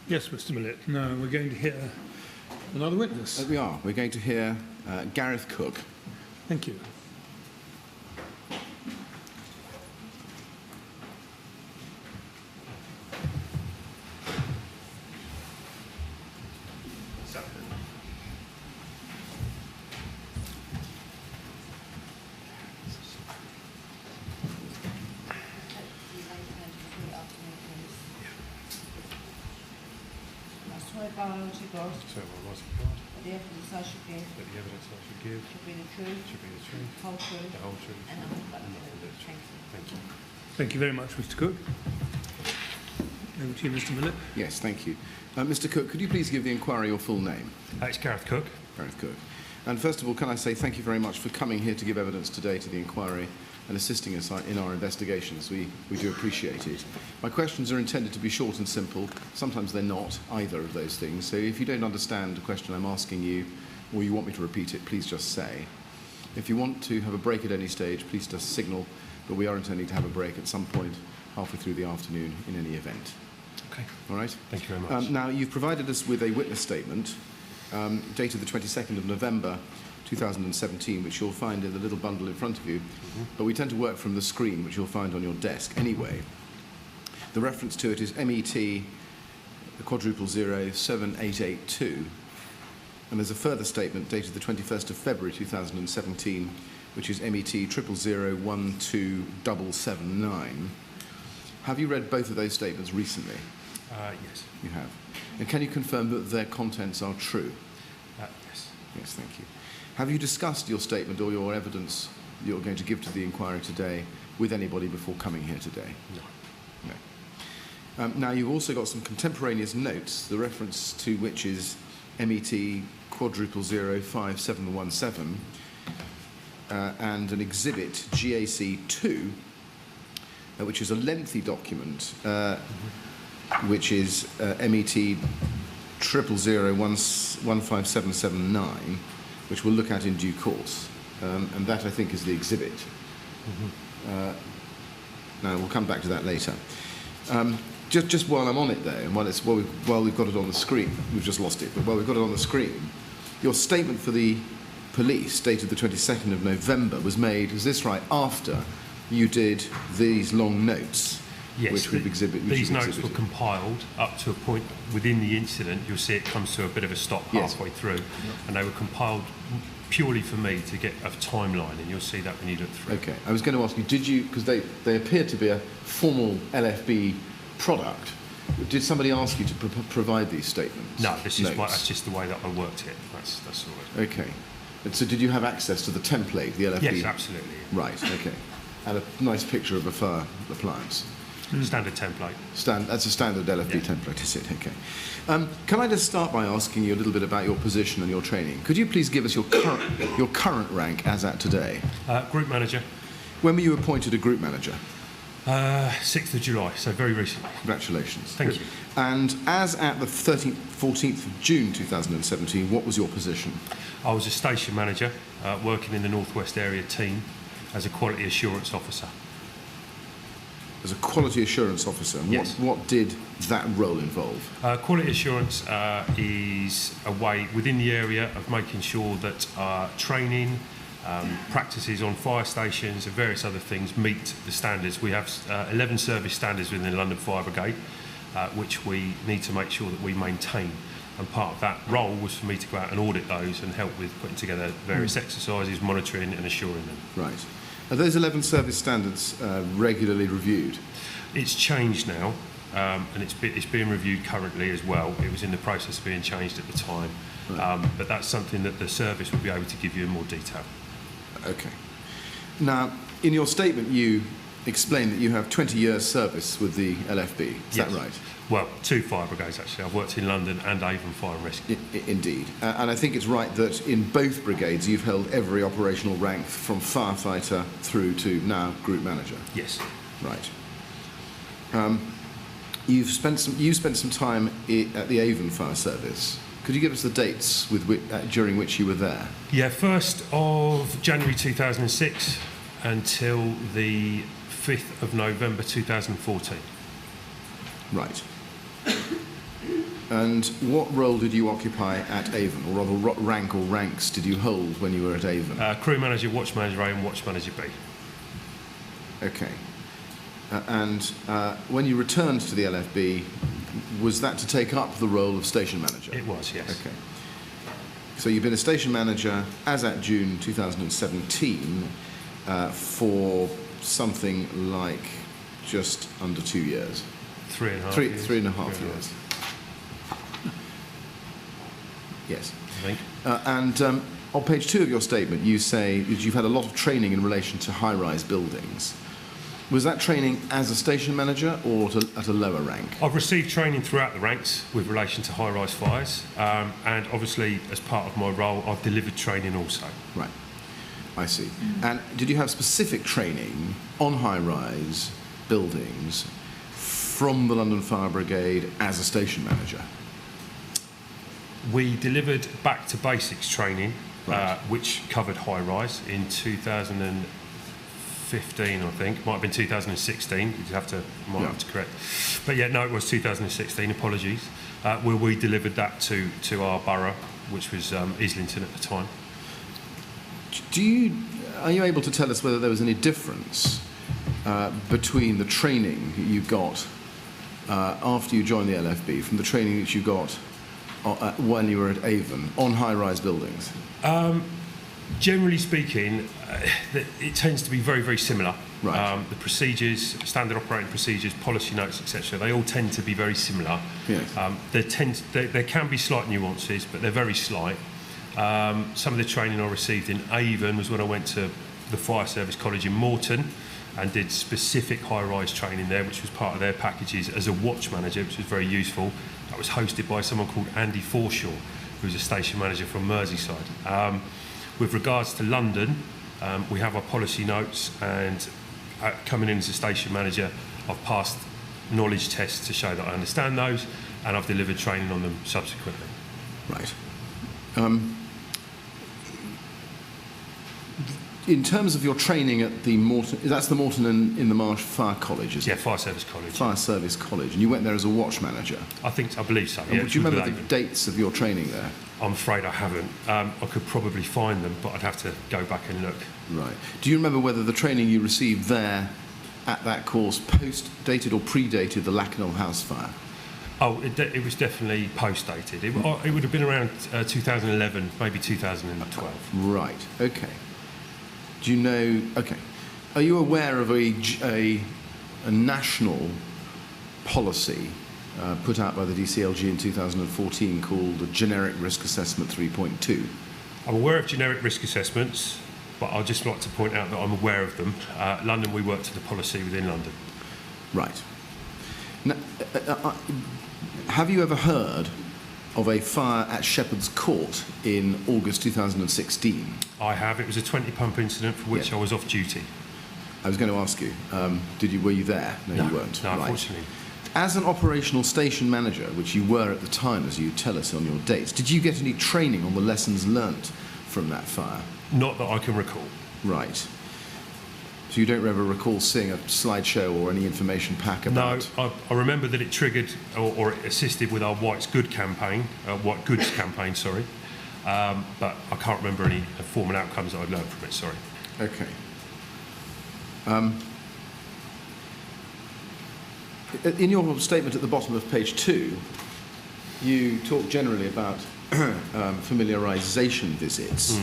Yes, Mr. Millett. Now we're going to hear another witness. We are. We're going to hear Gareth Cook. Thank you. So what was it, God? The evidence I should give. That the evidence I should give Should be the truth. should be the truth, Whole truth. the whole truth, And nothing but the nothing but truth. the truth. Thank you. Thank you. Thank you very much, Mr. Cook. Over to you, Mr. Millett. Yes, thank you. Mr. Cook, could you please give the inquiry your full name? It's Gareth Cook. Gareth Cook. And first of all, can I say thank you very much for coming here to give evidence today to the inquiry and assisting us in our investigations. We do appreciate it. My questions are intended to be short and simple. Sometimes they're not, either of those things. So if you don't understand the question I'm asking you, or you want me to repeat it, please just say. If you want to have a break at any stage, please just signal, but we are intending to have a break at some point halfway through the afternoon in any event. Okay. All right? Thank you very much. Now, you've provided us with a witness statement dated the 22nd of November 2017, which you'll find in the little bundle in front of you, but we tend to work from the screen, which you'll find on your desk anyway. The reference to it is MET quadruple 07882, and there's a further statement dated the 21st of February 2017, which is MET 000127779. Have you read both of those statements recently? Yes. You have. And can you confirm that their contents are true? Yes. Yes, thank you. Have you discussed your statement or your evidence you're going to give to the inquiry today with anybody before coming here today? No. No. Now, you've also got some contemporaneous notes, the reference to which is MET quadruple 05717, and an exhibit, GAC2, which is a lengthy document, which is MET 000157779, which we'll look at in due course. And that, I think, is the exhibit. Now, we'll come back to that later. Just while I'm on it, though, and while we've got it on the screen, we've just lost it, but while we've got it on the screen, your statement for the police, dated the 22nd of November, was made, is this right, after you did these long notes? Yes, which we've exhibited. These notes were compiled up to a point within the incident. You'll see it comes to a bit of a stop halfway through, and they were compiled purely for me to get a timeline, and you'll see that when you look through. Okay, I was going to ask you, did you, because they appear to be a formal LFB product, did somebody ask you to provide these statements? No, that's just the way that I worked it. That's all right. Okay, and so did you have access to the template, the LFB? Yes, absolutely. Yeah. Right, okay. And a nice picture of a fire appliance. Standard template. That's a standard LFB template, is it? Okay. Can I just start by asking you a little bit about your position and your training? Could you please give us your current rank as at today? Group manager. When were you appointed a group manager? 6th of July, so very recently. Congratulations. Thank you. And as at the 14th of June 2017, what was your position? I was a station manager working in the Northwest Area team as a quality assurance officer. As a quality assurance officer, and yes. What did that role involve? Quality assurance is a way within the area of making sure that training, practices on fire stations and various other things meet the standards. We have 11 service standards within the London Fire Brigade, which we need to make sure that we maintain. And part of that role was for me to go out and audit those and help with putting together various exercises, monitoring and assuring them. Right. Are those 11 service standards regularly reviewed? It's changed now, and it's being reviewed currently as well. It was in the process of being changed at the time, right. But that's something that the service will be able to give you in more detail. Okay. Now, in your statement, you explained that you have 20 years service with the LFB. Is that right? Well, 2 fire brigades actually. I've worked in London and Avon Fire and Rescue. Indeed. And I think it's right that in both brigades you've held every operational rank from firefighter through to now group manager. Yes. Right. You spent some time at the Avon Fire Service. Could you give us the dates during which you were there? Yeah, 1st of January 2006 until the 5th of November 2014. Right. And what role did you occupy at Avon, or rather what rank or ranks did you hold when you were at Avon? Crew manager, watch manager A and watch manager B. Okay. And when you returned to the LFB, was that to take up the role of station manager? It was, yes. Okay. So you've been a station manager as at June 2017 for something like just under 2 years. 3.5 years. 3.5 years. Yes. I think. And on page 2 of your statement, you say that you've had a lot of training in relation to high-rise buildings. Was that training as a station manager or at a lower rank? I've received training throughout the ranks with relation to high-rise fires, and obviously, as part of my role, I've delivered training also. Right, I see. And did you have specific training on high-rise buildings from the London Fire Brigade as a station manager? We delivered back to basics training, Right. which covered high-rise in 2015, I think. Might have been 2016. You'd have to correct. But yeah, no, it was 2016. Apologies. Where we delivered that to our borough, which was Islington at the time. Are you able to tell us whether there was any difference between the training that you got after you joined the LFB from the training that you got when you were at Avon on high-rise buildings? Generally speaking, it tends to be very, very similar. Right. The procedures, standard operating procedures, policy notes, etc., they all tend to be very similar. Yes. There can be slight nuances, but they're very slight. Some of the training I received in Avon was when I went to the Fire Service College in Morton and did specific high-rise training there, which was part of their packages as a watch manager, which was very useful. That was hosted by someone called Andy Forshaw, who was a station manager from Merseyside. With regards to London, we have our policy notes, and coming in as a station manager, I've passed knowledge tests to show that I understand those, and I've delivered training on them subsequently. Right. In terms of your training at the Morton, that's the Morton in the Marsh Fire College, isn't Yeah, it? Fire Service College. Fire Service College, and you went there as a watch manager. I believe so. Yeah, Do you remember the Avon. dates of your training there? I'm afraid I haven't. I could probably find them, but I'd have to go back and look. Right. Do you remember whether the training you received there at that course post-dated or predated the Lacknell House fire? Oh, it was definitely post-dated. It would have been around 2011, maybe 2012. Right. Okay. Do you know? Okay. Are you aware of a national policy put out by the DCLG in 2014 called the Generic Risk Assessment 3.2? I'm aware of generic risk assessments, but I'd just like to point out that I'm aware of them. London, we work to the policy within London. Right. Now, have you ever heard of a fire at Shepherd's Court in August 2016? I have. It was a 20-pump incident for which Yeah. I was off duty. I was going to ask you, were you there? No, you weren't. No, Right. unfortunately. As an operational station manager, which you were at the time, as you tell us on your dates, did you get any training on the lessons learnt from that fire? Not that I can recall. Right. So you don't ever recall seeing a slideshow or any information pack about? No, I remember that it triggered or it assisted with our White's Good campaign, White Goods campaign, sorry. But I can't remember any formal outcomes that I'd learned from it, sorry. Okay. In your statement at the bottom of page 2, you talk generally about familiarisation visits.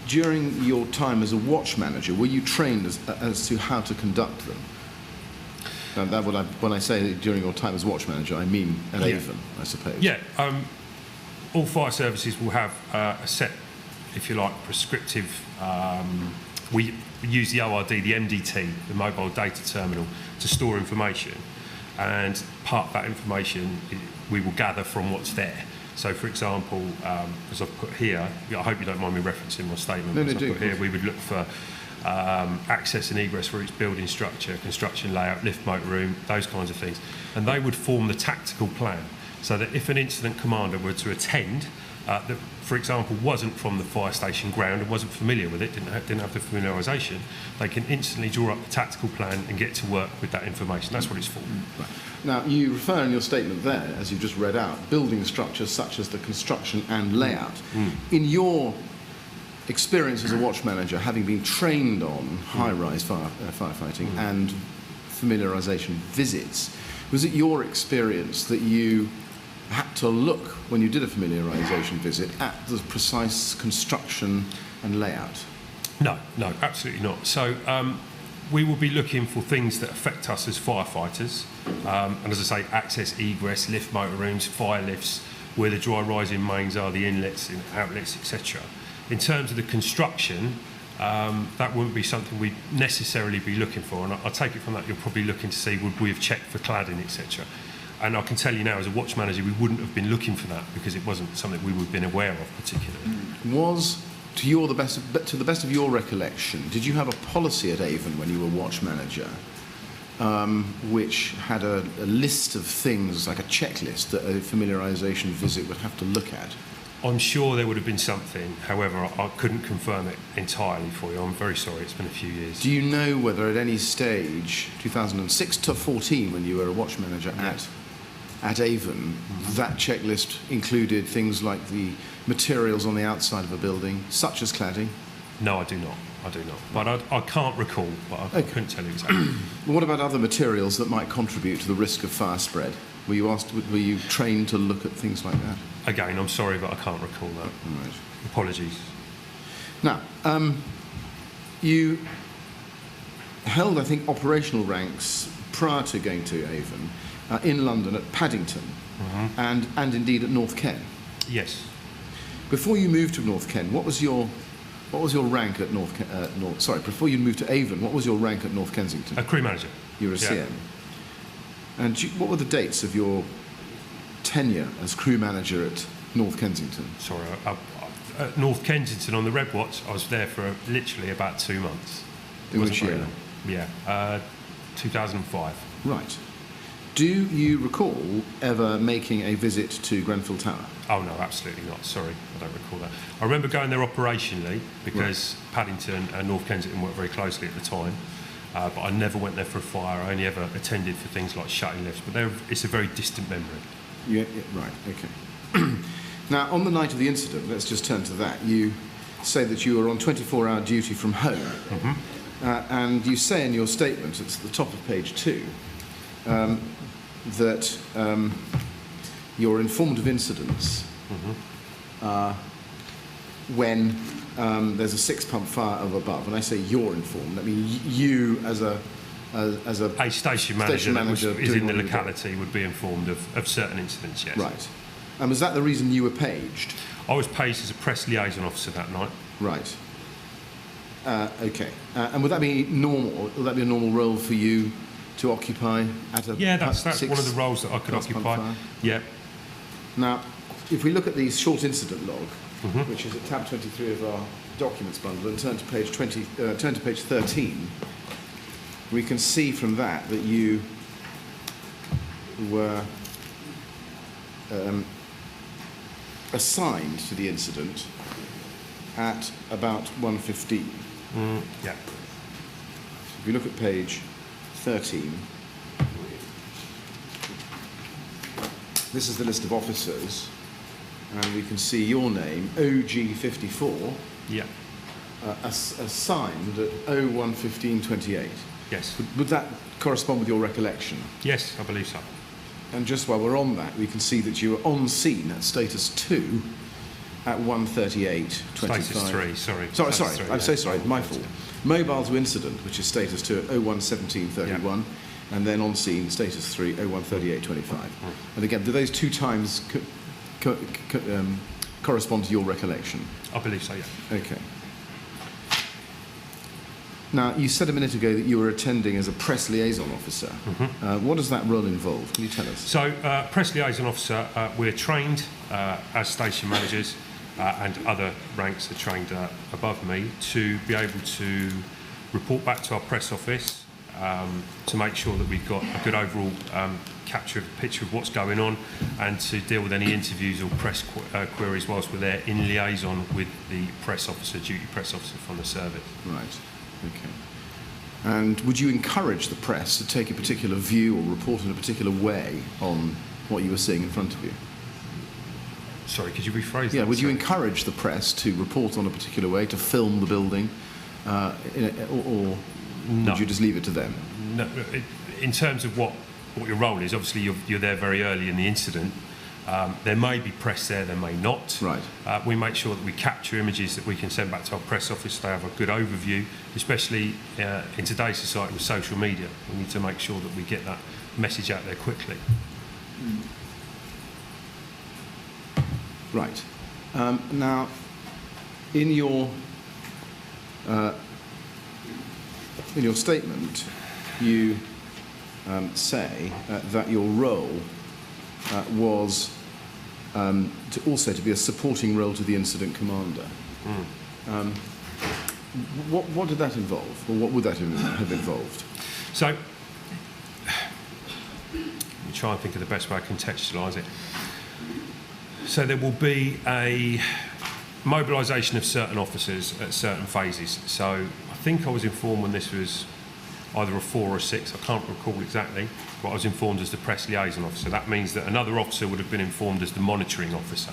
During your time as a watch manager, were you trained as to how to conduct them? When I say during your time as watch manager, I mean at Avon, I suppose. Yeah, all fire services will have a set, if you like, prescriptive. We use the ORD, the MDT, the mobile data terminal, to store information, and part of that information we will gather from what's there. So, for example, as I've put here, I hope you don't mind me referencing my statement. No, as do. I've put here, we would look for access and egress for each building structure, construction layout, lift motor room, those kinds of things. And they would form the tactical plan, so that if an incident commander were to attend that, for example, wasn't from the fire station ground and wasn't familiar with it, didn't have the familiarisation, they can instantly draw up the tactical plan and get to work with that information. That's what it's for. Right. Now, you refer in your statement there, as you've just read out, building structures such as the construction and layout. In your experience as a watch manager, having been trained on high-rise firefighting and familiarisation visits, was it your experience that you had to look, when you did a familiarisation visit, at the precise construction and layout? No, absolutely not. So we will be looking for things that affect us as firefighters, and as I say, access, egress, lift motor rooms, fire lifts, where the dry rising mains are, the inlets and outlets, etc. In terms of the construction, that wouldn't be something we'd necessarily be looking for, and I take it from that you're probably looking to see would we have checked for cladding, etc. And I can tell you now, as a watch manager, we wouldn't have been looking for that because it wasn't something we would have been aware of particularly. Was, to the best of your recollection, did you have a policy at Avon when you were watch manager, which had a list of things, like a checklist that a familiarisation visit would have to look at? I'm sure there would have been something, however, I couldn't confirm it entirely for you. I'm very sorry, it's been a few years. Do you know whether at any stage, 2006 to 14, when you were a watch manager at Avon, that checklist included things like the materials on the outside of a building, such as cladding? No, I do not. But I can't recall, but I couldn't tell you exactly. What about other materials that might contribute to the risk of fire spread? Were you trained to look at things like that? Again, I'm sorry, but I can't recall that. Right. Apologies. Now, you held, I think, operational ranks prior to going to Avon in London at Paddington and indeed at North Ken. Yes. Before you moved to North Ken, what was your rank at before you moved to Avon, what was your rank at North Kensington? A crew manager. You were a CM. And what were the dates of your tenure as crew manager at North Kensington? Sorry, at North Kensington on the Red Watch, I was there for literally about 2 months. In which year? Yeah, 2005. Right. Do you recall ever making a visit to Grenfell Tower? Oh no, absolutely not. Sorry, I don't recall that. I remember going there operationally because Paddington and North Kensington worked very closely at the time. But I never went there for a fire. I only ever attended for things like shutting lifts. But it's a very distant memory. Yeah, right, okay. Now, on the night of the incident, let's just turn to that. You say that you were on 24-hour duty from home. And you say in your statement, it's at the top of page 2, that you're informed of incidents when there's a 6-pump fire up above. When I say you're informed, I mean you as a station manager that is in the locality would be informed of certain incidents, yes. Right. And was that the reason you were paged? I was paged as a press liaison officer that night. Right. Okay. And would that be normal? Would that be a normal role for you to occupy at a that's one of the roles that I could occupy. Fire? Yeah. Now, if we look at the short incident log, which is at tab 23 of our documents bundle, and turn to page 13, we can see from that that you were assigned to the incident at about 1:15. Yeah. If you look at page 13, this is the list of officers, and we can see your name, OG54, Yeah. assigned at 01:15:28. Yes. Would that correspond with your recollection? Yes, I believe so. And just while we're on that, we can see that you were on scene at status 2 at 1:38:25. Status 3, sorry. Sorry, Status 3, I'm so sorry, my fault. Mobile to incident, which is status 2 at 01:17:31, and then on scene, status 3, 01:38:25. And again, do those two times correspond to your recollection? I believe so, yeah. Okay. Now, you said a minute ago that you were attending as a press liaison officer. What does that role involve? Can you tell us? So, press liaison officer, we're trained as station managers and other ranks are trained above me to be able to report back to our press office to make sure that we've got a good overall capture of a picture of what's going on, and to deal with any interviews or press queries whilst we're there in liaison with the press officer, duty press officer from the service. Right. Okay. And would you encourage the press to take a particular view or report in a particular way on what you were seeing in front of you? Sorry, could you rephrase that? Yeah, would you Sorry. encourage the press to report on a particular way, to film the building, or No. would you just leave it to them? No, in terms of what your role is, obviously you're there very early in the incident. There may be press there, there may not. Right. We make sure that we capture images that we can send back to our press office. They have a good overview, especially in today's society with social media. We need to make sure that we get that message out there quickly. Right. Now, in your statement, you say that your role was to be a supporting role to the incident commander. What did that involve, or what would that have involved? So, let me try and think of the best way to contextualise it. So there will be a mobilisation of certain officers at certain phases. So I think I was informed when this was either a 4 or a 6, I can't recall exactly, but I was informed as the press liaison officer. That means that another officer would have been informed as the monitoring officer.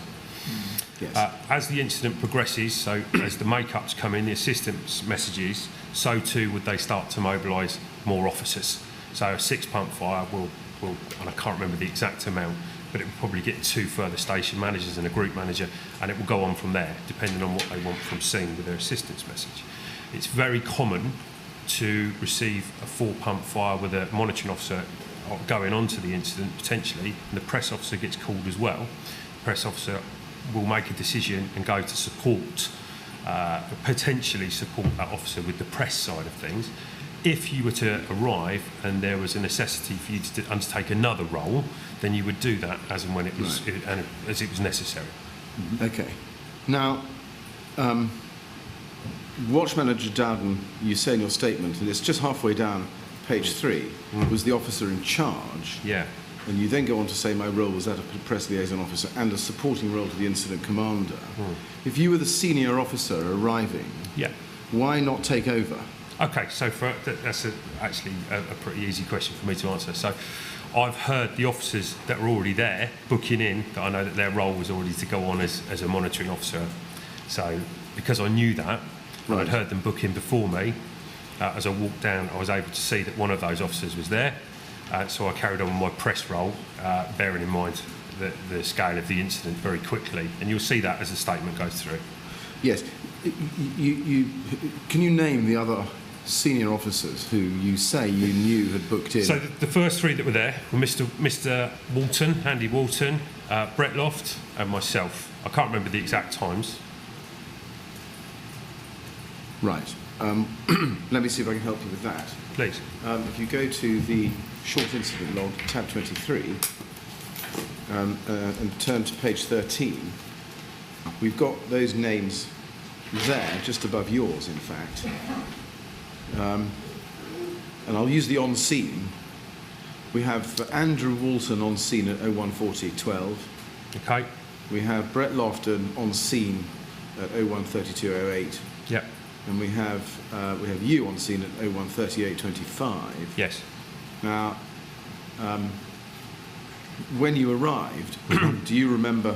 Yes. As the incident progresses, so as the make-ups come in, the assistance messages, so too would they start to mobilise more officers. So a 6-pump fire will, and I can't remember the exact amount, but it will probably get 2 further station managers and a group manager, and it will go on from there, depending on what they want from scene with their assistance message. It's very common to receive a 4-pump fire with a monitoring officer going on to the incident, potentially, and the press officer gets called as well. The press officer will make a decision and go to support, potentially support that officer with the press side of things. If you were to arrive and there was a necessity for you to undertake another role, then you would do that as and when it was, Right. as it was necessary. Okay. Now, Watch Manager Dowden, you say in your statement, and it's just halfway down page 3, was the officer in charge. Yeah. And you then go on to say my role was that of a press liaison officer and a supporting role to the incident commander. If you were the senior officer arriving, Yeah. why not take over? Okay, so that's actually a pretty easy question for me to answer. So I've heard the officers that were already there booking in, that I know that their role was already to go on as a monitoring officer. So because I knew that, and I'd heard them book in before me, as I walked down, I was able to see that one of those officers was there. So I carried on with my press role, bearing in mind the scale of the incident very quickly. And you'll see that as the statement goes through. Yes. Can you name the other senior officers who you say you knew had booked in? So the first 3 that were there were Mr. Walton, Andy Walton, Brett Loft, and myself. I can't remember the exact times. Right. Let me see if I can help you with that. Please. If you go to the short incident log, tab 23, and turn to page 13, we've got those names there, just above yours, in fact. And I'll use the on scene. We have Andrew Walton on scene at 014012. Okay. We have Brett Lofton on scene at 013208. Yep. And we have you on scene at 013825. Yes. Now, when you arrived, do you remember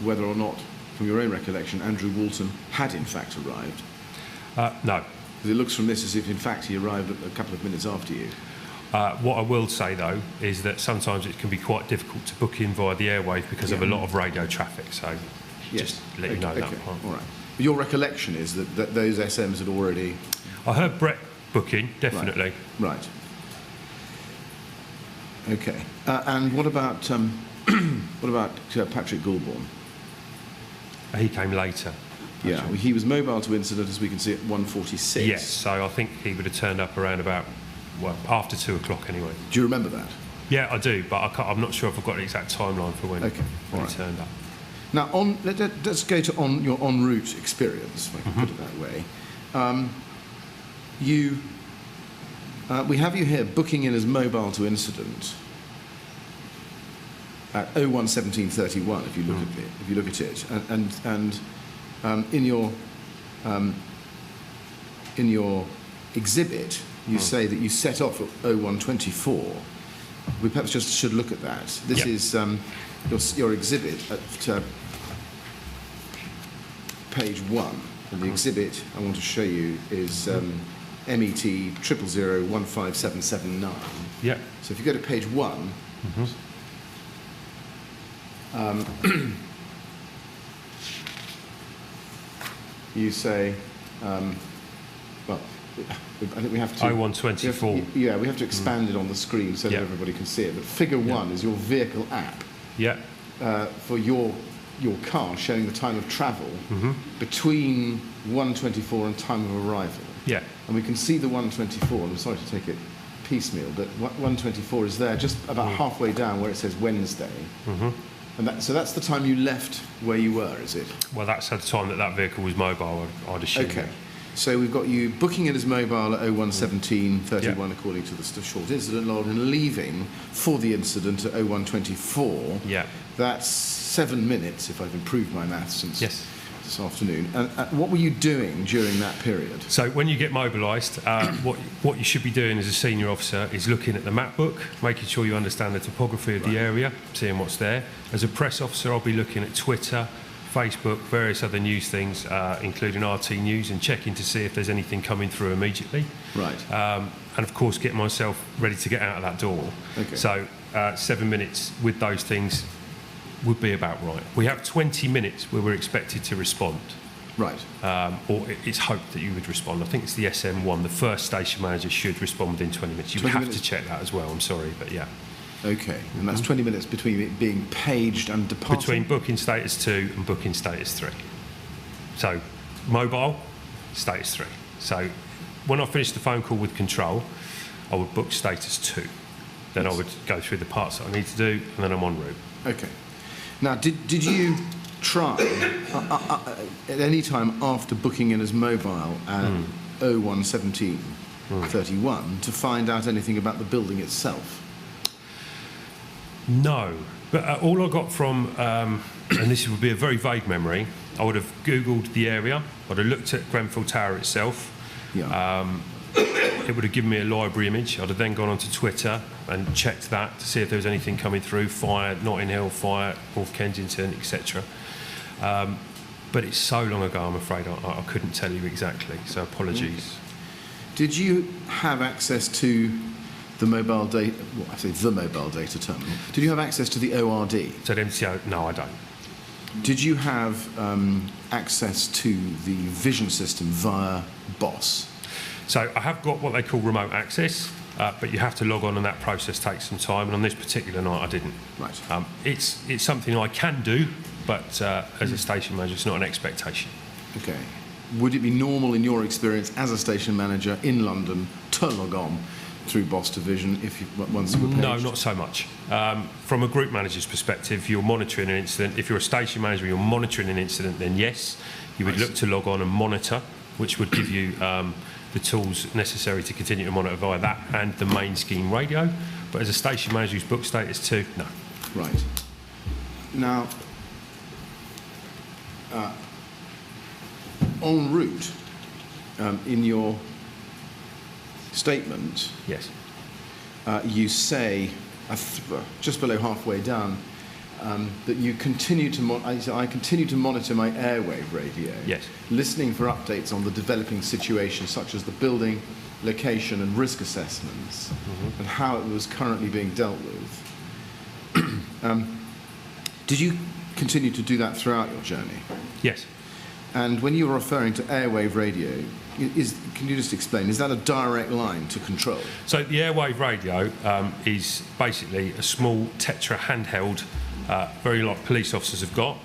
whether or not, from your own recollection, Andrew Walton had in fact arrived? No. Because it looks from this as if in fact he arrived a couple of minutes after you. What I will say, though, is that sometimes it can be quite difficult to book in via the airwave because of a lot of radio traffic, so just let you know that part. All right. But your recollection is that those SMs had already... I heard Brett booking, definitely. Right. Okay. And what about Patrick Goulbourne? He came later. Yeah, well, he was mobile to incident, as we can see, at 1:46. Yes, so I think he would have turned up around about, well, after 2 o'clock anyway. Do you remember that? Yeah, I do, but I'm not sure if I've got the exact timeline for when, All he right. turned up. Now, let's go to your en route experience, if I can put it that way. we have you here booking in as mobile to incident at 01:17:31. If you look at it, and in your exhibit, you say that you set off at 01:24. We perhaps just should look at that. This is your exhibit at page 1. And the exhibit I want to show you is MET 000-15779. Yeah. So if you go to page 1, you say, well, I think we have to... 01:24. Yeah, we have to expand it on the screen so that Yeah. everybody can see it. But figure 1 is your vehicle app Yeah. for your car, showing the time of travel between 1:24 and time of arrival. Yeah. And we can see the 1:24, and I'm sorry to take it piecemeal, but 1:24 is there just about halfway down where it says Wednesday. And so that's the time you left where you were, is it? Well, that's at the time that vehicle was mobile, I'd assume. Okay. So we've got you booking it as mobile at 01:17:31 according to the short incident log, and leaving for the incident at 01:24. Yeah. That's 7 minutes, if I've improved my maths since Yes. this afternoon. And what were you doing during that period? So when you get mobilised, what you should be doing as a senior officer is looking at the map book, making sure you understand the topography of the area, seeing what's there. As a press officer, I'll be looking at Twitter, Facebook, various other news things, including RT News, and checking to see if there's anything coming through immediately. Right. And of course, get myself ready to get out of that door. Okay. So 7 minutes with those things would be about right. We have 20 minutes where we're expected to respond. Right. Or it's hoped that you would respond. I think it's the SM1. The first station manager should respond within 20 minutes. You would 20 have to check that as well, I'm sorry, but yeah. Okay. And that's 20 minutes between it being paged and departing? Between booking status 2 and booking status 3. So, mobile, status 3. So, when I finished the phone call with control, I would book status 2. Then I would go through the parts that I need to do, and then I'm en route. Okay. Now, did you try at any time after booking in as mobile at 01:17:31 to find out anything about the building itself? No, but all I got from, and this would be a very vague memory, I would have Googled the area, I'd have looked at Grenfell Tower itself, Yeah. it would have given me a library image, I'd have then gone onto Twitter and checked that to see if there was anything coming through, fire, Notting Hill, fire, North Kensington, etc. But it's so long ago, I'm afraid I couldn't tell you exactly, so apologies. Did you have access to the mobile data? Well, I say the mobile data terminal. Did you have access to the ORD? So the MCO, no, I don't. Did you have access to the vision system via BOSS? So I have got what they call remote access, but you have to log on, and that process takes some time. And on this particular night, I didn't. Right. It's something I can do, but as a station manager, it's not an expectation. Okay. Would it be normal in your experience as a station manager in London to log on through BOSS to Vision if you once you were paged? No, not so much. From a group manager's perspective, you're monitoring an incident. If you're a station manager, you're monitoring an incident, then yes, you would look to log on and monitor, which would give you the tools necessary to continue to monitor via that and the main scheme radio. But as a station manager who's book status 2, no. Right. Now, en route, in your statement, Yes. you say, just below halfway down, that you continue to I continue to monitor my airwave radio, Yes. listening for updates on the developing situation, such as the building, location and risk assessments, and how it was currently being dealt with. Did you continue to do that throughout your journey? Yes. And when you were referring to airwave radio, can you just explain, is that a direct line to control? So the airwave radio is basically a small Tetra handheld, very like police officers have got,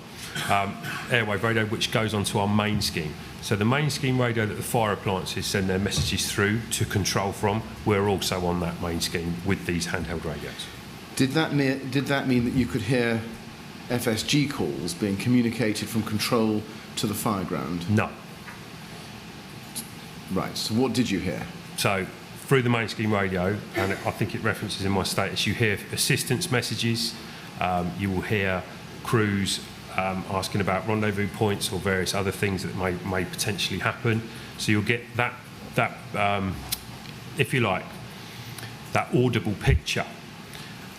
airwave radio which goes onto our main scheme. So the main scheme radio that the fire appliances send their messages through to control from, we're also on that main scheme with these handheld radios. Did that mean that you could hear FSG calls being communicated from control to the fireground? No. Right. So what did you hear? So through the main scheme radio, and I think it references in my status, you hear assistance messages, you will hear crews asking about rendezvous points or various other things that may potentially happen. So you'll get that if you like, that audible picture.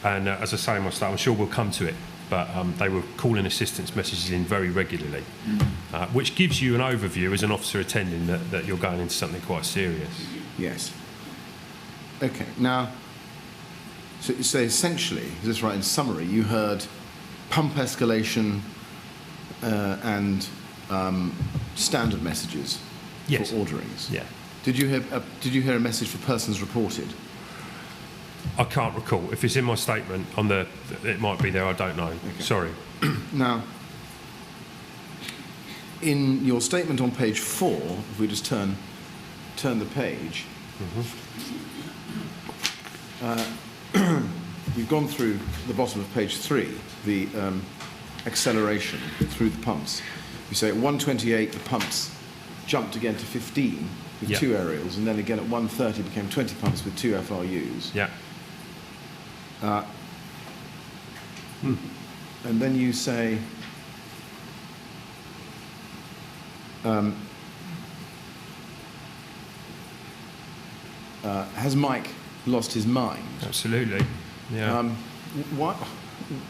And as I say in my statement, I'm sure we'll come to it, but they were calling assistance messages in very regularly, which gives you an overview as an officer attending that you're going into something quite serious. Yes. Okay. Now, so essentially, is this right? In summary, you heard pump escalation and standard messages Yes. for orderings. Yeah. Did you hear a message for persons reported? I can't recall. If it's in my statement on it might be there. I don't know. Okay. Sorry. Now, in your statement on page 4, if we just turn the page, we've gone through the bottom of page 3, the acceleration through the pumps. You say at 128 the pumps jumped again to 15 with Yeah. 2 aerials, and then again at 130 became 20 pumps with 2 FRUs. Yeah. And then you say, has Mike lost his mind? Absolutely. Yeah. Why?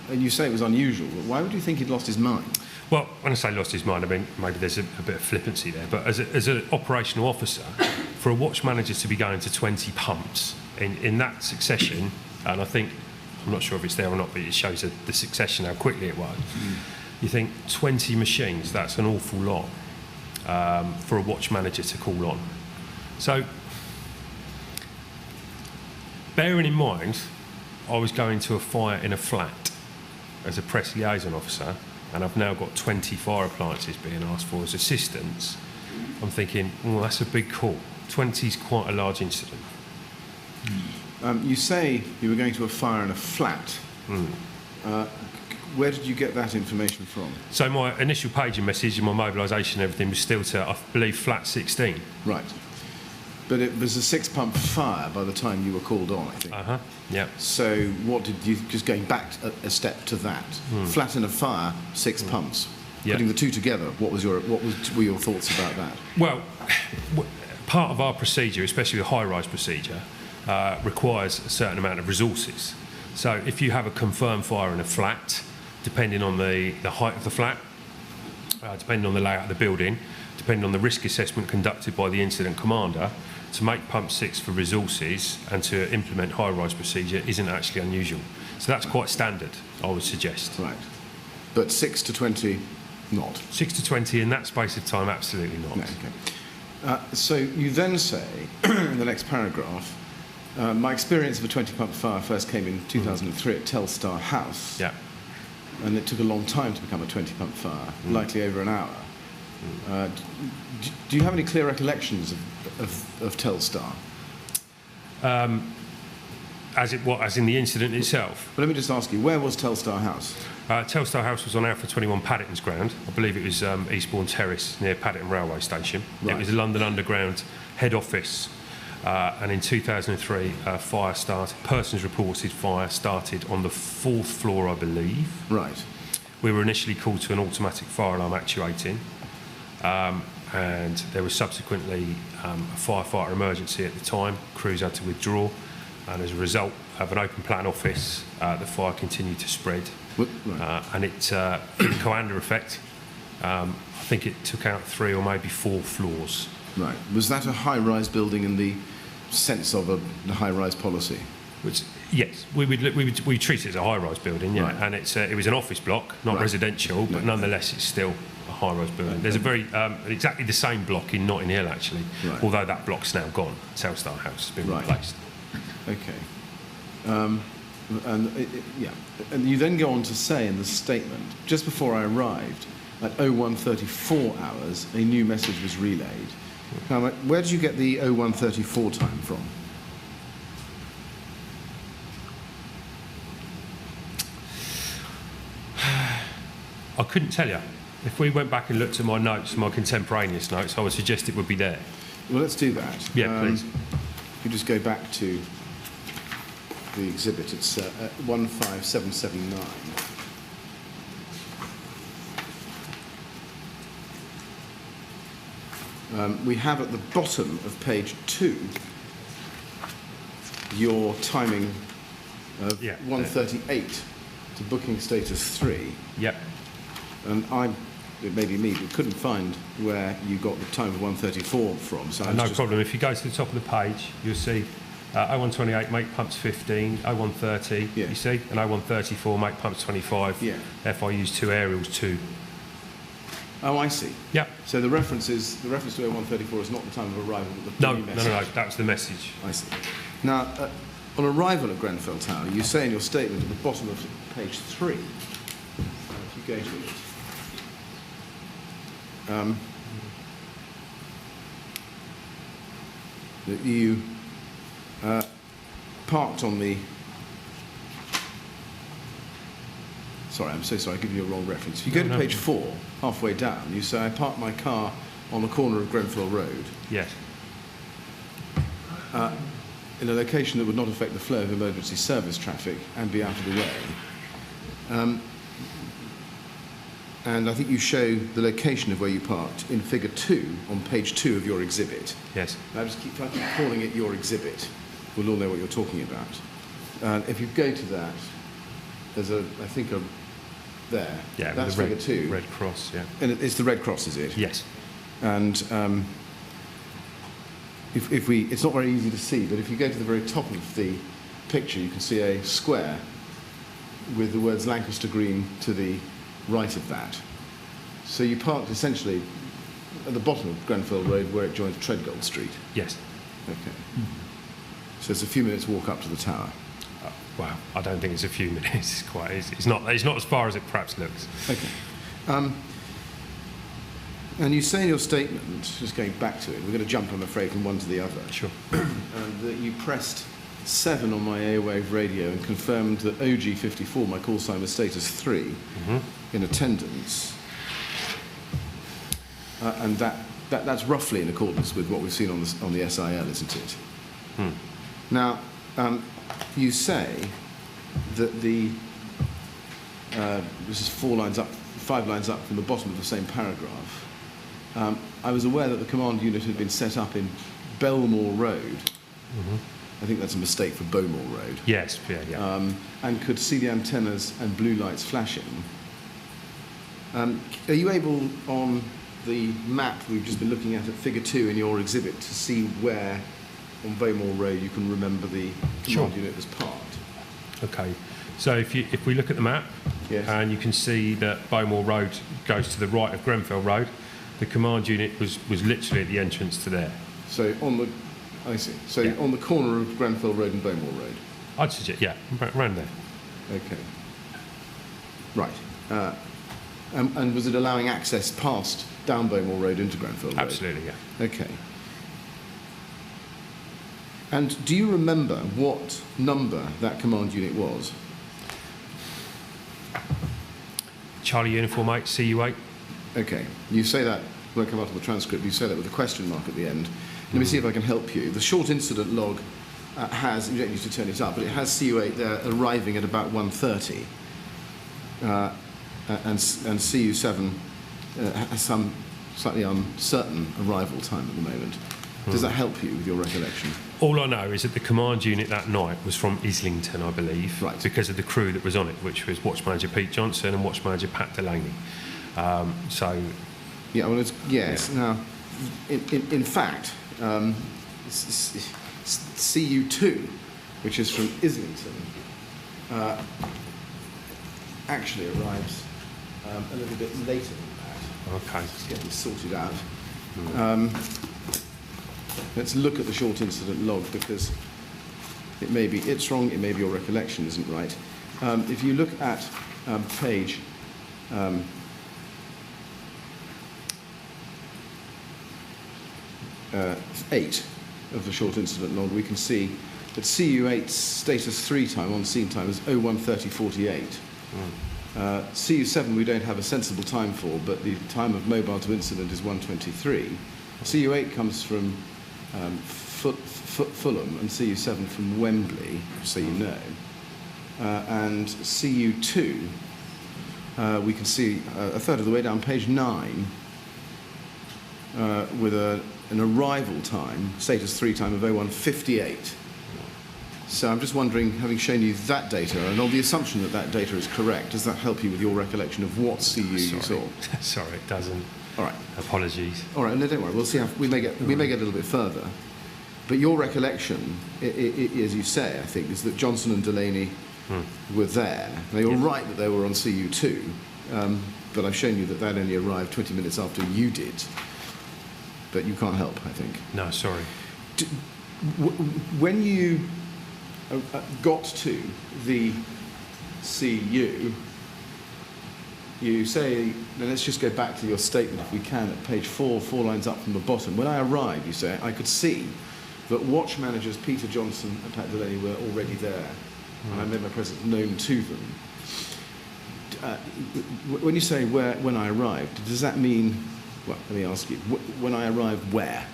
And you say it was unusual, but why would you think he'd lost his mind? Well, when I say lost his mind, I mean maybe there's a bit of flippancy there. But as an operational officer, for a watch manager to be going to 20 pumps in that succession, and I think, I'm not sure if it's there or not, but it shows the succession, how quickly it was. You think 20 machines, that's an awful lot for a watch manager to call on. So, bearing in mind, I was going to a fire in a flat as a press liaison officer, and I've now got 20 fire appliances being asked for as assistance. I'm thinking, well, that's a big call. 20 is quite a large incident. You say you were going to a fire in a flat. Where did you get that information from? So my initial paging message and my mobilisation and everything was still to, I believe, flat 16. Right. But it was a 6-pump fire by the time you were called on, I think. Yeah. So what did you, just going back a step to that, flat in a fire, 6 pumps, Yeah. putting the two together, what were your thoughts about that? Well, part of our procedure, especially the high-rise procedure, requires a certain amount of resources. So if you have a confirmed fire in a flat, depending on the height of the flat, depending on the layout of the building, depending on the risk assessment conducted by the incident commander, to make pump 6 for resources and to implement high-rise procedure isn't actually unusual. So that's quite standard, I would suggest. Right. But 6 to 20, not? 6 to 20 in that space of time, absolutely not. No, okay. So you then say, in the next paragraph, my experience of a 20-pump fire first came in 2003 at Telstar House. Yeah. And it took a long time to become a 20-pump fire, likely over an hour. Do you have any clear recollections of Telstar? As in the incident itself? But let me just ask you, where was Telstar House? Telstar House was on Alpha 21 Paddington's ground. I believe it was Eastbourne Terrace near Paddington Railway Station. Right. It was a London Underground head office. And in 2003, fire started, persons reported fire started on the 4th floor, I believe. Right. We were initially called to an automatic fire alarm actuating. And there was subsequently a firefighter emergency at the time. Crews had to withdraw. And as a result of an open plan office, the fire continued to spread. Right. And it, in Coanda effect, I think it took out 3 or maybe 4 floors. Right. Was that a high-rise building in the sense of a high-rise policy? Which, yes, we treat it as a high-rise building, yeah. Right. And it was an office block, not Right. residential, but nonetheless it's still a high-rise building. Right. There's a very exactly the same block in Notting Hill actually, Right. although that block's now gone. Telstar House has been Right. replaced. Okay. Yeah. And you then go on to say in the statement, just before I arrived, at 0134 hours, a new message was relayed. Now, where did you get the 0134 time from? I couldn't tell you. If we went back and looked at my notes, my contemporaneous notes, I would suggest it would be there. Well, let's do that. Yeah, please. You just go back to the exhibit. It's 15779. We have at the bottom of page 2 your timing of 1:38 to booking status 3. Yep. And it may be me, but couldn't find where you got the time of 1:34 from. So No problem. If you go to the top of the page, you'll see 0128 make pumps 15, 0130, Yeah. you see, and 0134 make pumps 25. Yeah. Therefore, I use 2 aerials 2. Oh, I see. Yep. So the reference to 0134 is not the time of arrival, but the No, new no, message. no, no, that was the message. I see. Now, on arrival at Grenfell Tower, you say in your statement at the bottom of page 3, if you go to it, that you parked on the... Sorry, I'm so sorry, I give you a wrong reference. If you go to page 4, halfway down, you say, I parked my car on the corner of Grenfell Road. Yes. In a location that would not affect the flow of emergency service traffic and be out of the way. And I think you show the location of where you parked in figure 2 on page 2 of your exhibit. Yes. I just keep calling it your exhibit. We'll all know what you're talking about. If you go to that, there's there. Yeah, that's with the figure 2. red cross, yeah. And it's the red cross, is it? Yes. And it's not very easy to see, but if you go to the very top of the picture, you can see a square with the words Lancaster Green to the right of that. So you parked essentially at the bottom of Grenfell Road where it joins Treadgold Street. Yes. Okay. So it's a few minutes walk up to the tower. Wow, I don't think it's a few minutes. It's not as far as it perhaps looks. Okay. And you say in your statement, just going back to it, we're going to jump, I'm afraid, from one to the other. Sure. That you pressed 7 on my airwave radio and confirmed that OG54, my call sign was status 3, in attendance. And that's roughly in accordance with what we've seen on the SIL, isn't it? Now, you say that this is 5 lines up from the bottom of the same paragraph. I was aware that the command unit had been set up in Belmore Road. I think that's a mistake for Bowmore Road. Yes, yeah. And could see the antennas and blue lights flashing. Are you able, on the map we've just been looking at figure 2 in your exhibit, to see where on Bowmore Road you can remember the command unit was parked? Okay. So if we look at the map, Yes. and you can see that Bowmore Road goes to the right of Grenfell Road, the command unit was literally at the entrance to there. So I see. So Yeah. on the corner of Grenfell Road and Bowmore Road. I'd suggest, yeah, around there. Okay. Right. And was it allowing access past down Bowmore Road into Grenfell Road? Absolutely, yeah. Okay. And do you remember what number that command unit was? Charlie Uniform 8, CU8. Okay. You say that, won't come out of the transcript, you say that with a question mark at the end. Let me see if I can help you. The short incident log has, you don't need to turn it up, but it has CU8 there arriving at about 1:30. And CU7 has some slightly uncertain arrival time at the moment. Does that help you with your recollection? All I know is that the command unit that night was from Islington, I believe, Right. because of the crew that was on it, which was Watch Manager Pete Johnson and Watch Manager Pat Delaney. So... Yeah, well, yes. Yeah. Now, in fact, CU2, which is from Islington, actually arrives a little bit later than that. Okay. Let's get this sorted out. Let's look at the short incident log, because it may be it's wrong, it may be your recollection isn't right. If you look at page 8 of the short incident log, we can see that CU8's status 3 time, on scene time, is 01:30:48. CU7 we don't have a sensible time for, but the time of mobile to incident is 1:23. CU8 comes from Fulham and CU7 from Wembley, so you know. And CU2, we can see a third of the way down page 9 with an arrival time, status 3 time of 01:58. So I'm just wondering, having shown you that data, and on the assumption that that data is correct, does that help you with your recollection of what CU you saw? Sorry, it doesn't. All right. Apologies. All right, no, don't worry. We'll see how we may get a little bit further. But your recollection, as you say, I think, is that Johnson and Delaney were there. Now, you're right that they were on CU2, but I've shown you that that only arrived 20 minutes after you did. But you can't help, I think. No, sorry. When you got to the CU, you say, now let's just go back to your statement if we can, at page 4 lines up from the bottom. When I arrived, you say, I could see that watch managers Peter Johnson and Pat Delaney were already there, and I made my presence known to them. When you say when I arrived, does that mean, well, let me ask you, when I arrived where?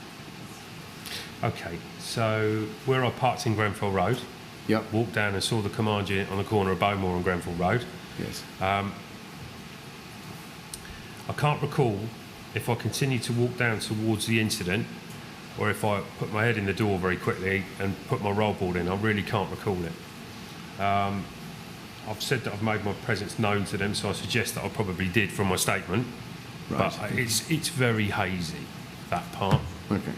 Okay, so where I parked in Grenfell Road, Yep. walked down and saw the command unit on the corner of Bowmore and Grenfell Road. Yes. I can't recall if I continued to walk down towards the incident or if I put my head in the door very quickly and put my roll board in. I really can't recall it. I've said that I've made my presence known to them, so I suggest that I probably did from my statement. Right. But it's very hazy, that part. Okay.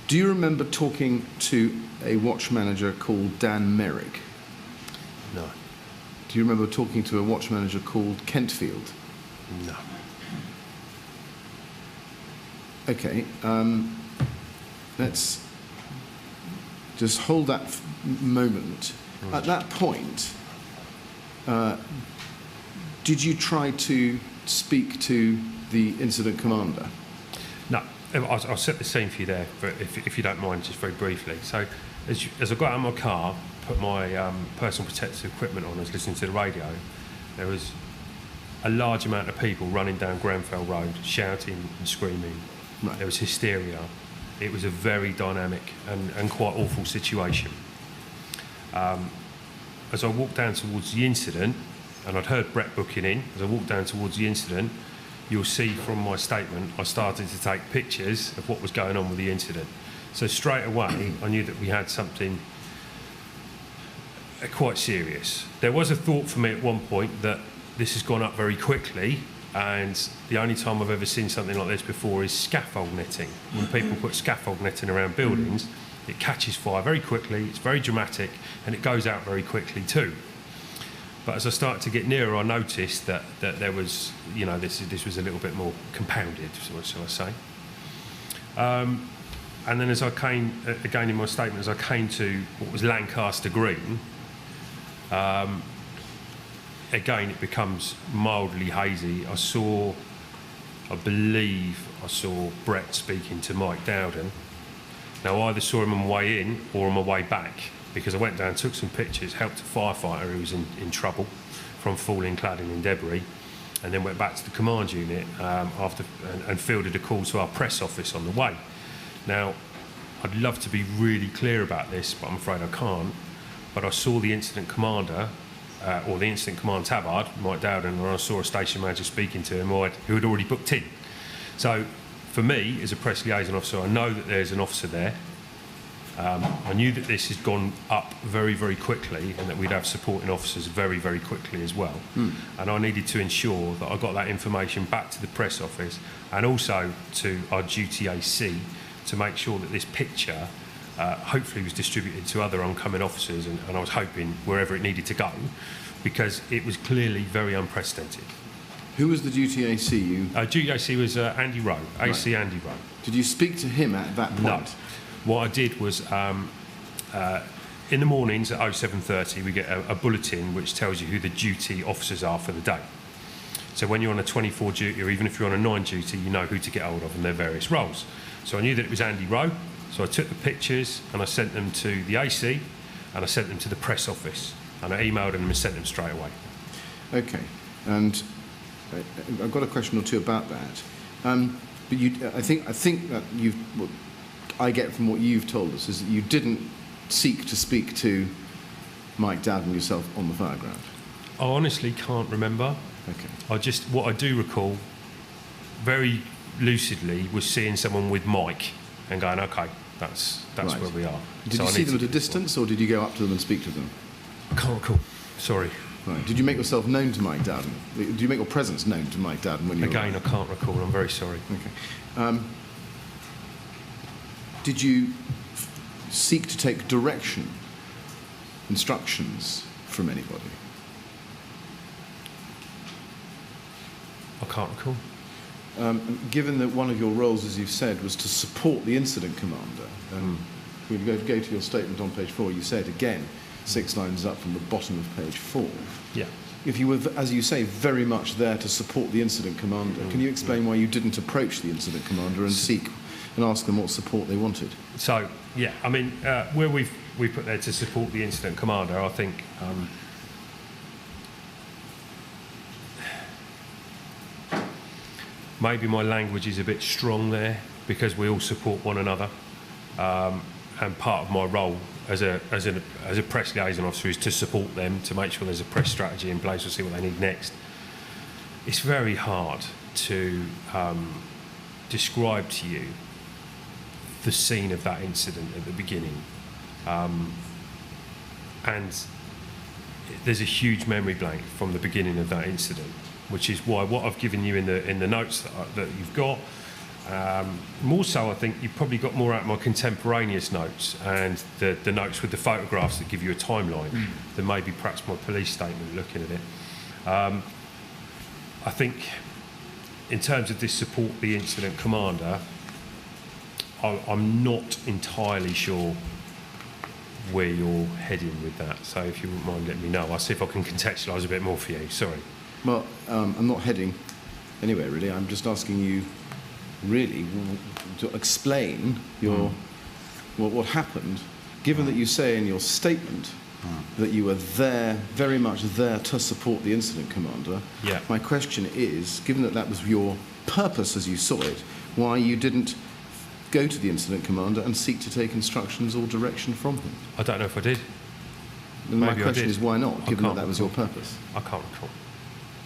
Do you remember talking to a watch manager called Dan Merrick? No. Do you remember talking to a watch manager called Kentfield? No. Okay. Let's just hold that moment. Right. At that point, did you try to speak to the incident commander? No. I'll set the scene for you there, but if you don't mind, just very briefly. So, as I got out of my car, put my personal protective equipment on, I was listening to the radio. There was a large amount of people running down Grenfell Road, shouting and screaming. Right. There was hysteria. It was a very dynamic and quite awful situation. As I walked down towards the incident, and I'd heard Brett booking in, as I walked down towards the incident, you'll see from my statement, I started to take pictures of what was going on with the incident. So straight away, I knew that we had something quite serious. There was a thought for me at one point that this has gone up very quickly, and the only time I've ever seen something like this before is scaffold netting. When people put scaffold netting around buildings, it catches fire very quickly, it's very dramatic, and it goes out very quickly too. But as I started to get nearer, I noticed that there was, you know, this was a little bit more compounded, shall I say. And then as I came, again in my statement, as I came to what was Lancaster Green, again it becomes mildly hazy. I believe I saw Brett speaking to Mike Dowden. Now I either saw him on my way in or on my way back, because I went down, took some pictures, helped a firefighter who was in trouble from falling cladding and debris, and then went back to the command unit and fielded a call to our press office on the way. Now, I'd love to be really clear about this, but I'm afraid I can't. But I saw the incident commander, or the incident command tabard, Mike Dowden, and I saw a station manager speaking to him who had already booked in. So, for me, as a press liaison officer, I know that there's an officer there. I knew that this had gone up very, very quickly and that we'd have supporting officers very, very quickly as well. And I needed to ensure that I got that information back to the press office and also to our duty AC to make sure that this picture hopefully was distributed to other oncoming officers, and I was hoping wherever it needed to go, because it was clearly very unprecedented. Who was the duty AC? Duty AC was Andy Rowe, AC Right. Andy Rowe. Did you speak to him at that point? No. What I did was, in the mornings at 07:30, we get a bulletin which tells you who the duty officers are for the day. So when you're on a 24 duty, or even if you're on a 9 duty, you know who to get hold of and their various roles. So I knew that it was Andy Rowe, so I took the pictures and I sent them to the AC and I sent them to the press office, and I emailed them and sent them straight away. Okay, and I've got a question or two about that. But I think that you've... Well, I get from what you've told us is that you didn't seek to speak to Mike Dowden yourself on the fireground. I honestly can't remember. Okay. What I do recall very lucidly was seeing someone with Mike and going, okay, that's Right. where we are. Did So you I see need them to at a do distance, or did you go up to them and speak to them? I can't recall. Sorry. Right. Did you make yourself known to Mike Dowden? Did you make your presence known to Mike Dowden when you were Again, I can't recall. I'm very sorry. Okay. Did you seek to take direction, instructions from anybody? I can't recall. Given that one of your roles, as you've said, was to support the incident commander, and we go to your statement on page 4, you said again, 6 lines up from the bottom of page 4. Yeah. If you were, as you say, very much there to support the incident commander, can you explain why you didn't approach the incident commander and seek and ask them what support they wanted? So, yeah, I mean, where we put there to support the incident commander, I think maybe my language is a bit strong there because we all support one another. And part of my role as a press liaison officer is to support them, to make sure there's a press strategy in place, to see what they need next. It's very hard to describe to you the scene of that incident at the beginning. And there's a huge memory blank from the beginning of that incident, which is why what I've given you in the notes that you've got, more so I think you've probably got more out of my contemporaneous notes and the notes with the photographs that give you a timeline than maybe perhaps my police statement looking at it. I think in terms of this support the incident commander, I'm not entirely sure where you're heading with that. So if you wouldn't mind letting me know, I'll see if I can contextualise a bit more for you. Sorry. Well, I'm not heading anywhere, really. I'm just asking you, really, to explain what happened, given that you say in your statement that you were there, very much there to support the incident commander. Yeah. My question is, given that that was your purpose as you saw it, why you didn't go to the incident commander and seek to take instructions or direction from him? I don't know if I did. And my Maybe I question did. is, why not, I given that can't that was your recall. purpose? I can't recall.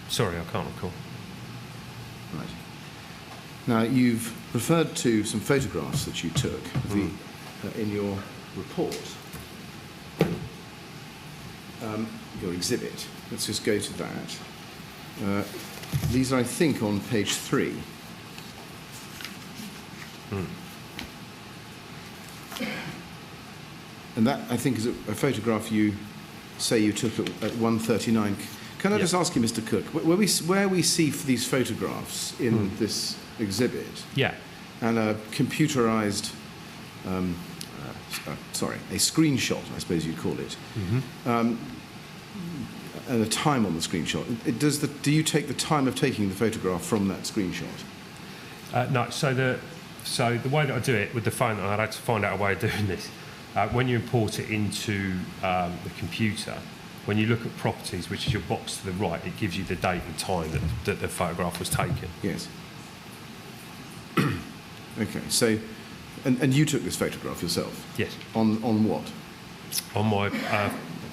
Sorry, I can't recall. Right. Now, you've referred to some photographs that you took in your report, your exhibit. Let's just go to that. These are, I think, on page 3. And that, I think, is a photograph you say you took at 1:39. Can I just ask you, Mr. Cook, where we see these photographs in this exhibit, Yeah. and a computerized, a screenshot, I suppose you'd call it, and a time on the screenshot, do you take the time of taking the photograph from that screenshot? No, so the way that I do it with the phone, and I'd had to find out a way of doing this, when you import it into the computer, when you look at properties, which is your box to the right, it gives you the date and time that the photograph was taken. Yes. Okay, so, and you took this photograph yourself? Yes. On what? On my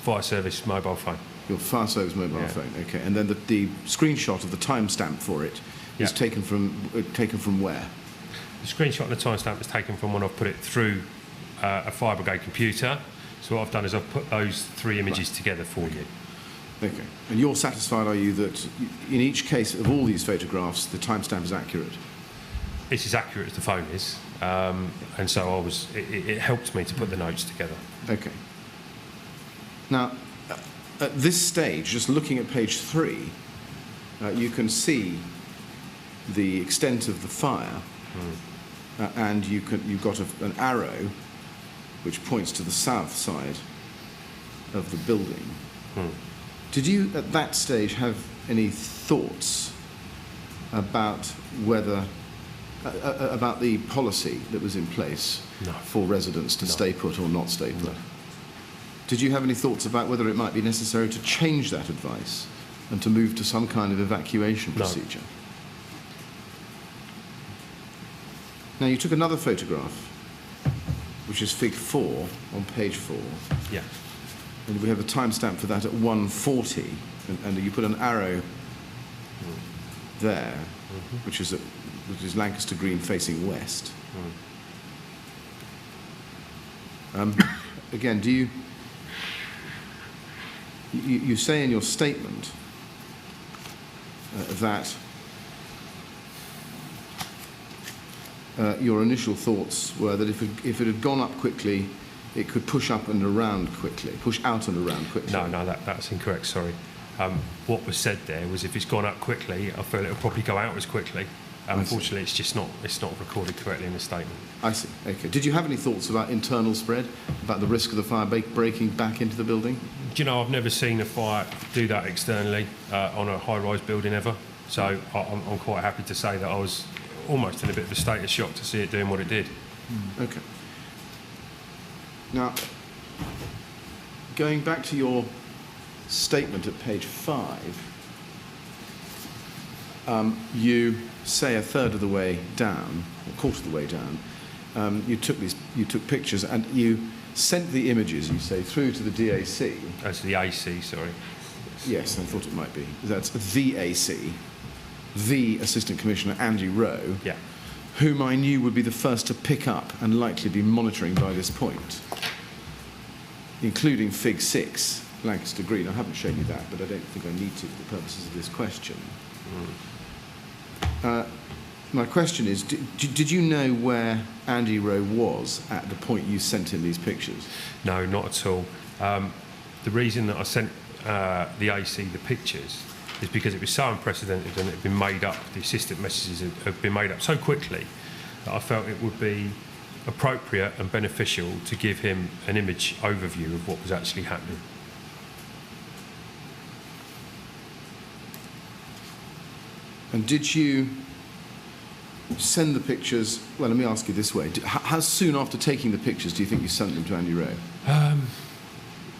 fire service mobile phone. Your fire service mobile Yeah. phone, okay. And then the screenshot of the timestamp for it is Yeah. taken from where? The screenshot and the timestamp is taken from when I've put it through a fire brigade computer. So what I've done is I've put those 3 images together for you. Okay. And you're satisfied, are you, that in each case of all these photographs, the timestamp is accurate? It's as accurate as the phone is, and so it helped me to put the notes together. Okay. Now, at this stage, just looking at page 3, you can see the extent of the fire, and you've got an arrow which points to the south side of the building. Did you, at that stage, have any thoughts about about the policy that was in place No. for residents to stay put or not stay put? Did you have any thoughts about whether it might be necessary to change that advice and to move to some kind of evacuation procedure? Now, you took another photograph which is fig 4 on page 4. Yeah. And we have a timestamp for that at 1:40, and you put an arrow there, which is Lancaster Green facing west. Again, do you say in your statement that your initial thoughts were that if it had gone up quickly, it could push up and around quickly, push out and around quickly? No, that's incorrect, sorry. What was said there was if it's gone up quickly, I feel it'll probably go out as quickly. Unfortunately, it's not recorded correctly in the statement. I see. Okay. Did you have any thoughts about internal spread, about the risk of the fire breaking back into the building? Do you know, I've never seen a fire do that externally on a high-rise building ever. So I'm quite happy to say that I was almost in a bit of a state of shock to see it doing what it did. Okay. Now, going back to your statement at page 5, you say a third of the way down, or a quarter of the way down, you took pictures and you sent the images, you say, through to the DAC. That's the AC, sorry. Yes, I thought it might be. That's the AC, the Assistant Commissioner Andy Rowe, Yeah. whom I knew would be the first to pick up and likely be monitoring by this point, including Fig 6, Lancaster Green. I haven't shown you that, but I don't think I need to for the purposes of this question. My question is, did you know where Andy Rowe was at the point you sent him these pictures? No, not at all. The reason that I sent the AC the pictures is because it was so unprecedented and it had been made up, the assistant messages had been made up so quickly that I felt it would be appropriate and beneficial to give him an image overview of what was actually happening. And did you send the pictures, well, let me ask you this way, how soon after taking the pictures do you think you sent them to Andy Rowe?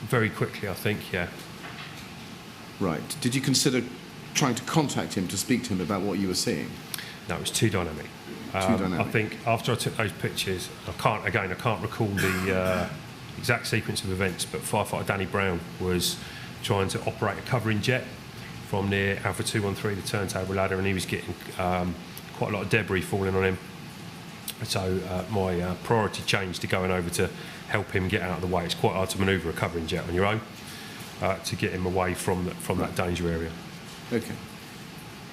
Very quickly, I think, yeah. Right. Did you consider trying to contact him to speak to him about what you were seeing? No, it was too dynamic. Too dynamic. I think after I took those pictures, I can't recall the exact sequence of events, but firefighter Danny Brown was trying to operate a covering jet from near Alpha 213, the turntable ladder, and he was getting quite a lot of debris falling on him. So my priority changed to going over to help him get out of the way. It's quite hard to manoeuvre a covering jet on your own to get him away from that danger area. Okay.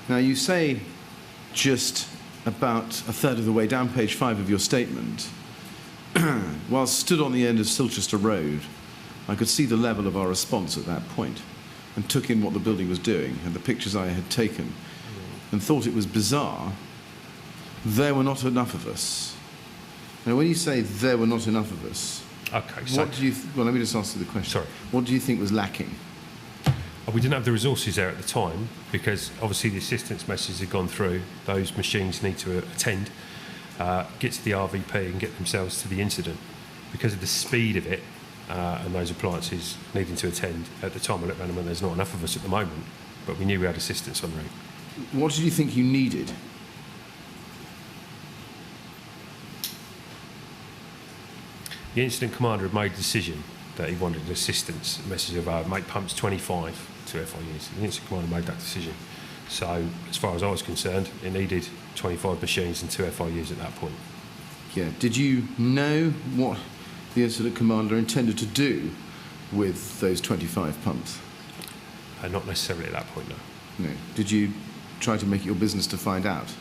Now, you say just about a third of the way down page 5 of your statement, while stood on the end of Silchester Road, I could see the level of our response at that point and took in what the building was doing and the pictures I had taken and thought it was bizarre. There were not enough of us. Now, when you say there were not enough of us, Okay, so what do you... well, let me just answer the question. Sorry. What do you think was lacking? We didn't have the resources there at the time because obviously the assistance messages had gone through. Those machines need to attend, get to the RVP and get themselves to the incident. Because of the speed of it and those appliances needing to attend, at the time I looked around and went, there's not enough of us at the moment, but we knew we had assistance en route. What did you think you needed? The incident commander had made a decision that he wanted an assistance message of make pumps 25 to FIUs. The incident commander made that decision. So, as far as I was concerned, it needed 25 machines and 2 FIUs at that point. Yeah. Did you know what the incident commander intended to do with those 25 pumps? Not necessarily at that point, no. No. Did you try to make it your business to find out?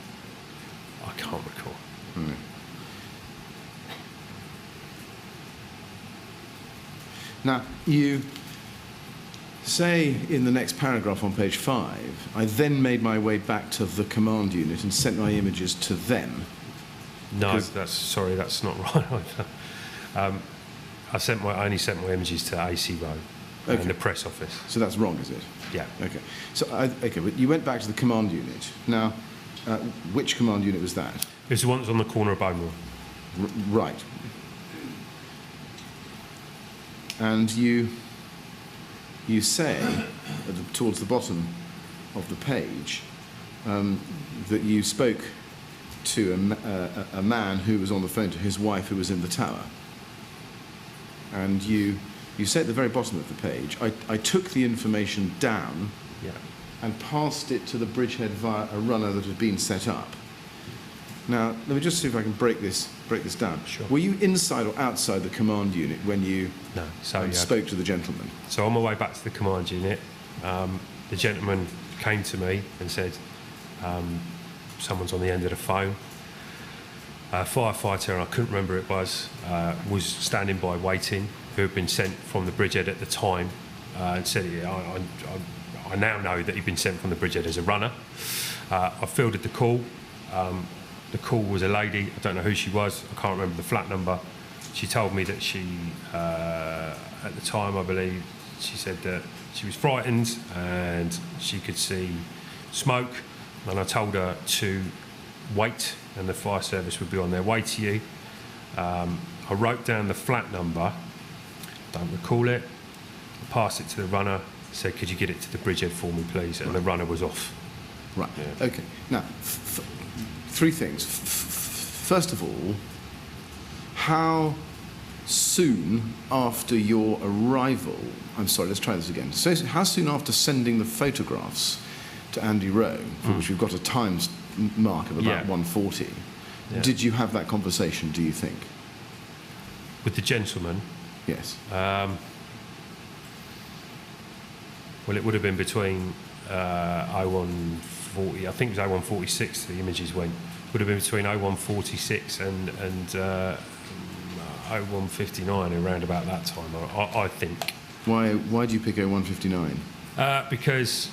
I can't recall. No. Now, you say in the next paragraph on page 5, I then made my way back to the command unit and sent my images to them. No, that's not right. I only sent my images to AC Rowe Okay. and the press office. So that's wrong, is it? Yeah. Okay. So, okay, but you went back to the command unit. Now, which command unit was that? It was the one that's on the corner of Beaumont. Right. And you say, towards the bottom of the page, that you spoke to a man who was on the phone to his wife who was in the tower. and you say at the very bottom of the page, I took the information down Yeah. and passed it to the bridgehead via a runner that had been set up. Now, let me just see if I can break this down. Sure. Were you inside or outside the command unit when you No. So yeah. spoke to the gentleman? So on my way back to the command unit, the gentleman came to me and said, someone's on the end of the phone. A firefighter, and I couldn't remember who it was standing by waiting, who had been sent from the bridgehead at the time, and said, yeah, I now know that he'd been sent from the bridgehead as a runner. I fielded the call. The call was a lady. I don't know who she was. I can't remember the flat number. She told me that she, at the time, I believe, she said that she was frightened and she could see smoke. And I told her to wait, and the fire service would be on their way to you. I wrote down the flat number. Don't recall it. I passed it to the runner. Said, "Could you get it to the bridgehead for me, please?" And the runner was off. Right. Yeah. Okay. Now, three things. First of all, how soon after your arrival, I'm sorry, let's try this again. So how soon after sending the photographs to Andy Rowe, for which we've got a time mark of about 1:40, did you have that conversation, do you think? With the gentleman? Yes. Well, it would have been between 0140, I think it was 0146 the images went. Would have been between 0146 and 0159, around about that time, I think. Why do you pick 0159? Because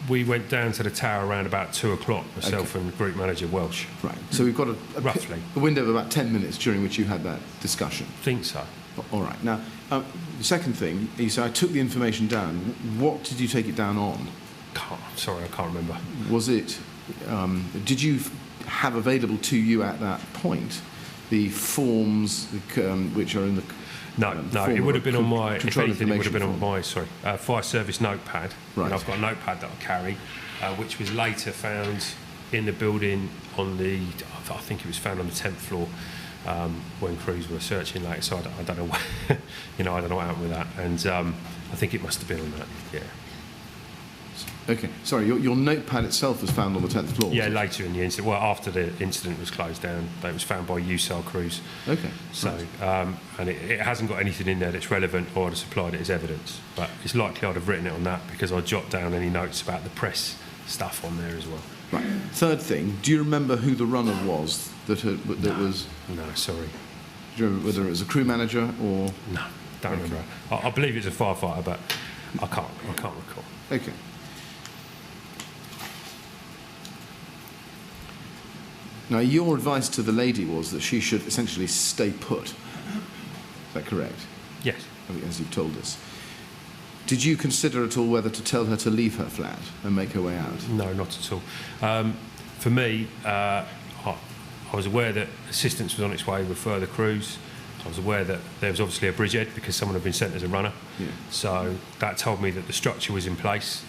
we went down to the tower around about 2 o'clock, myself and Group Manager Welsh. Right. So we've got roughly a window of about 10 minutes during which you had that discussion. Think so. All right. Now, the second thing, you say I took the information down. What did you take it down on? Sorry, I can't remember. Was it? Did you have available to you at that point the forms which are in the? No, it would have been on my. If control anything, it would have been on information my fire service notepad. Right. And I've got a notepad that I carry, which was later found in the building on the. I think it was found on the 10th floor. When crews were searching later, so I don't know what, I don't know what happened with that, and I think it must have been on that, yeah. Okay, sorry, your notepad itself was found on the 10th floor? Yeah, later in the incident, well, after the incident was closed down, it was found by USAR crews. Okay. So, right. And it hasn't got anything in there that's relevant, or I'd have supplied it as evidence, but it's likely I'd have written it on that because I jot down any notes about the press stuff on there as well. Right. Third thing, do you remember who the runner was that was? No, sorry. Do you remember whether it was a crew manager or? No, don't remember. I believe it's a firefighter, but I can't recall. Okay. Now, your advice to the lady was that she should essentially stay put. Is that correct? Yes. As you've told us. Did you consider at all whether to tell her to leave her flat and make her way out? No, not at all. For me, I was aware that assistance was on its way with further crews. I was aware that there was obviously a bridgehead because someone had been sent as a runner. Yeah. So that told me that the structure was in place,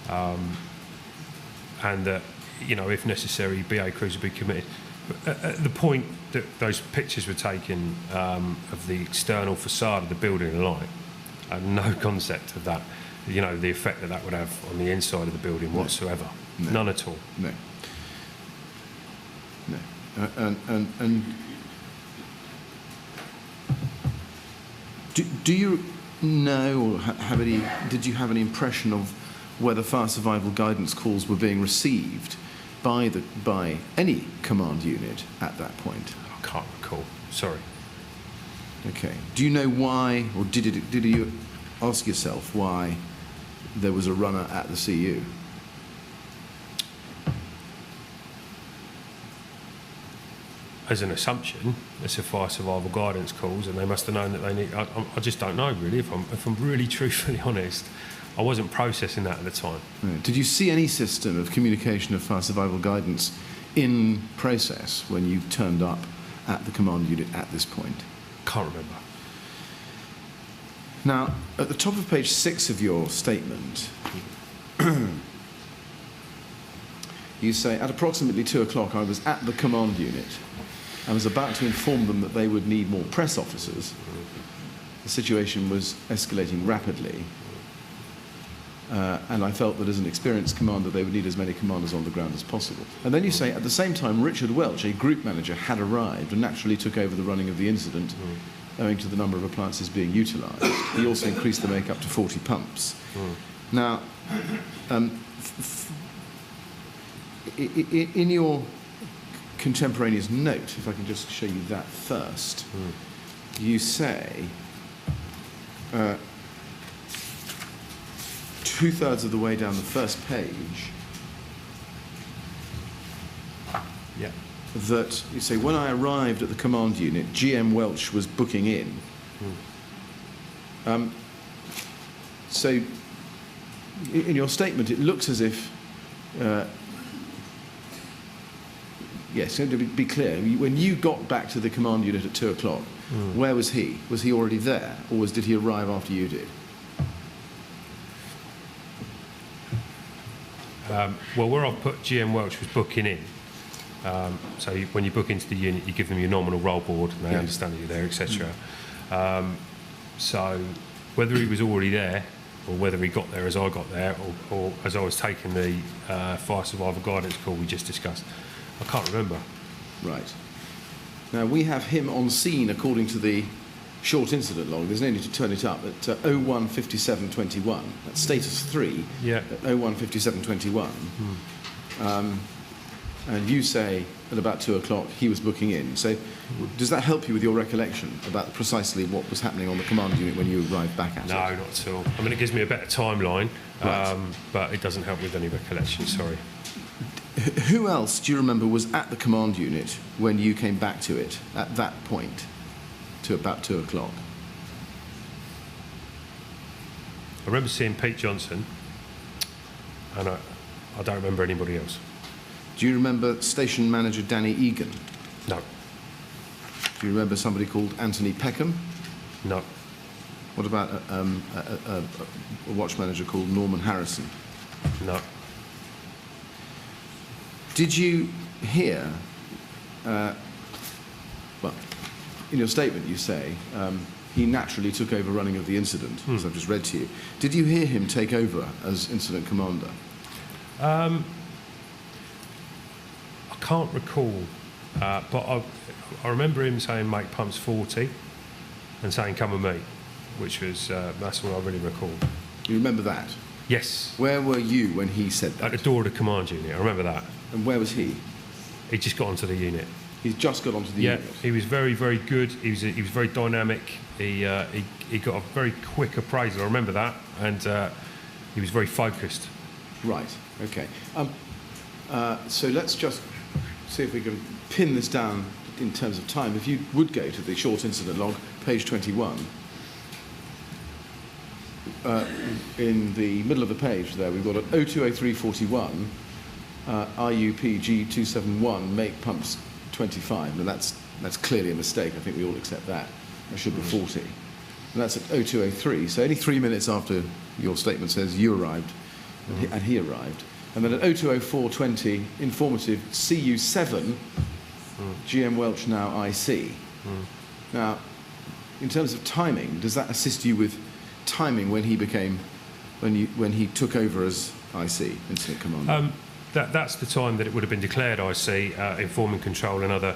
and that, if necessary, BA crews would be committed. But at the point that those pictures were taken of the external facade of the building and light, I had no concept of that, the effect that would have on the inside of the building whatsoever. No. None at all. No. And do you know, or did you have any impression of whether fire survival guidance calls were being received by any command unit at that point? I can't recall. Sorry. Okay. Do you know why, or did you ask yourself why there was a runner at the CU? As an assumption, it's a fire survival guidance calls, and they must have known that they need. I just don't know really. If I'm really truthfully honest, I wasn't processing that at the time. Right. Did you see any system of communication of fire survival guidance in process when you turned up at the command unit at this point? Can't remember. Now, at the top of page 6 of your statement, you say, at approximately 2 o'clock, I was at the command unit. I was about to inform them that they would need more press officers. The situation was escalating rapidly, and I felt that as an experienced commander they would need as many commanders on the ground as possible. And then you say, at the same time, Richard Welch, a group manager, had arrived and naturally took over the running of the incident owing to the number of appliances being utilised. He also increased the make up to 40 pumps. Now, in your contemporaneous note, if I can just show you that first, you say, two-thirds of the way down the first page, that you say, when I arrived at the command unit, GM Welch was booking in. So, in your statement, it looks as if, yes, to be clear, when you got back to the command unit at 2 o'clock, where was he? Was he already there, or did he arrive after you did? Well, where I've put GM Welch was booking in. So when you book into the unit, you give them your nominal roll board, and they understand that you're there, etc. So whether he was already there, or whether he got there as I got there, or as I was taking the fire survivor guidance call we just discussed, I can't remember. Right. Now, we have him on scene according to the short incident log. There's no need to turn it up at 01:57:21. That's status 3 at 01:57:21. And you say at about 2 o'clock he was booking in. So does that help you with your recollection about precisely what was happening on the command unit when you arrived back at it? No, not at all. I mean, it gives me a better timeline, Right. but it doesn't help with any recollection, sorry. Who else do you remember was at the command unit when you came back to it at that point, to about 2 o'clock? I remember seeing Pete Johnson, and I don't remember anybody else. Do you remember station manager Danny Egan? No. Do you remember somebody called Anthony Peckham? No. What about a watch manager called Norman Harrison? No. Did you hear, well, in your statement you say, he naturally took over running of the incident, as I've just read to you. Did you hear him take over as incident commander? I can't recall, but I remember him saying make pumps 40 and saying come with me, which was, that's what I really recall. You remember that? Yes. Where were you when he said that? At the door of the command unit, I remember that. And where was he? He just got onto the unit. He's just got onto the unit? He was very, very good. He was very dynamic. He got a very quick appraisal, I remember that, and he was very focused. Right, okay. So let's just see if we can pin this down in terms of time. If you would go to the short incident log, page 21, in the middle of the page there, we've got an 020341, IUP G271, make pumps 25. Now that's clearly a mistake. I think we all accept that. That should be 40. And that's at 0203. So only 3 minutes after your statement says you arrived and he arrived. And then at 020420, informative CU7, GM Welch now IC. Now, in terms of timing, does that assist you with timing when he took over as IC, incident commander? That's the time that it would have been declared IC, informing control and other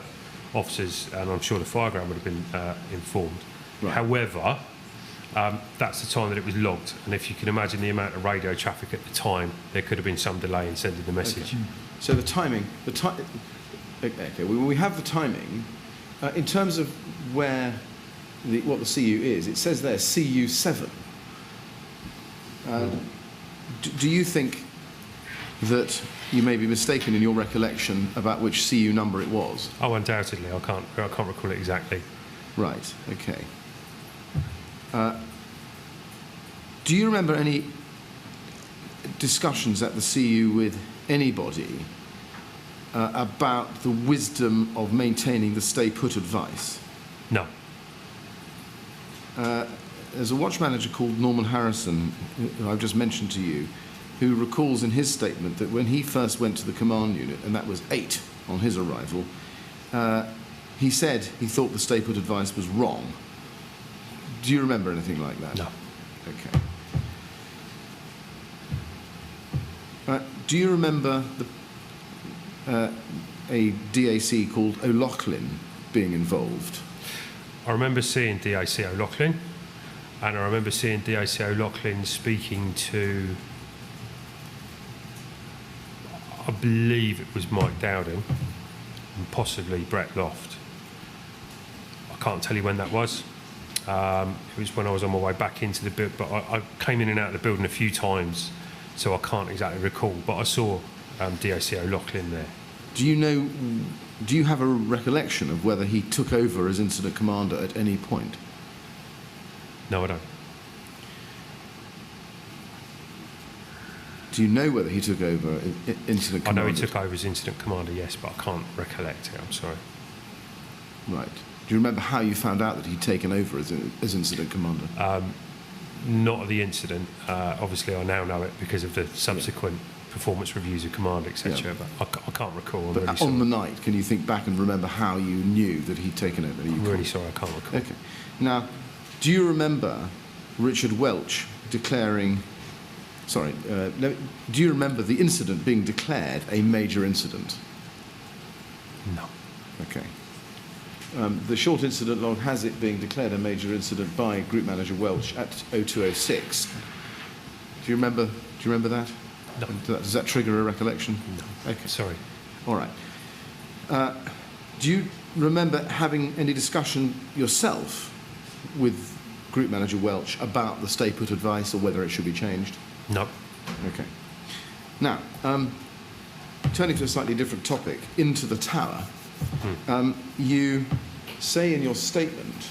officers, and I'm sure the fireground would have been informed. Right. However, that's the time that it was logged, and if you can imagine the amount of radio traffic at the time, there could have been some delay in sending the message. Okay. So the timing, okay, we have the timing. In terms of what the CU is, it says there CU7. Do you think that you may be mistaken in your recollection about which CU number it was? Oh, undoubtedly, I can't recall it exactly. Right. Okay. Do you remember any discussions at the CU with anybody about the wisdom of maintaining the stay put advice? No. There's a watch manager called Norman Harrison, who I've just mentioned to you, who recalls in his statement that when he first went to the command unit, and that was 8 on his arrival, he said he thought the stay put advice was wrong. Do you remember anything like that? No. Okay. Do you remember a DAC called O'Loughlin being involved? I remember seeing DAC O'Loughlin, and I remember seeing DAC O'Loughlin speaking to, I believe it was Mike Dowding, and possibly Brett Loft. I can't tell you when that was. It was when I was on my way back into the building, but I came in and out of the building a few times, so I can't exactly recall. But I saw DAC O'Loughlin there. Do you have a recollection of whether he took over as incident commander at any point? No, I don't. Do you know whether he took over incident commander? I know he took over as incident commander, yes, but I can't recollect it. I'm sorry. Right. Do you remember how you found out that he'd taken over as incident commander? Not of the incident. Obviously, I now know it because of the subsequent performance reviews of command, etc. Yeah. But I can't recall. But really on the night, can you think back and remember how you knew that he'd taken over? I'm really sorry, I can't recall. Okay. Now, do you remember Richard Welch declaring... Sorry, do you remember the incident being declared a major incident? No. Okay. The short incident log has it being declared a major incident by Group Manager Welch at 0206. Do you remember that? No. Does that trigger a recollection? No. Okay. Sorry. All right. Do you remember having any discussion yourself with Group Manager Welch about the stay put advice or whether it should be changed? No. Okay. Now, turning to a slightly different topic, into the tower, you say in your statement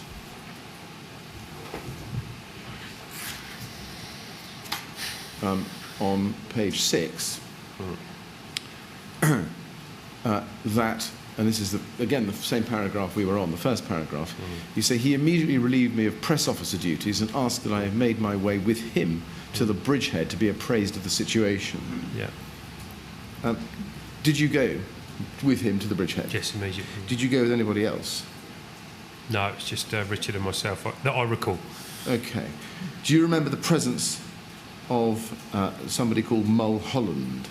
on page 6 that, and this is again the same paragraph we were on, the first paragraph, you say, he immediately relieved me of press officer duties and asked that I have made my way with him to the bridgehead to be appraised of the situation. Yeah. Did you go with him to the bridgehead? Yes, immediately. Did you go with anybody else? No, it's just Richard and myself that I recall. Okay. Do you remember the presence of somebody called Mulholland?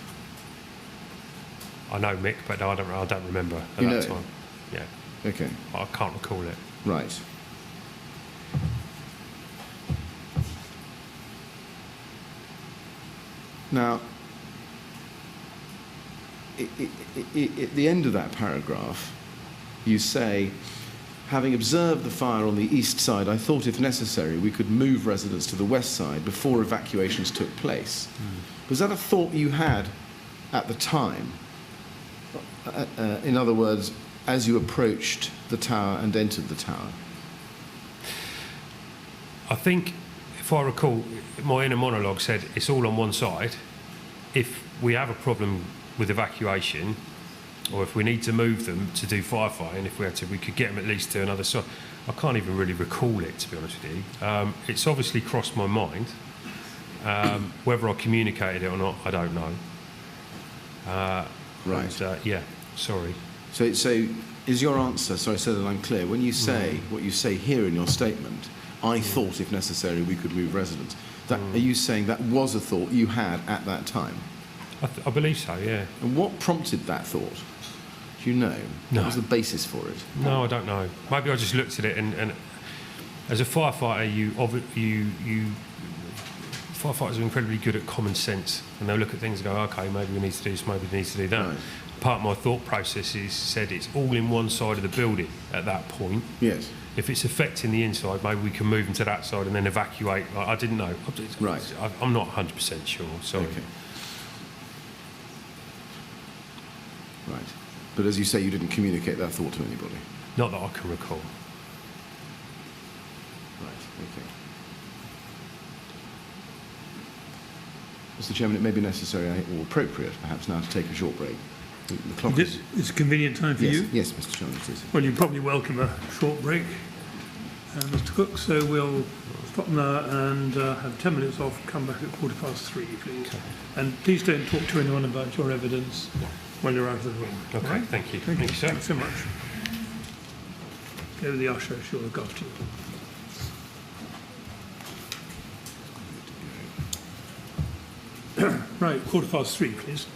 I know Mick, but I don't remember at You that know time. him? Yeah. Okay. I can't recall it. Right. Now, at the end of that paragraph, you say, having observed the fire on the east side, I thought if necessary we could move residents to the west side before evacuations took place. Was that a thought you had at the time? In other words, as you approached the tower and entered the tower? I think, if I recall, my inner monologue said it's all on one side. If we have a problem with evacuation, or if we need to move them to do firefighting, if we had to, we could get them at least to another side. I can't even really recall it, to be honest with you. It's obviously crossed my mind. Whether I communicated it or not, I don't know. Right. And, yeah, sorry. So is your answer, sorry, so that I'm clear, when you say what you say here in your statement, I thought if necessary we could move residents, are you saying that was a thought you had at that time? I believe so, yeah. And what prompted that thought? Do you know? No. What was the basis for it? No, I don't know. Maybe I just looked at it and as a firefighter, firefighters are incredibly good at common sense, and they'll look at things and go, okay, maybe we need to do this, maybe we need to do that. Right. Part of my thought process is said it's all in one side of the building at that point. Yes. If it's affecting the inside, maybe we can move them to that side and then evacuate. I didn't know. Right. I'm not 100% sure, sorry. Okay. Right. But as you say, you didn't communicate that thought to anybody? Not that I can recall. Right, okay. Mr. Chairman, it may be necessary or appropriate, perhaps, now to take a short break. The clock is... It's a convenient time for you? Yes, Mr. Chairman, it is. Well, you probably welcome a short break, Mr. Cook, so we'll stop now and have 10 minutes off, come back at 3:15, please. Okay. And please don't talk to anyone about your evidence when you're out of the room. Okay, All right? thank you. Thank you sir. so much. Go with the usher, she'll look after you. Right, 3:15, please.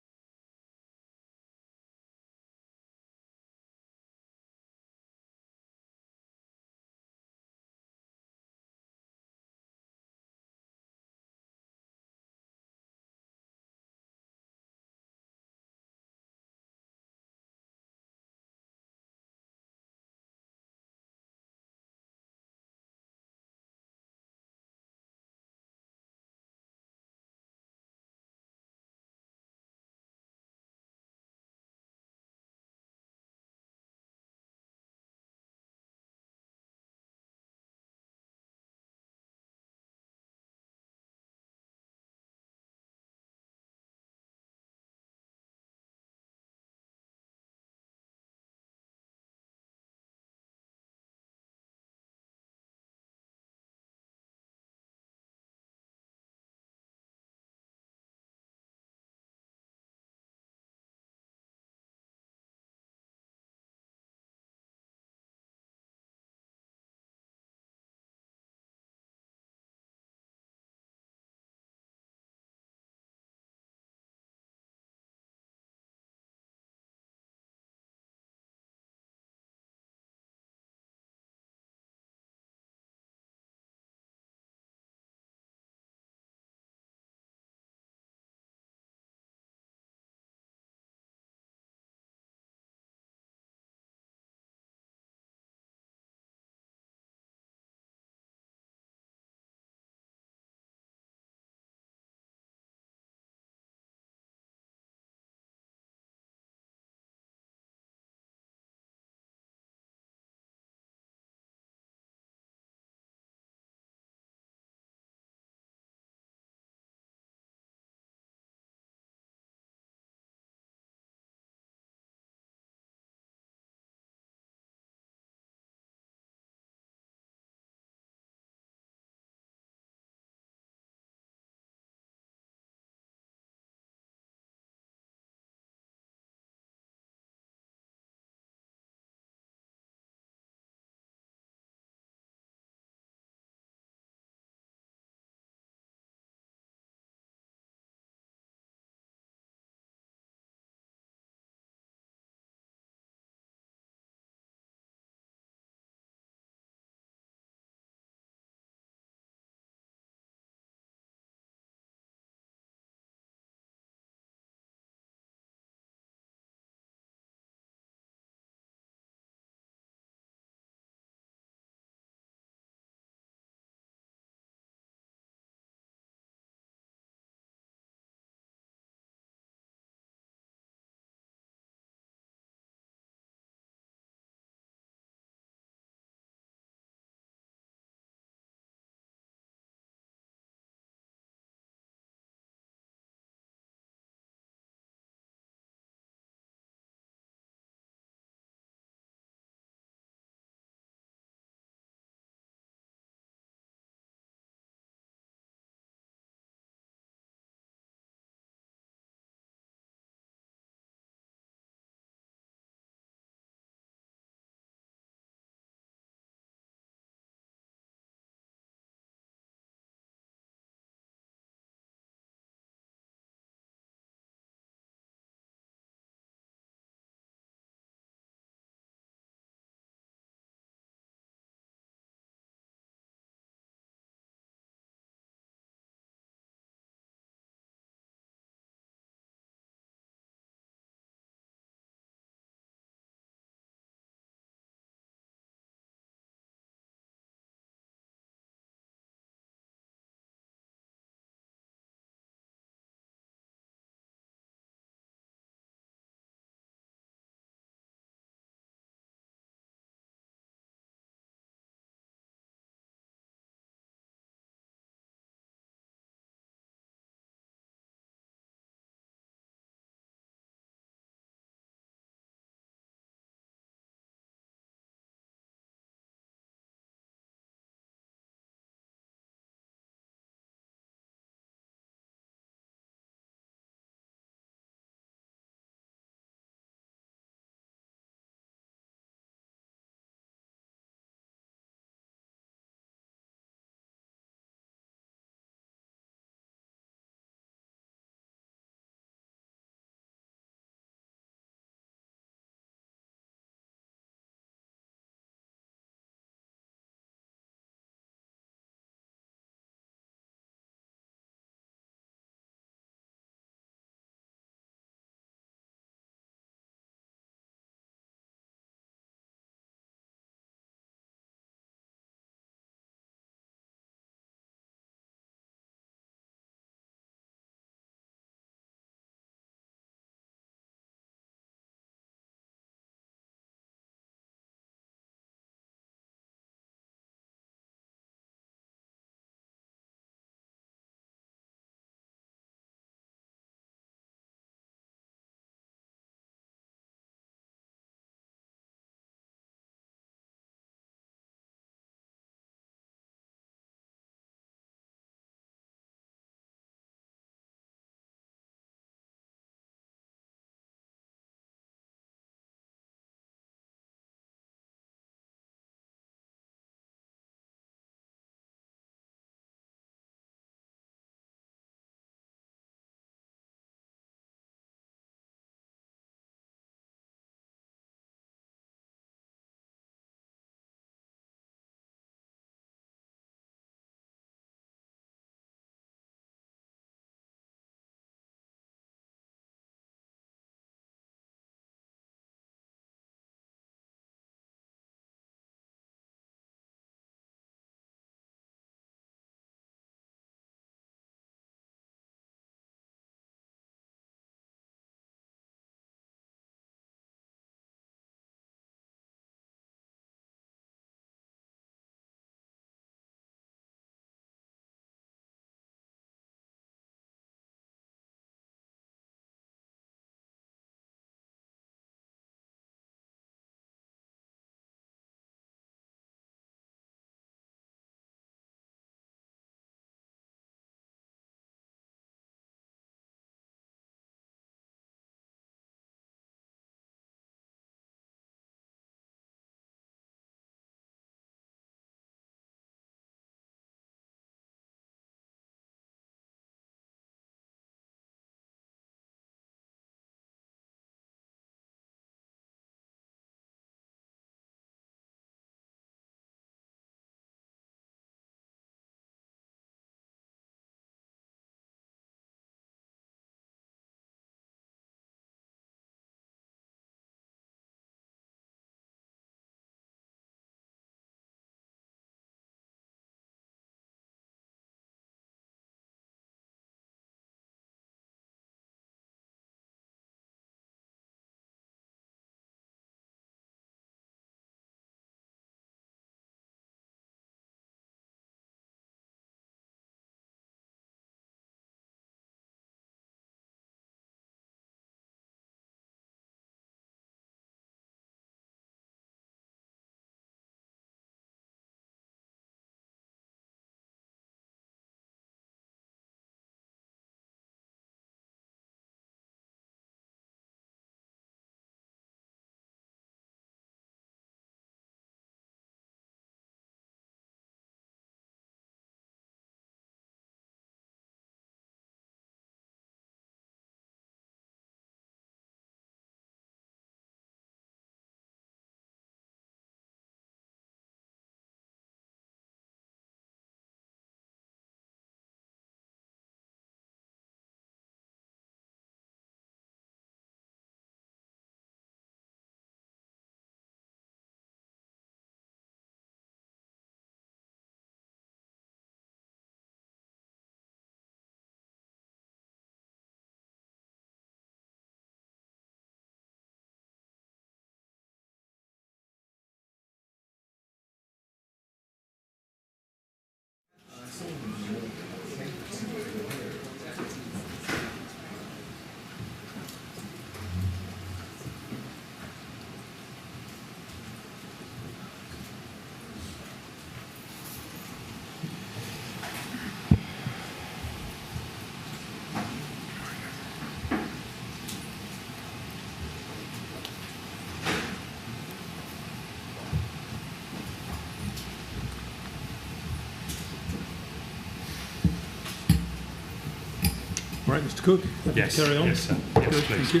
Right, Mr. Cook, happy Yes, to carry on? yes, sir. Yes, Good, please. thank you.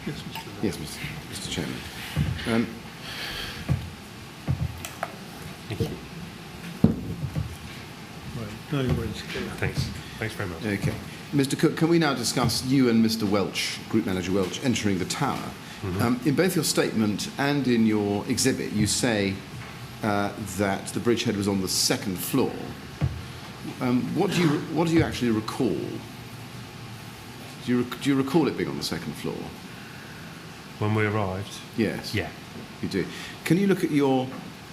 Yes, Mr. Yes, Mr. Chairman. Thank you. Right, no worries. Thanks. Thanks very much. Okay. Mr. Cook, can we now discuss you and Mr. Welch, Group Manager Welch, entering the tower? In both your statement and in your exhibit, you say that the bridgehead was on the second floor. What do you actually recall? Do you recall it being on the second floor? When we arrived? Yes. Yeah. You do. Can you look at your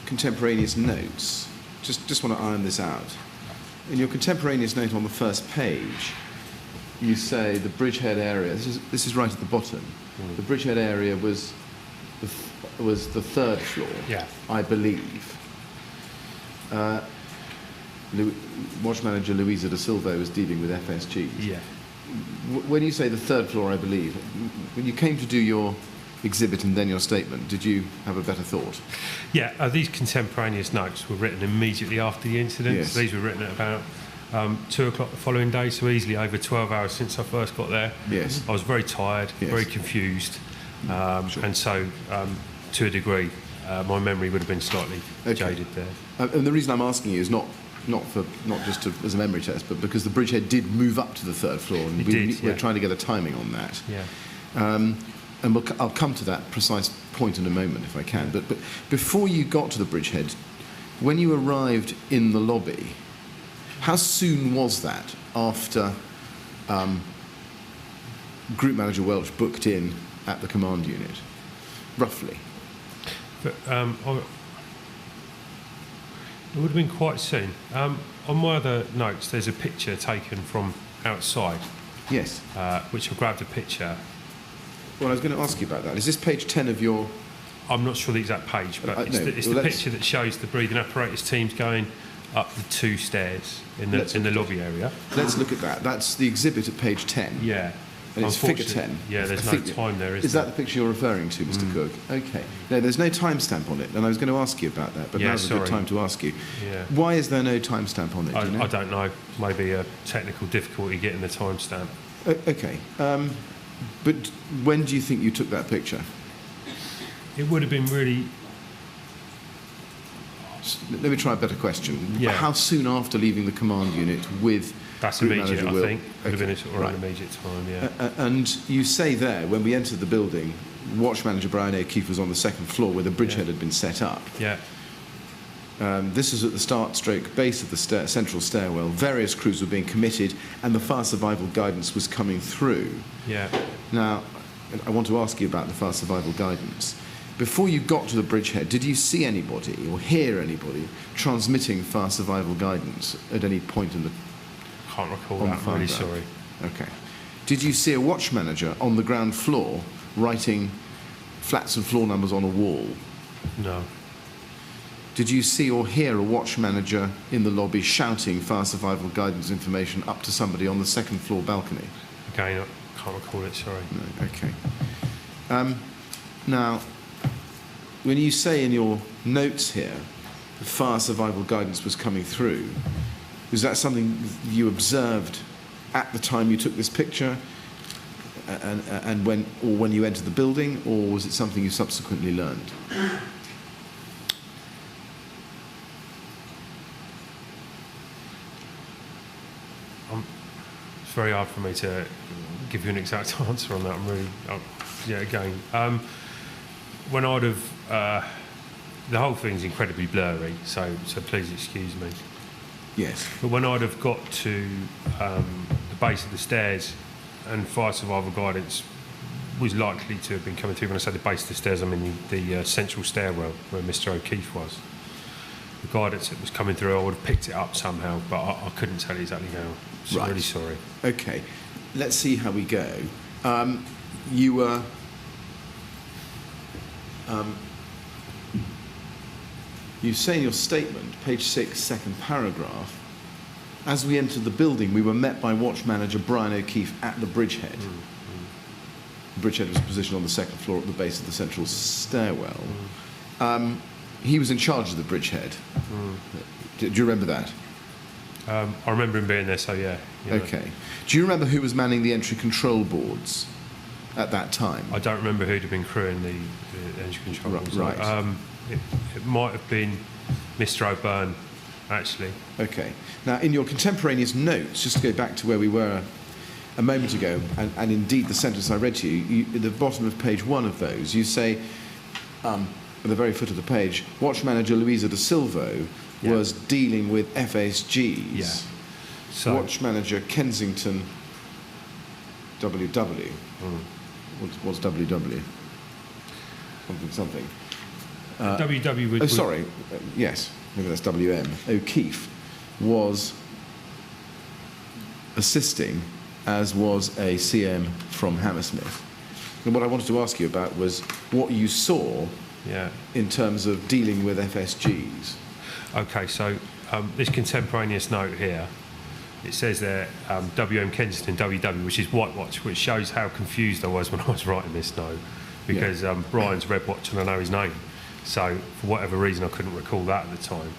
contemporaneous notes? Just want to iron this out. In your contemporaneous note on the first page, you say the bridgehead area. This is right at the bottom. The bridgehead area was the third floor. Yeah. I believe. Watch manager Louisa da Silva was dealing with FSGs. Yeah. When you say the third floor, I believe, when you came to do your exhibit and then your statement, did you have a better thought? Yeah, these contemporaneous notes were written immediately after the incident. Yes. These were written at about 2 o'clock the following day, so easily over 12 hours since I first got there. Yes. I was very tired, Yes. very confused, Sure. and so to a degree, my memory would have been slightly jaded there. And the reason I'm asking you is not just as a memory test, but because the bridgehead did move up to the third floor, and we're trying to get a timing on that. Yeah. And I'll come to that precise point in a moment if I can. But before you got to the bridgehead, when you arrived in the lobby, how soon was that after Group Manager Welch booked in at the command unit, roughly? But, it would have been quite soon. On my other notes, there's a picture taken from outside, Yes. which I grabbed a picture. Well, I was going to ask you about that. Is this page 10 of your... I'm not sure the exact page, but it's no, the well, picture that shows the breathing apparatus teams going up the 2 stairs in the lobby area. Let's look at that. That's the exhibit at page 10. Yeah. And it's figure Unfortunately, 10. Yeah, there's no time there, Is that the picture you're referring to, Mr. Cook? Okay. No, there's no timestamp on it, and I was going to ask you about that, but Yeah, now's a good sorry. time to ask you. Yeah. Why is there no timestamp on it? Do you know? I don't know. Maybe a technical difficulty getting the timestamp. Okay. But when do you think you took that picture? It would have been really... Let me try a better question. Yeah. How soon after leaving the command unit with... That's Group immediate, Manager I Will? think. Would have been a sort of right. an immediate time, yeah. And you say there, when we entered the building, Watch Manager Brian O'Keefe was on the second floor where the bridgehead had been set up. Yeah. This is at the start-stroke base of the central stairwell. Various crews were being committed, and the fire survival guidance was coming through. Yeah. Now, I want to ask you about the fire survival guidance. Before you got to the bridgehead, did you see anybody or hear anybody transmitting fire survival guidance at any point in the... Can't recall On that. the I'm really photograph. sorry. Okay. Did you see a watch manager on the ground floor writing flats and floor numbers on a wall? No. Did you see or hear a watch manager in the lobby shouting fire survival guidance information up to somebody on the second floor balcony? Again, I can't recall it, sorry. No. Okay. Now, when you say in your notes here the fire survival guidance was coming through, was that something you observed at the time you took this picture, and when you entered the building, or was it something you subsequently learned? It's very hard for me to give you an exact answer on that. I'm really, again, when I'd have, the whole thing's incredibly blurry, so please excuse me. Yes. But when I'd have got to the base of the stairs, and fire survival guidance was likely to have been coming through. When I say the base of the stairs, I mean the central stairwell where Mr. O'Keefe was. The guidance that was coming through, I would have picked it up somehow, but I couldn't tell you exactly how. So Right. really sorry. Okay. Let's see how we go. You were... you say in your statement, page 6, second paragraph, as we entered the building, we were met by watch manager Brian O'Keefe at the bridgehead. The bridgehead was positioned on the second floor at the base of the central stairwell. He was in charge of the bridgehead. Do you remember that? I remember him being there, so yeah. Okay. Do you remember who was manning the entry control boards at that time? I don't remember who'd have been crewing the engine control. Right. It might have been Mr. O'Byrne, actually. Okay. Now, in your contemporaneous notes, just to go back to where we were a moment ago, and indeed the sentence I read to you, at the bottom of page 1 of those, you say, at the very foot of the page, Watch Manager Luisa de Silvo was dealing with FSGs. Yeah. So, Watch Manager Kensington WW. What's WW? Something. WW would... Yes, maybe that's WM. O'Keefe was assisting, as was a CM from Hammersmith. And what I wanted to ask you about was what you saw in terms of dealing with FSGs. Okay, so this contemporaneous note here, it says there WM Kensington WW, which is White Watch, which shows how confused I was when I was writing this note, because Brian's Red Watch and I know his name. So for whatever reason I couldn't recall that at the time.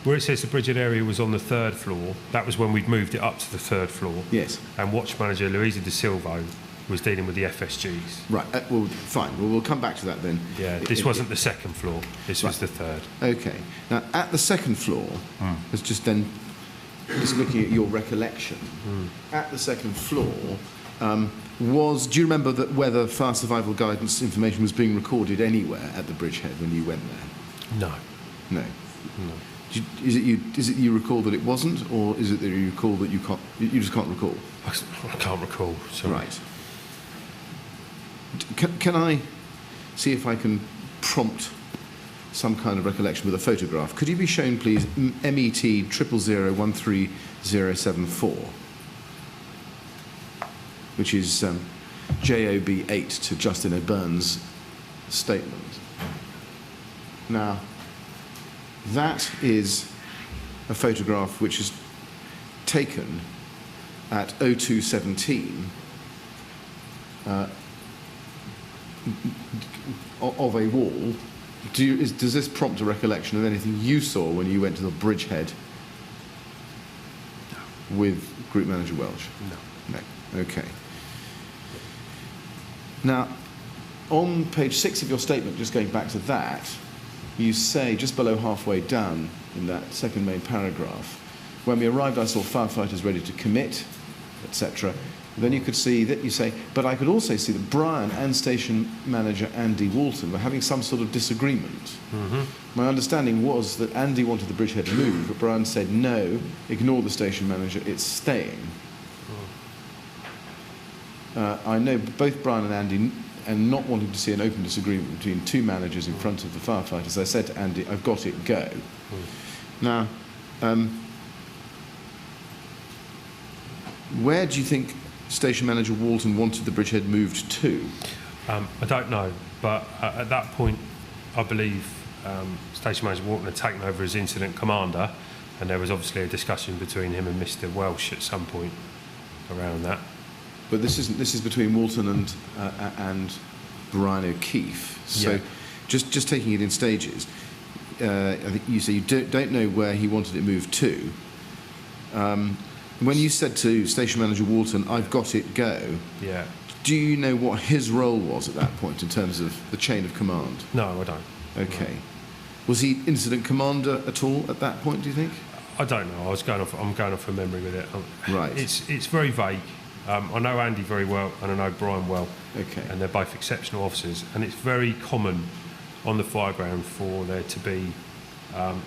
Where it says the Bridgehead area was on the 3rd floor, that was when we'd moved it up to the 3rd floor. Yes. And Watch Manager Luisa de Silvo was dealing with the FSGs. Right, well, fine. Well, we'll come back to that then. Yeah, this wasn't the 2nd floor, this was the 3rd. Okay. Now, at the 2nd floor, was just looking at your recollection, at the 2nd floor, do you remember that whether fire survival guidance information was being recorded anywhere at the Bridgehead when you went there? No. No. Is it you recall that it wasn't, or is it that you recall that you just can't recall? I can't recall. Sorry. Right. Can I see if I can prompt some kind of recollection with a photograph? Could you be shown, please, MET 000-13074, which is JOB 8 to Justin O'Byrne's statement. Now, that is a photograph which is taken at 0217 of a wall. Does this prompt a recollection of anything you saw when you went to the Bridgehead with Group Manager Welsh? No. Okay. Now, on page 6 of your statement, just going back to that, you say, just below halfway down in that second main paragraph, when we arrived I saw firefighters ready to commit, etc. Then you could see that you say, but I could also see that Brian and station manager Andy Walton were having some sort of disagreement. My understanding was that Andy wanted the Bridgehead moved, but Brian said, no, ignore the station manager, it's staying. I know both Brian and Andy, and not wanting to see an open disagreement between two managers in front of the firefighters, I said to Andy, I've got it, go. Now, where do you think Station Manager Walton wanted the Bridgehead moved to? I don't know, but at that point, I believe Station Manager Walton had taken over as incident commander, and there was obviously a discussion between him and Mr. Welsh at some point around that. But this is between Walton and Brian O'Keefe. So, just taking it in stages. I think you say you don't know where he wanted it moved to. When you said to Station Manager Walton, "I've got it, go." Yeah. Do you know what his role was at that point in terms of the chain of command? No, I don't. Okay. No. Was he incident commander at all at that point, do you think? I don't know. I'm going off from memory with it. Right. It's very vague. I know Andy very well, and I know Brian well. Okay. And they're both exceptional officers, and it's very common on the fire ground for there to be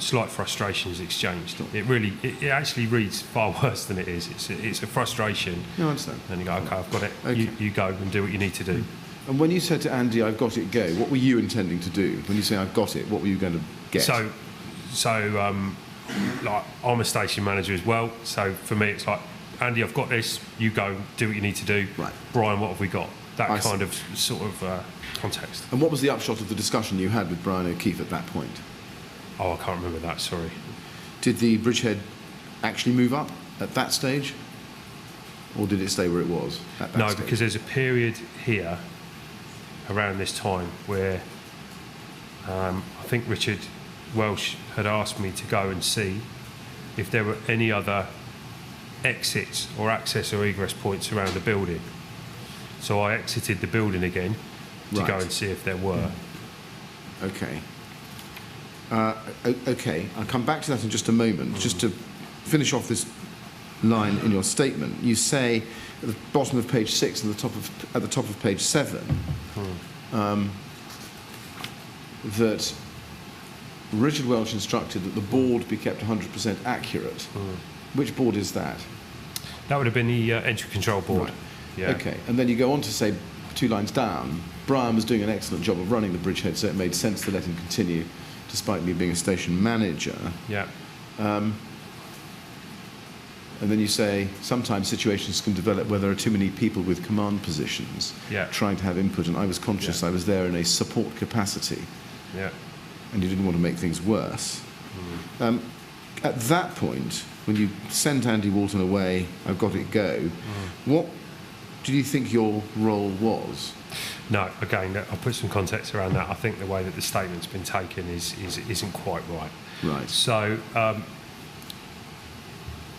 slight frustrations exchanged. It actually reads far worse than it is. It's a frustration. No, I understand. And you go, okay, I've got it. Okay. You go and do what you need to do. And when you said to Andy, "I've got it, go," what were you intending to do? When you say "I've got it," what were you going to get? Like, I'm a station manager as well. So for me, it's like, Andy, I've got this. You go, do what you need to do. Right. Brian, what have we got? That kind of sort of context. And what was the upshot of the discussion you had with Brian O'Keefe at that point? Oh, I can't remember that, sorry. Did the Bridgehead actually move up at that stage? Or did it stay where it was at that stage? Because there's a period here, around this time, where I think Richard Welsh had asked me to go and see if there were any other exits or access or egress points around the building. So I exited the building again to go and see if there were. Okay. Okay, I'll come back to that in just a moment. Just to finish off this line in your statement, you say at the bottom of page 6 and at the top of page 7 that Richard Welch instructed that the board be kept 100% accurate. Which board is that? That would have been the entry control board. Right. Yeah. Okay, and then you go on to say 2 lines down, Brian was doing an excellent job of running the bridgehead, so it made sense to let him continue despite me being a station manager. Yeah. And then you say sometimes situations can develop where there are too many people with command positions trying to have input, and I was conscious I was there in a support capacity. Yeah. And you didn't want to make things worse. At that point, when you sent Andy Walton away, I've got it go, what do you think your role was? No, again, I'll put some context around that. I think the way that the statement's been taken isn't quite right. Right. So,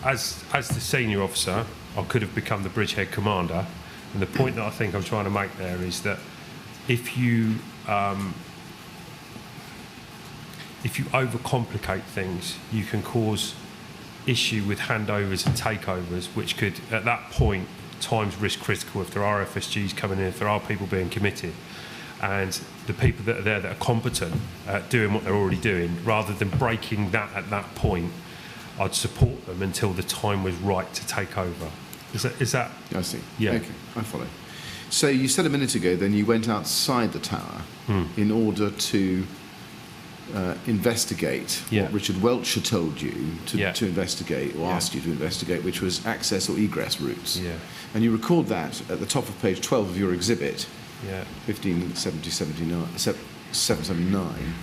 as the senior officer, I could have become the bridgehead commander. And the point that I think I'm trying to make there is that if you overcomplicate things, you can cause issue with handovers and takeovers, which could, at that point, times risk critical if there are FSGs coming in, if there are people being committed, and the people that are there that are competent at doing what they're already doing, rather than breaking that at that point, I'd support them until the time was right to take over. Is that? I see. Yeah. Okay, I follow. So you said a minute ago then you went outside the tower in order to investigate what Richard Welch had told you to investigate, or asked you to investigate, which was access or egress routes. Yeah. And you record that at the top of page 12 of your exhibit, Yeah. 779.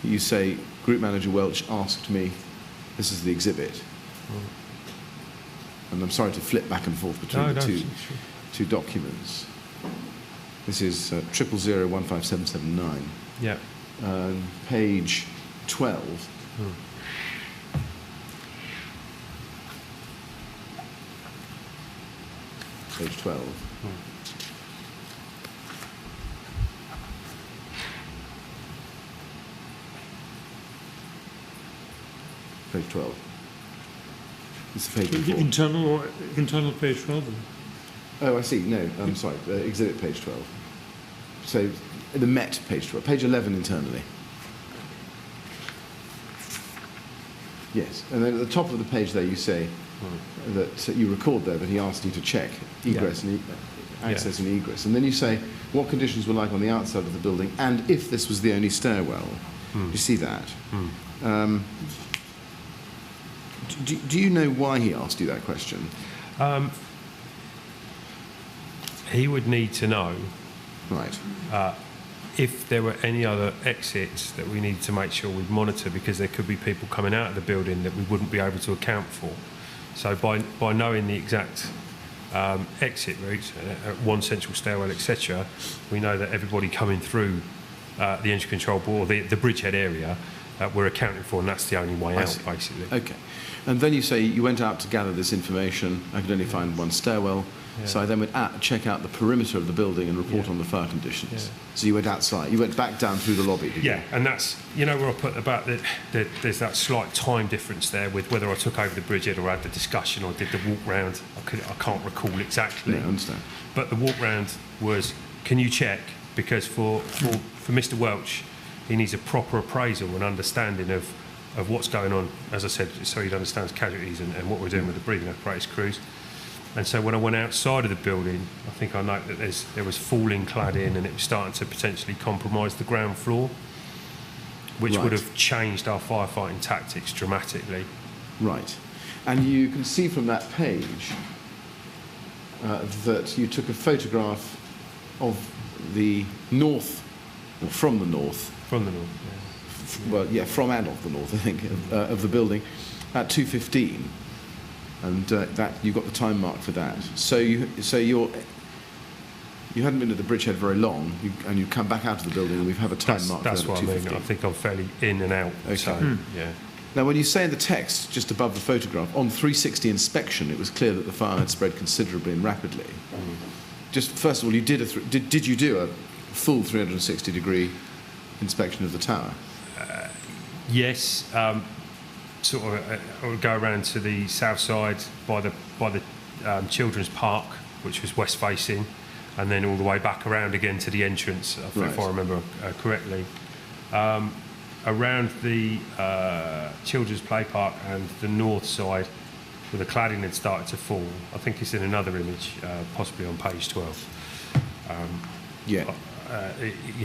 You say, Group Manager Welch asked me, this is the exhibit. And I'm sorry to flip back and forth between the two documents. This is 000157779. Yeah. Page 12. Page 12. Page 12. It's the page before. Internal page 12. Oh, I see. No, I'm sorry. Exhibit page 12. So the Met page 12. Page 11 internally. Yes. And then at the top of the page there you say that you record there that he asked you to check egress and access and egress. And then you say what conditions were like on the outside of the building and if this was the only stairwell. You see that? Do you know why he asked you that question? He would need to know Right. if there were any other exits that we needed to make sure we'd monitor, because there could be people coming out of the building that we wouldn't be able to account for. So by knowing the exact exit routes, one central stairwell, etc., we know that everybody coming through the entry control board, the bridgehead area, we're accounting for, and that's the only way out, basically. Okay. And then you say you went out to gather this information. I could only find one stairwell. So I then went out, check out the perimeter of the building and report on the fire conditions. So you went outside. You went back down through the lobby, did you? Yeah, and that's, you know, where I put about there's that slight time difference there with whether I took over the bridgehead or had the discussion or did the walk round. I can't recall exactly. No, I understand. But the walk round was, can you check? Because for Mr. Welch, he needs a proper appraisal and understanding of what's going on, as I said, so he understands casualties and what we're doing with the breathing apparatus crews. And so when I went outside of the building, I think I note that there was falling cladding and it was starting to potentially compromise the ground floor, which would have changed our firefighting tactics dramatically. Right. And you can see from that page that you took a photograph of the north, or from the north. From the north, yeah. Well, yeah, from and of the north, I think, of the building at 2:15. And that you got the time mark for that. So you hadn't been at the bridgehead very long, and you come back out of the building, and we have a time mark. That's there what at I mean. 2:15. I think I'm fairly in and out. Okay. So, yeah. Now, when you say in the text, just above the photograph, on 360 inspection, it was clear that the fire had spread considerably and rapidly. Just first of all, you did you do a full 360-degree inspection of the tower? Yes. Sort of, I would go around to the south side by the children's park, which was west facing, and then all the way back around again to the entrance, if I remember correctly. Around the children's play park and the north side, where the cladding had started to fall. I think it's in another image, possibly on page 12. You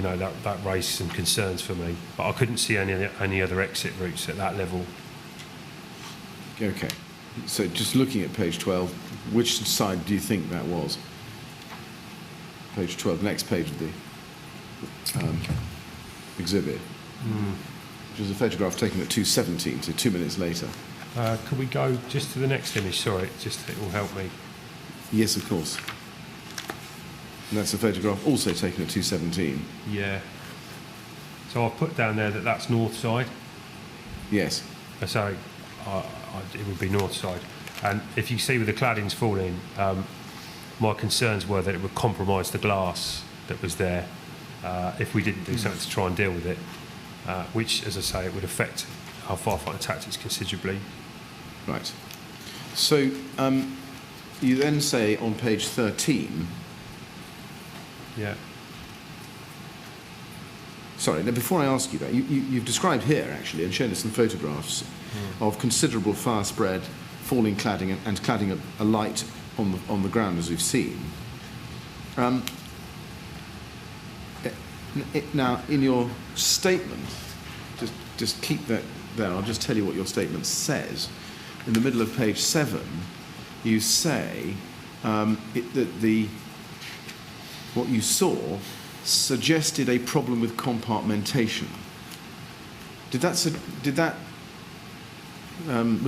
know, that raised some concerns for me, but I couldn't see any other exit routes at that level. Okay. So just looking at page 12, which side do you think that was? Page 12, the next page of the exhibit, which was a photograph taken at 2:17, so 2 minutes later. Could we go just to the next image? Sorry, it will help me. Yes, of course. And that's a photograph also taken at 2:17. Yeah. So I've put down there that that's north side. Yes. So it would be north side. And if you see where the cladding's falling, my concerns were that it would compromise the glass that was there if we didn't do something to try and deal with it, which, as I say, it would affect our firefighting tactics considerably. Right. So you then say on page 13... Yeah. Sorry, now before I ask you that, you've described here, actually, and shown us some photographs of considerable fire spread, falling cladding, and cladding alight on the ground, as we've seen. Now, in your statement, just keep that there. I'll just tell you what your statement says. In the middle of page 7, you say that what you saw suggested a problem with compartmentation. Was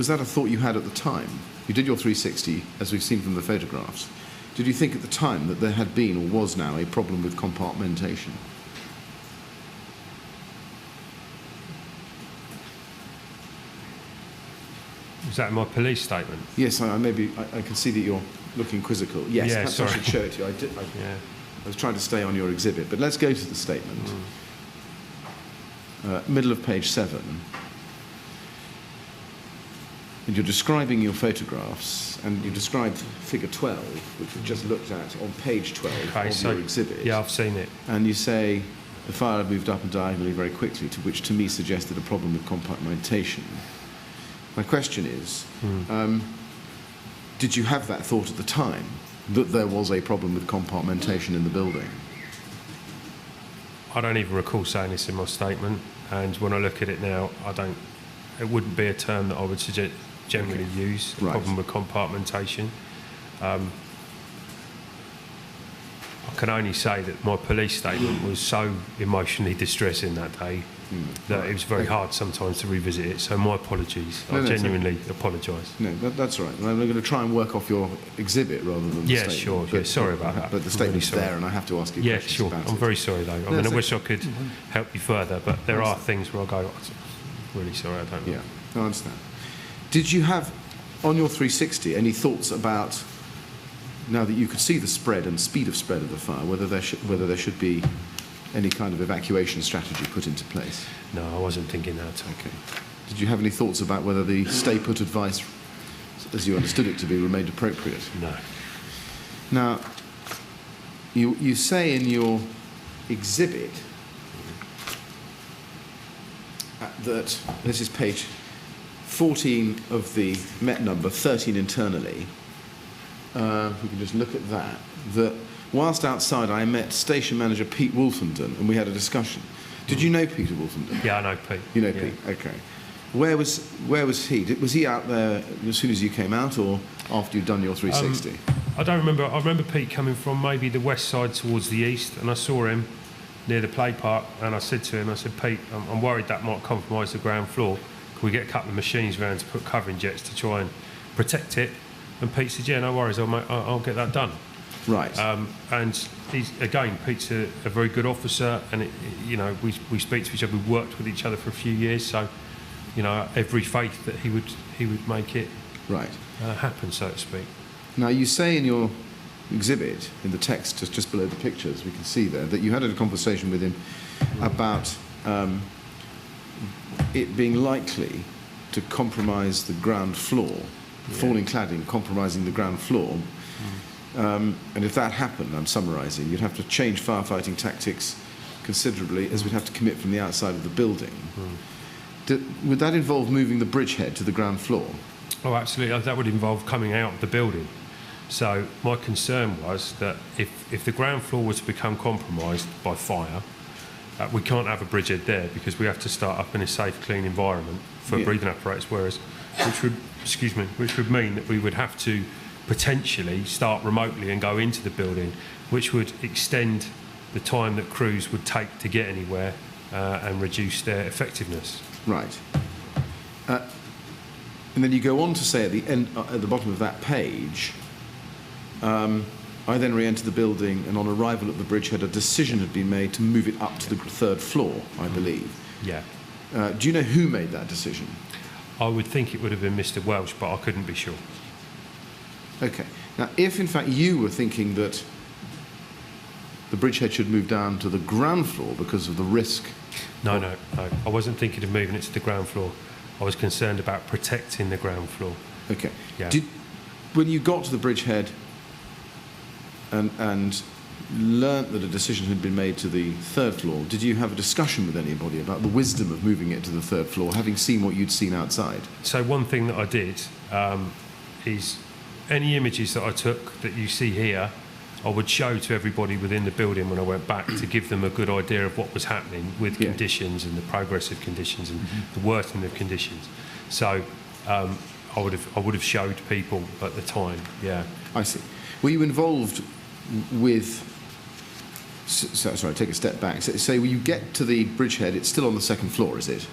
that a thought you had at the time? You did your 360, as we've seen from the photographs. Did you think at the time that there had been, or was now, a problem with compartmentation? Was that in my police statement? Yes, I can see that you're looking quizzical. Yes, Yeah, perhaps sorry. I should show it to you. I was trying to stay on your exhibit, but let's go to the statement. Middle of page 7. And you're describing your photographs, and you described figure 12, which we've just looked at on page 12 of your exhibit. Yeah, I've seen it. And you say the fire had moved up and diagonally very quickly, which to me suggested a problem with compartmentation. My question is, did you have that thought at the time, that there was a problem with compartmentation in the building? I don't even recall saying this in my statement, and when I look at it now, it wouldn't be a term that I would generally use, a problem with compartmentation. I can only say that my police statement was so emotionally distressing that day that it was very hard sometimes to revisit it, so my apologies. I genuinely apologise. No, that's all right. I'm going to try and work off your exhibit rather than the statement. Sure. Yeah, sorry about that. But the statement's there, and I have to ask you questions about it. I'm very sorry, though. I wish I could help you further, but there are things where I go, I'm really sorry, I don't know. Yeah, I understand. Did you have, on your 360, any thoughts about, now that you could see the spread and speed of spread of the fire, whether there should be any kind of evacuation strategy put into place? No, I wasn't thinking that. Okay. Did you have any thoughts about whether the stay put advice, as you understood it to be, remained appropriate? No. Now, you say in your exhibit that, this is page 14 of the Met number, 13 internally, we can just look at that whilst outside I met station manager Pete Wolfenden and we had a discussion. Did you know Peter Wolfenden? Yeah, I know Pete. You know Pete, okay. Where was he? Was he out there as soon as you came out, or after you'd done your 360? I don't remember. I remember Pete coming from maybe the west side towards the east, and I saw him near the play park, and I said to him, Pete, I'm worried that might compromise the ground floor. Can we get a couple of machines around to put covering jets to try and protect it? And Pete said, yeah, no worries, I'll get that done. Right. And Pete's a very good officer, and we speak to each other. We've worked with each other for a few years, so every faith that he would make it Right. happen, so to speak. Now, you say in your exhibit, in the text just below the pictures, we can see there, that you had a conversation with him about it being likely to compromise the ground floor, falling cladding compromising the ground floor. And if that happened, I'm summarising, you'd have to change firefighting tactics considerably, as we'd have to commit from the outside of the building. Would that involve moving the bridgehead to the ground floor? Oh, absolutely. That would involve coming out of the building. So my concern was that if the ground floor was to become compromised by fire, we can't have a bridgehead there because we have to start up in a safe, clean environment for breathing apparatus. Which would mean that we would have to potentially start remotely and go into the building, which would extend the time that crews would take to get anywhere and reduce their effectiveness. Right. And then you go on to say at the end, at the bottom of that page, I then re-enter the building, and on arrival at the bridgehead, a decision had been made to move it up to the third floor, I believe. Yeah. Do you know who made that decision? I would think it would have been Mr. Welsh, but I couldn't be sure. Okay. Now, if in fact you were thinking that the bridgehead should move down to the ground floor because of the risk... No. I wasn't thinking of moving it to the ground floor. I was concerned about protecting the ground floor. Okay. Yeah. When you got to the bridgehead and learnt that a decision had been made to the third floor, did you have a discussion with anybody about the wisdom of moving it to the third floor, having seen what you'd seen outside? So one thing that I did is any images that I took that you see here, I would show to everybody within the building when I went back to give them a good idea of what was happening with conditions and the progress of conditions and the worsening of conditions. So I would have showed people at the time. Yeah. I see. Were you involved with? Sorry, take a step back. So when you get to the bridgehead, it's still on the second floor, is it?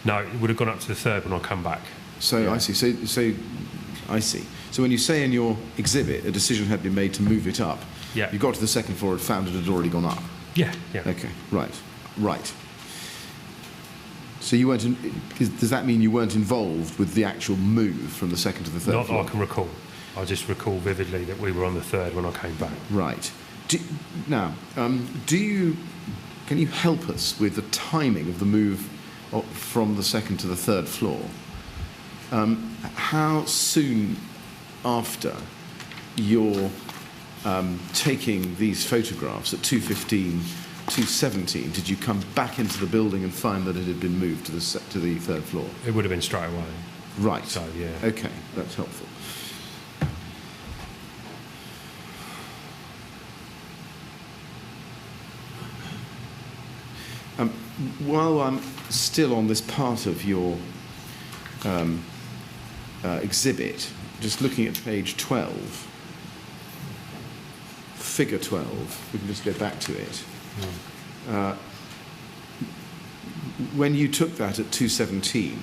No, it would have gone up to the third when I come back. So yeah. I see. So I see. So when you say in your exhibit a decision had been made to move it up, you got to the second floor and found it had already gone up. Yeah. Okay. Right. So you weren't. Does that mean you weren't involved with the actual move from the second to the third floor? Not that I can recall. I just recall vividly that we were on the third when I came back. Right. Can you help us with the timing of the move from the second to the third floor? How soon after you're taking these photographs at 2:15, 2:17, did you come back into the building and find that it had been moved to the third floor? It would have been straight away. Right. So, yeah. Okay, that's helpful. While I'm still on this part of your exhibit, just looking at page 12, figure 12, we can just go back to it. When you took that at 2:17,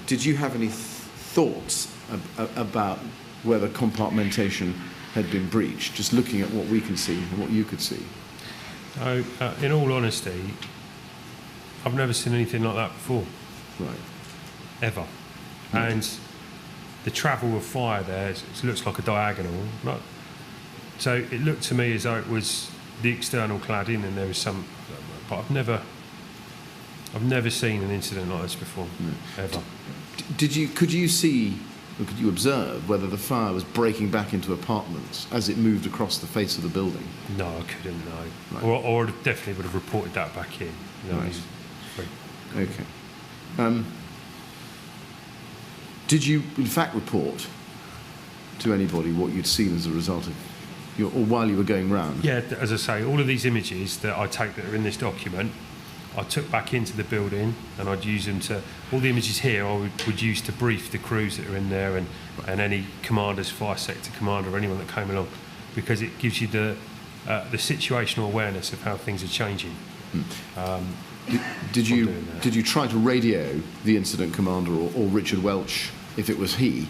did you have any thoughts about whether compartmentation had been breached, just looking at what we can see and what you could see? In all honesty, I've never seen anything like that before. Right. Ever. And the travel of fire there, it looks like a diagonal. So it looked to me as though it was the external cladding and there was some... But I've never seen an incident like this before, ever. Could you see, or could you observe whether the fire was breaking back into apartments as it moved across the face of the building? No, I couldn't, no. Right. Or definitely would have reported that back in. Right. Okay. Did you, in fact, report to anybody what you'd seen as a result of or while you were going round? Yeah, as I say, all of these images that I take that are in this document, I took back into the building and I'd use them to... All the images here I would use to brief the crews that are in there and any commanders, fire sector commander, or anyone that came along, because it gives you the situational awareness of how things are changing. Did you try to radio the incident commander or Richard Welch, if it was he,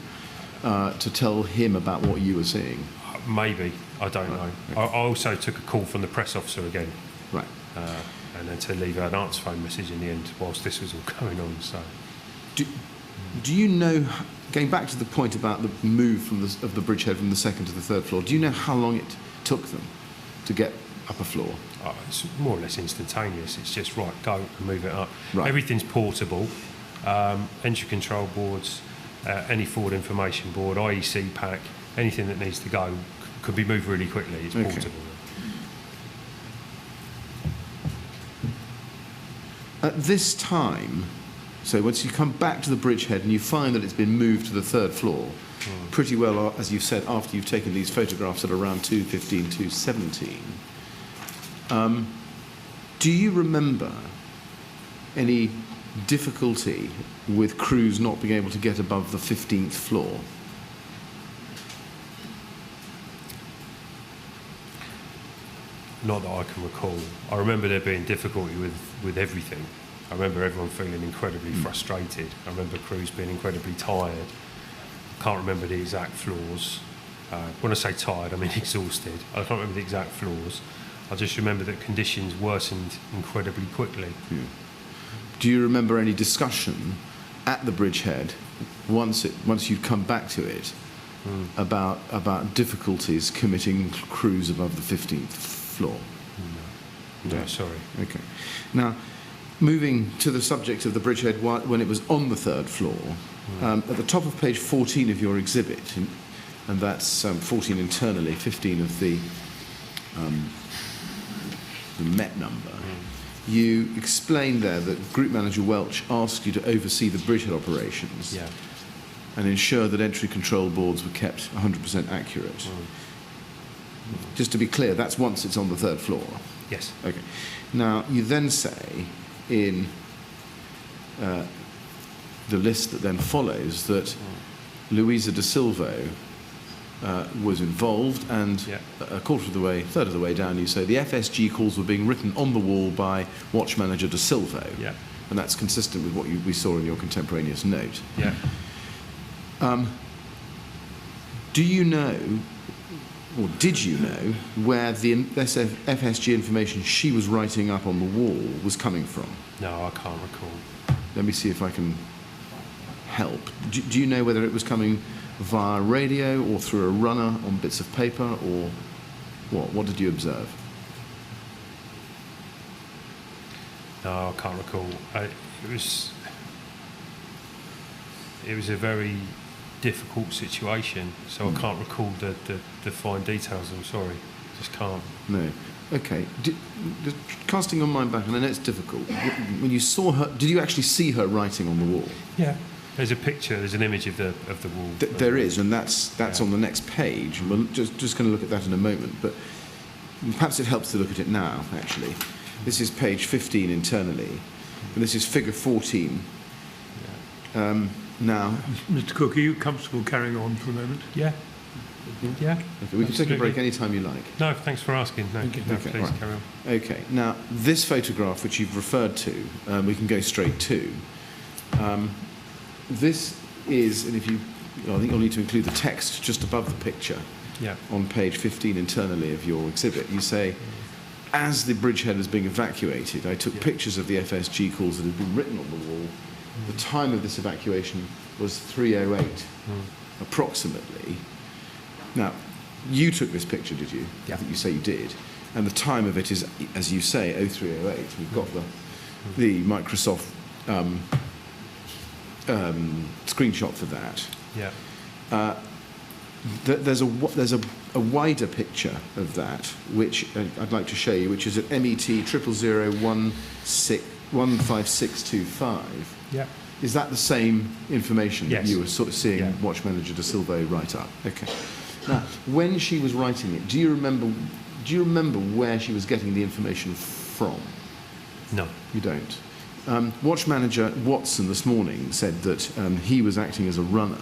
to tell him about what you were seeing? Maybe. I don't know. Okay. I also took a call from the press officer again. Right. And then to leave an answer phone message in the end whilst this was all going on. So. Do you know, going back to the point about the move of the bridgehead from the second to the third floor, do you know how long it took them to get up a floor? It's more or less instantaneous. It's just, right, go and move it up. Right. Everything's portable. Entry control boards, any forward information board, IEC pack, anything that needs to go could be moved really quickly. It's Okay. portable. At this time, so once you come back to the bridgehead and you find that it's been moved to the third floor, pretty well, as you've said, after you've taken these photographs at around 2:15, 2:17, do you remember any difficulty with crews not being able to get above the 15th floor? Not that I can recall. I remember there being difficulty with everything. I remember everyone feeling incredibly frustrated. I remember crews being incredibly tired. I can't remember the exact floors. When I say tired, I mean exhausted. I can't remember the exact floors. I just remember that conditions worsened incredibly quickly. Yeah. Do you remember any discussion at the bridgehead once you'd come back to it about difficulties committing crews above the 15th floor? No, sorry. Okay. Now, moving to the subject of the bridgehead when it was on the third floor, at the top of page 14 of your exhibit, and that's 14 internally, 15 of the MET number, you explained there that Group Manager Welch asked you to oversee the bridgehead operations and ensure that entry control boards were kept 100% accurate. Just to be clear, that's once it's on the third floor. Yes. Okay. Now, you then say in the list that then follows that Louisa de Silvo was involved, and a third of the way down, you say the FSG calls were being written on the wall by Watch Manager de Silvo. Yeah. And that's consistent with what we saw in your contemporaneous note. Yeah. Do you know, or did you know, where the FSG information she was writing up on the wall was coming from? No, I can't recall. Let me see if I can help. Do you know whether it was coming via radio or through a runner on bits of paper, or what? What did you observe? No, I can't recall. It was a very difficult situation, so I can't recall the fine details. I'm sorry, just can't. No. Okay. Casting your mind back, and I know it's difficult. When you saw her, did you actually see her writing on the wall? Yeah. There's a picture. There's an image of the wall. There is, and that's on the next page. And we're just going to look at that in a moment. But perhaps it helps to look at it now. Actually, this is page 15 internally, and this is figure 14. Now, Mr. Cook, are you comfortable carrying on for a moment? Yeah. Yeah. Okay, we can take a break any time you like. No, thanks for asking. No, Thank you. no, Okay, please right. carry on. Okay. Now, this photograph, which you've referred to, we can go straight to. This is, and I think you'll need to include the text just above the picture. Yeah. On page 15 internally of your exhibit, you say, as the bridgehead was being evacuated, I took pictures of the FSG calls that had been written on the wall. The time of this evacuation was 3:08, approximately. Now, you took this picture, did you? Yeah. I think you say you did. And the time of it is, as you say, 03:08. We've got the Microsoft screenshot for that. Yeah. There's a wider picture of that, which I'd like to show you, which is at MET 15625. Yeah. Is that the same information that Yes. you were sort of seeing Yeah. Watch Manager de Silvo write up? Okay. Now, when she was writing it, do you remember where she was getting the information from? No. You don't. Watch Manager Watson this morning said that he was acting as a runner,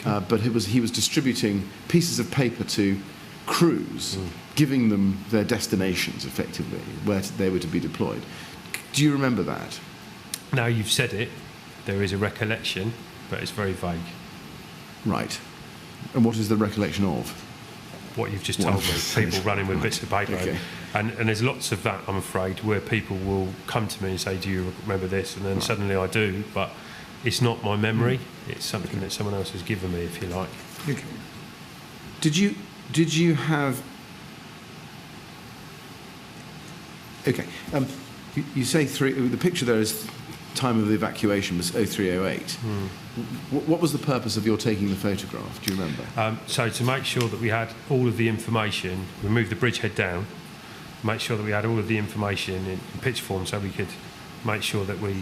but he was distributing pieces of paper to crews, giving them their destinations, effectively, where they were to be deployed. Do you remember that? Now you've said it, there is a recollection, but it's very vague. Right. And what is the recollection of? What you've just told me, people running with bits of paper. Okay. And there's lots of that, I'm afraid, where people will come to me and say, do you remember this? And then suddenly I do, but It's not my memory. It's something that someone else has given me, if you like. Okay. Did you have... Okay. You say the picture there is time of the evacuation was 0308. What was the purpose of your taking the photograph? Do you remember? So to make sure that we had all of the information, we moved the bridgehead down, make sure that we had all of the information in picture form so we could make sure that we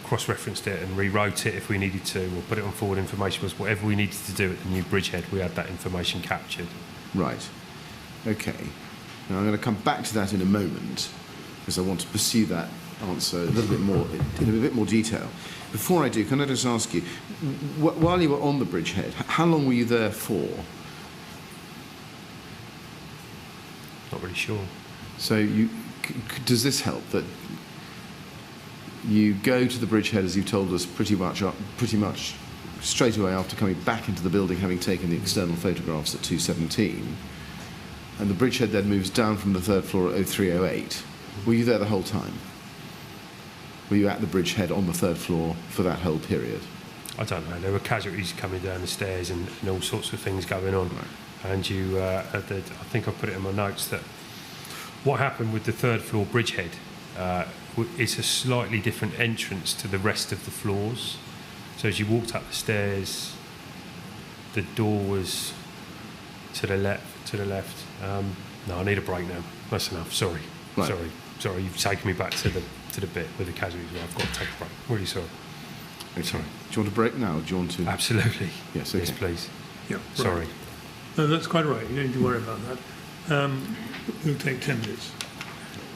cross-referenced it and rewrote it if we needed to, or put it on forward information, was whatever we needed to do at the new bridgehead, we had that information captured. Right. Okay. Now I'm going to come back to that in a moment, because I want to pursue that answer a little bit more, in a bit more detail. Before I do, can I just ask you, while you were on the bridgehead, how long were you there for? Not really sure. So does this help, that you go to the bridgehead, as you told us, pretty much straight away after coming back into the building, having taken the external photographs at 217, and the bridgehead then moves down from the third floor at 0308. Were you there the whole time? Were you at the bridgehead on the third floor for that whole period? I don't know. There were casualties coming down the stairs and all sorts of things going on. Right. And I think I put it in my notes that what happened with the third floor bridgehead, it's a slightly different entrance to the rest of the floors. So as you walked up the stairs, the door was to the left. No, I need a break now. That's enough. Sorry. Right. Sorry. You've taken me back to the bit with the casualties. I've got to take a break. Really sorry. Okay. Sorry. Do you want a break now, or do you want to... Absolutely. Yes, okay. Yes, please. Yeah. Right. Sorry. No, that's quite right. You don't need to worry about that. It'll take 10 minutes.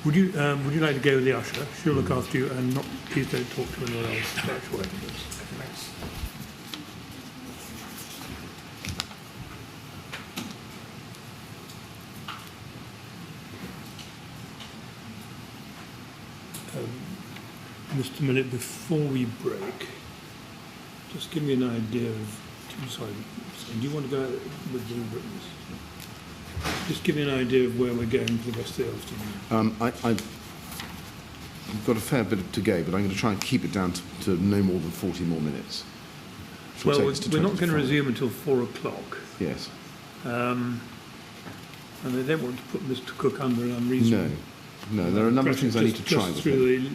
Would you like to go with the usher? She'll look after you, and please don't talk to anyone else. That's what it is. Thanks. Mr. Millett, before we break, just give me an idea of... Sorry, do you want to go with the witness? Just give me an idea of where we're going for the rest of the afternoon. I've got a fair bit to go, but I'm going to try and keep it down to no more than 40 more minutes. Well, we're not going to resume until 4 o'clock. Yes. And they don't want to put Mr. Cook under an unreasonable... No, there are a number of things I need to try with through the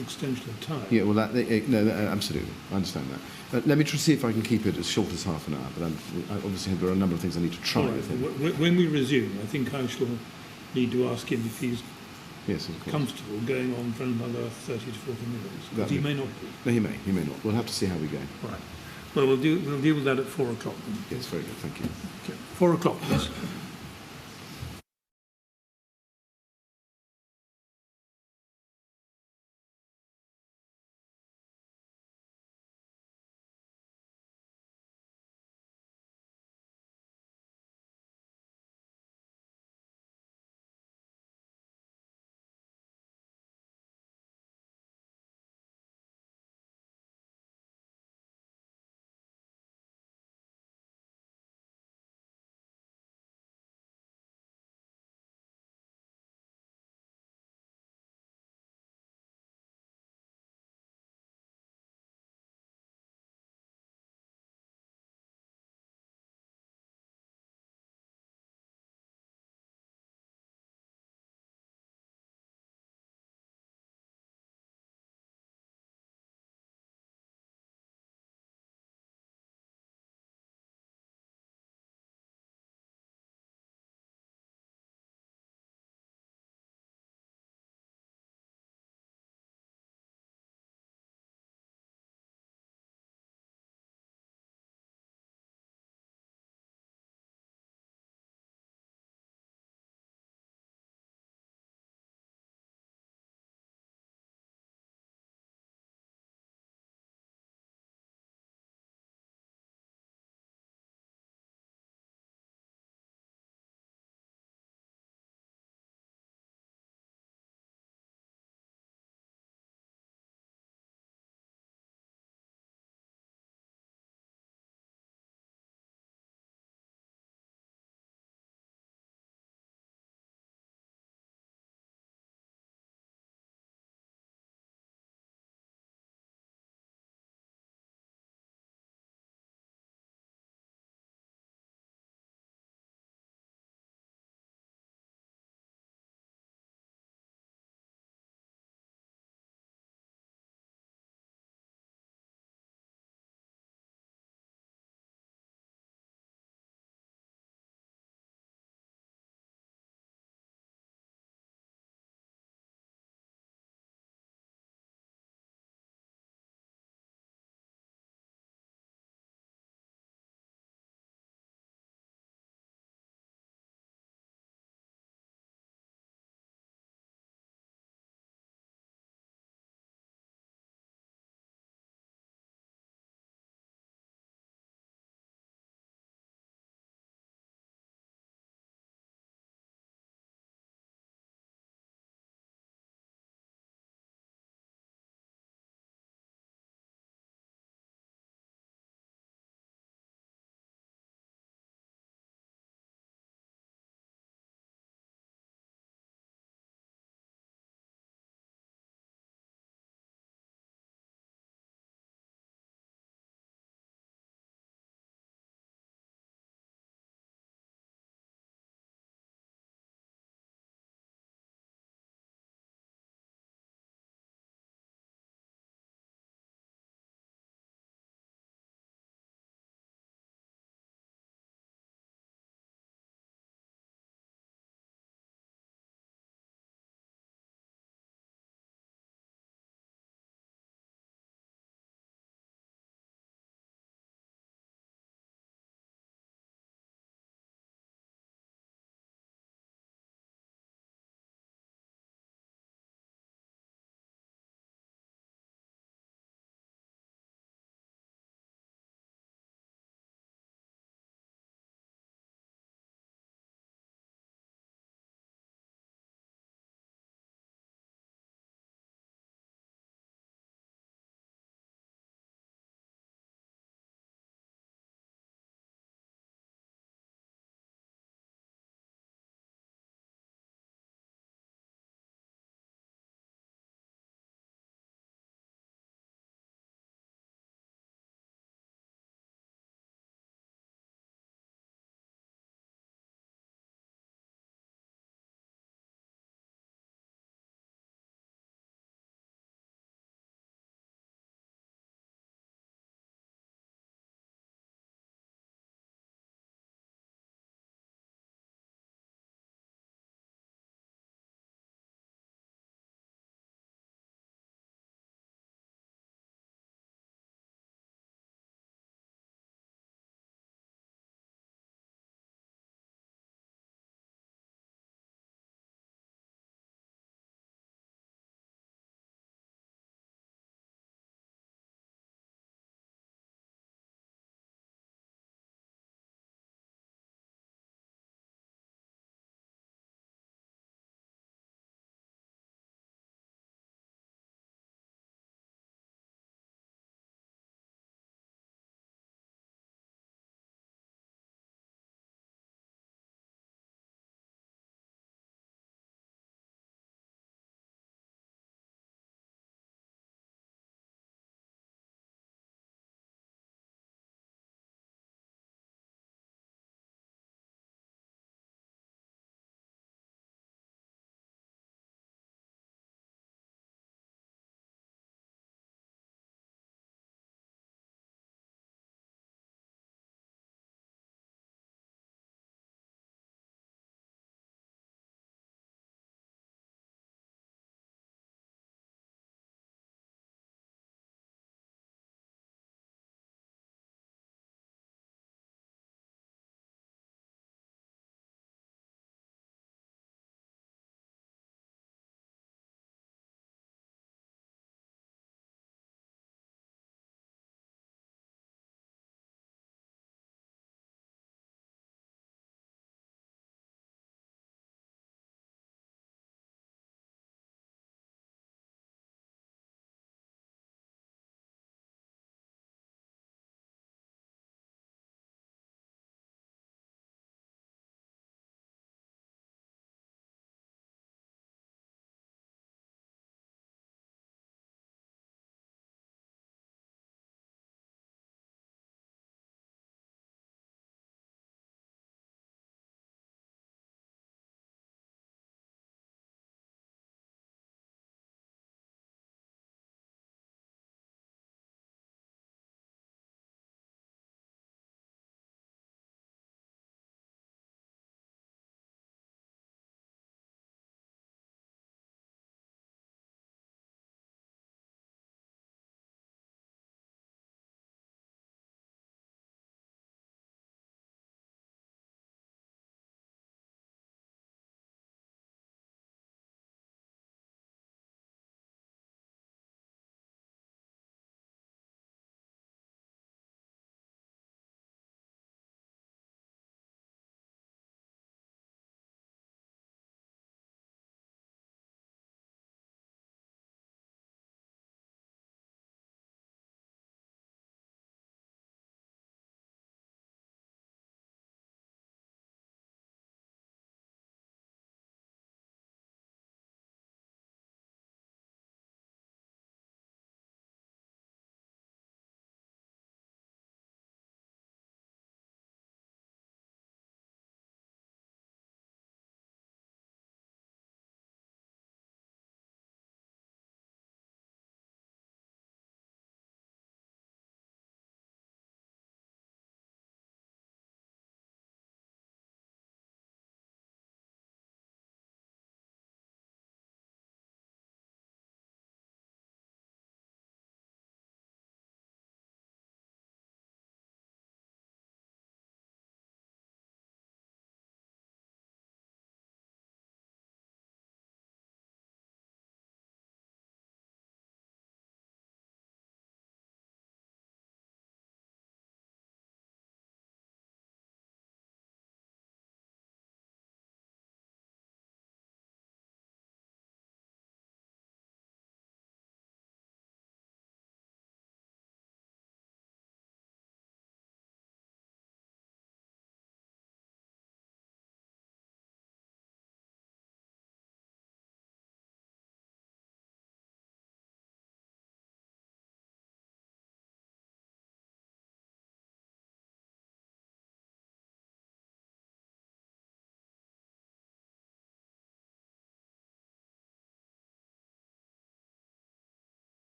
extension of time. Yeah, well, absolutely. I understand that. Let me try to see if I can keep it as short as half an hour, but obviously there are a number of things I need to try Right. with him. When we resume, I think I shall need to ask him if he's Yes, of course. comfortable going on for another 30 to 40 minutes. Because he may not be. No, he may not. We'll have to see how we go. Right. Well, we'll deal with that at 4 o'clock then. Yes, very good. Thank you. Okay. 4 o'clock, please.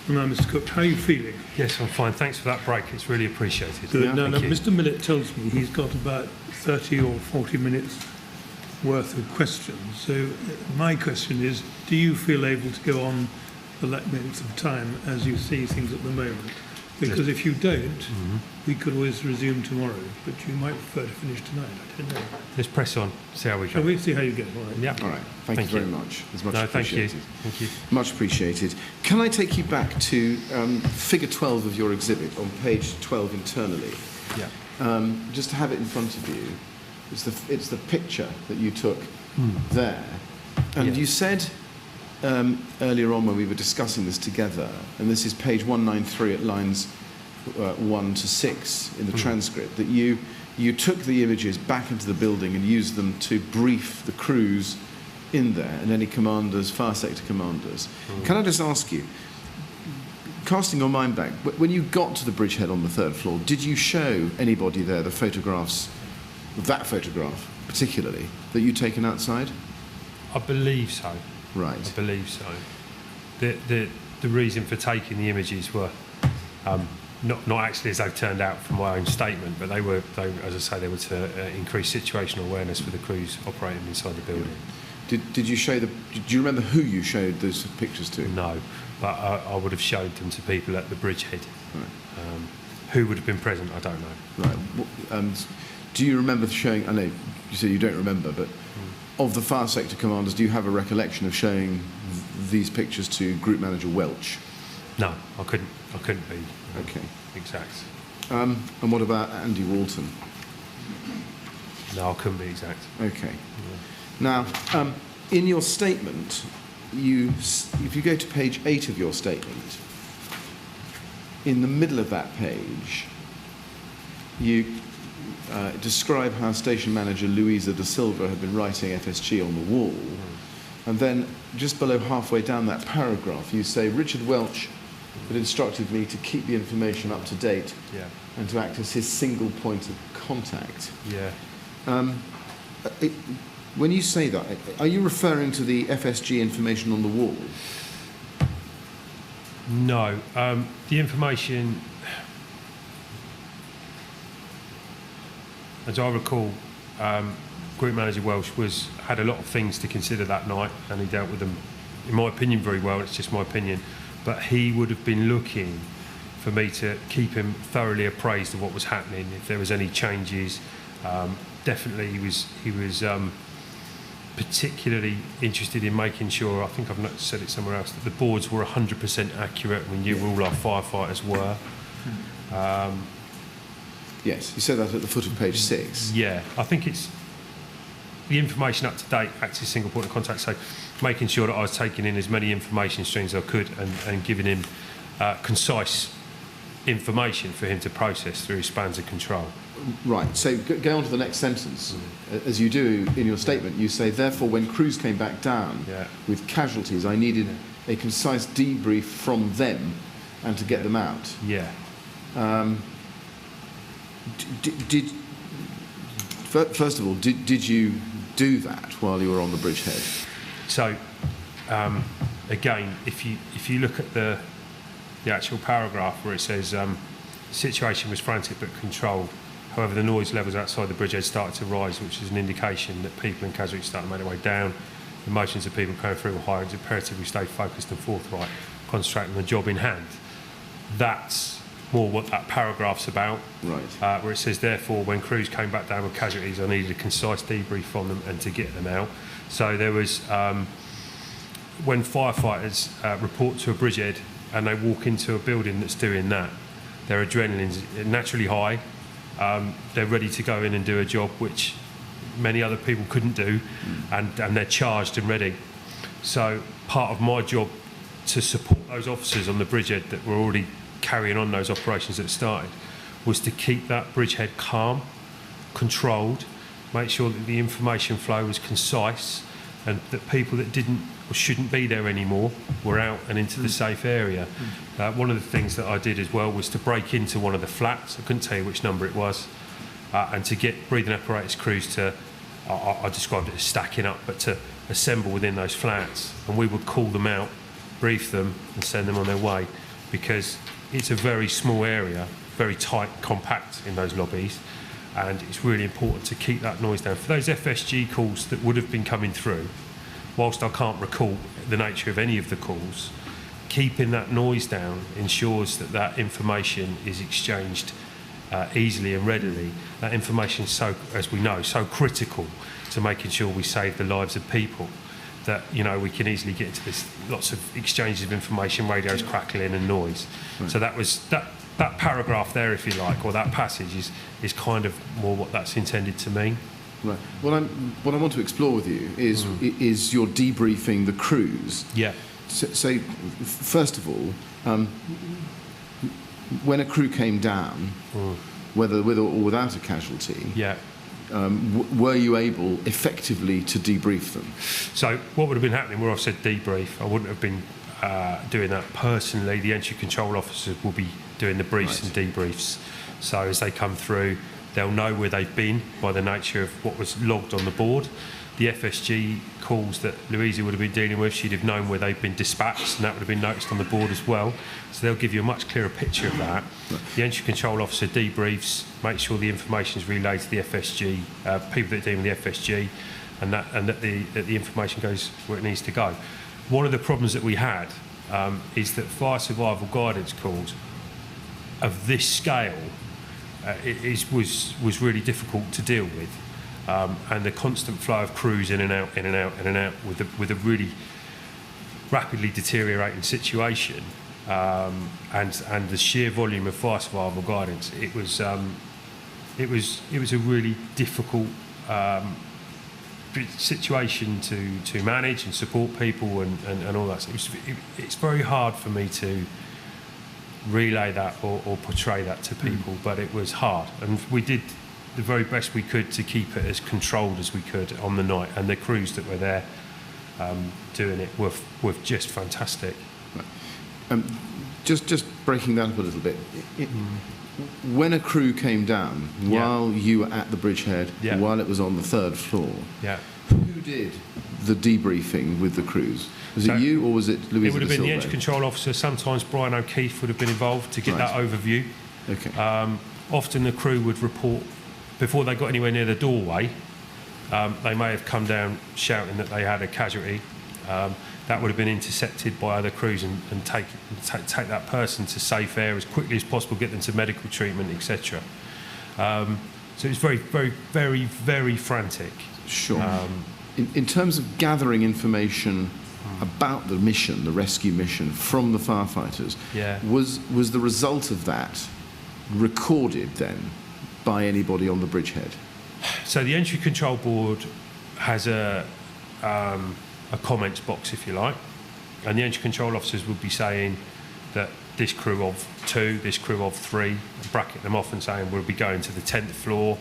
Now, Mr. Cook, how are you feeling? Yes, I'm fine. Thanks for that break. It's really appreciated. Good. Now, Thank you. Mr. Millett tells me he's got about 30 or 40 minutes worth of questions. So my question is, do you feel able to go on the length of time as you see things at the moment? Because if you don't, we could always resume tomorrow, but you might prefer to finish tonight. I don't know. Let's press on, see how we Shall go. we see how you go? All right. Yeah. All right. Thank you very much. It's much No, thank you. appreciated. Thank you. Much appreciated. Can I take you back to figure 12 of your exhibit on page 12 internally? Yeah. Just to have it in front of you. It's the picture that you took there. And Yeah. you said earlier on when we were discussing this together, and this is page 193 at lines 1 to 6 in the transcript, that you took the images back into the building and used them to brief the crews in there and any commanders, fire sector commanders. Can I just ask you, casting your mind back, when you got to the bridgehead on the 3rd floor, did you show anybody there the photographs, that photograph particularly, that you'd taken outside? I believe so. Right. I believe so. The reason for taking the images were not actually as they've turned out from my own statement, but they were, as I say, they were to increase situational awareness for the crews operating inside the building. Did you show do you remember who you showed those pictures to? No, but I would have showed them to people at the bridgehead. Right. Who would have been present, I don't know. Right. Do you remember showing, I know you say you don't remember, but of the fire sector commanders, do you have a recollection of showing these pictures to Group Manager Welch? No, I couldn't be Okay. exact. And what about Andy Walton? No, I couldn't be exact. Okay. Now, in your statement, if you go to page 8 of your statement, in the middle of that page, you describe how Station Manager Louisa da Silva had been writing FSG on the wall. And then, just below halfway down that paragraph, you say, Richard Welch had instructed me to keep the information up to date and to act as his single point of contact. Yeah. When you say that, are you referring to the FSG information on the wall? No. The information, as I recall, Group Manager Welsh had a lot of things to consider that night, and he dealt with them, in my opinion, very well. It's just my opinion. But he would have been looking for me to keep him thoroughly appraised of what was happening, if there was any changes. Definitely he was particularly interested in making sure, I think I've said it somewhere else, that the boards were 100% accurate. We knew where all our firefighters were. Yes, you said that at the foot of page 6. Yeah, I think it's the information up to date, acts as single point of contact, so making sure that I was taking in as many information streams as I could and giving him concise information for him to process through his spans of control. Right, so go on to the next sentence. As you do in your statement, you say, therefore, when crews came back down with casualties, I needed a concise debrief from them and to get them out. Yeah. First of all, did you do that while you were on the bridgehead? So, again, if you look at the actual paragraph where it says, situation was frantic but controlled. However, the noise levels outside the bridgehead started to rise, which is an indication that people and casualties started to make their way down. The motions of people going through were higher. It's imperative we stay focused and forthright, concentrating on the job in hand. That's more what that paragraph's about. Right. Where it says, therefore, when crews came back down with casualties, I needed a concise debrief from them and to get them out. So there was, when firefighters report to a bridgehead and they walk into a building that's doing that, their adrenaline's naturally high. They're ready to go in and do a job which many other people couldn't do, and they're charged and ready. So part of my job to support those officers on the bridgehead that were already carrying on those operations that started was to keep that bridgehead calm, controlled, make sure that the information flow was concise, and that people that didn't or shouldn't be there anymore were out and into the safe area. One of the things that I did as well was to break into one of the flats, I couldn't tell you which number it was, and to get breathing apparatus crews to, I described it as stacking up, but to assemble within those flats, and we would call them out, brief them and send them on their way. because it's a very small area, very tight, compact in those lobbies, and it's really important to keep that noise down. For those FSG calls that would have been coming through, whilst I can't recall the nature of any of the calls, keeping that noise down ensures that that information is exchanged easily and readily. That information is so, as we know, so critical to making sure we save the lives of people that, you know, we can easily get into this, lots of exchanges of information, radios crackling and noise. Right. So that was that paragraph there, if you like, or that passage is kind of more what that's intended to mean. Right. What I want to explore with you is your debriefing the crews. Yeah. So first of all, when a crew came down, whether with or without a casualty, Yeah. Were you able effectively to debrief them? So what would have been happening where I've said debrief, I wouldn't have been doing that personally. The entry control officers will be doing the briefs and debriefs. So as they come through, they'll know where they've been by the nature of what was logged on the board. The FSG calls that Louisa would have been dealing with, she'd have known where they've been dispatched, and that would have been noticed on the board as well. So they'll give you a much clearer picture of that. Right. The entry control officer debriefs, make sure the information is relayed to the FSG, people that are dealing with the FSG, and that the information goes where it needs to go. One of the problems that we had is that fire survival guidance calls of this scale was really difficult to deal with. And the constant flow of crews in and out with a really rapidly deteriorating situation, and the sheer volume of fire survival guidance, it was a really difficult situation to manage and support people and all that. So it's very hard for me to relay that or portray that to people, but it was hard, and we did the very best we could to keep it as controlled as we could on the night, and the crews that were there doing it were just fantastic. Right. Just breaking that up a little bit. When a crew came down, while you were at the bridgehead, while it was on the third floor, who did the debriefing with the crews? Was it you or was it Louisa? It would have been the Silva? entry control officer. Sometimes Brian O'Keefe would have been involved to get that overview. Okay. Often the crew would report before they got anywhere near the doorway. They may have come down shouting that they had a casualty. That would have been intercepted by other crews and take that person to safe air as quickly as possible, get them to medical treatment, etc. So it's very, very, very, very frantic. Sure. In terms of gathering information about the mission, the rescue mission, from the firefighters, was the result of that recorded then by anybody on the bridgehead? So the entry control board has a comments box, if you like, and the entry control officers would be saying that this crew of 2, this crew of 3, bracket them off and saying we'll be going to the 10th floor,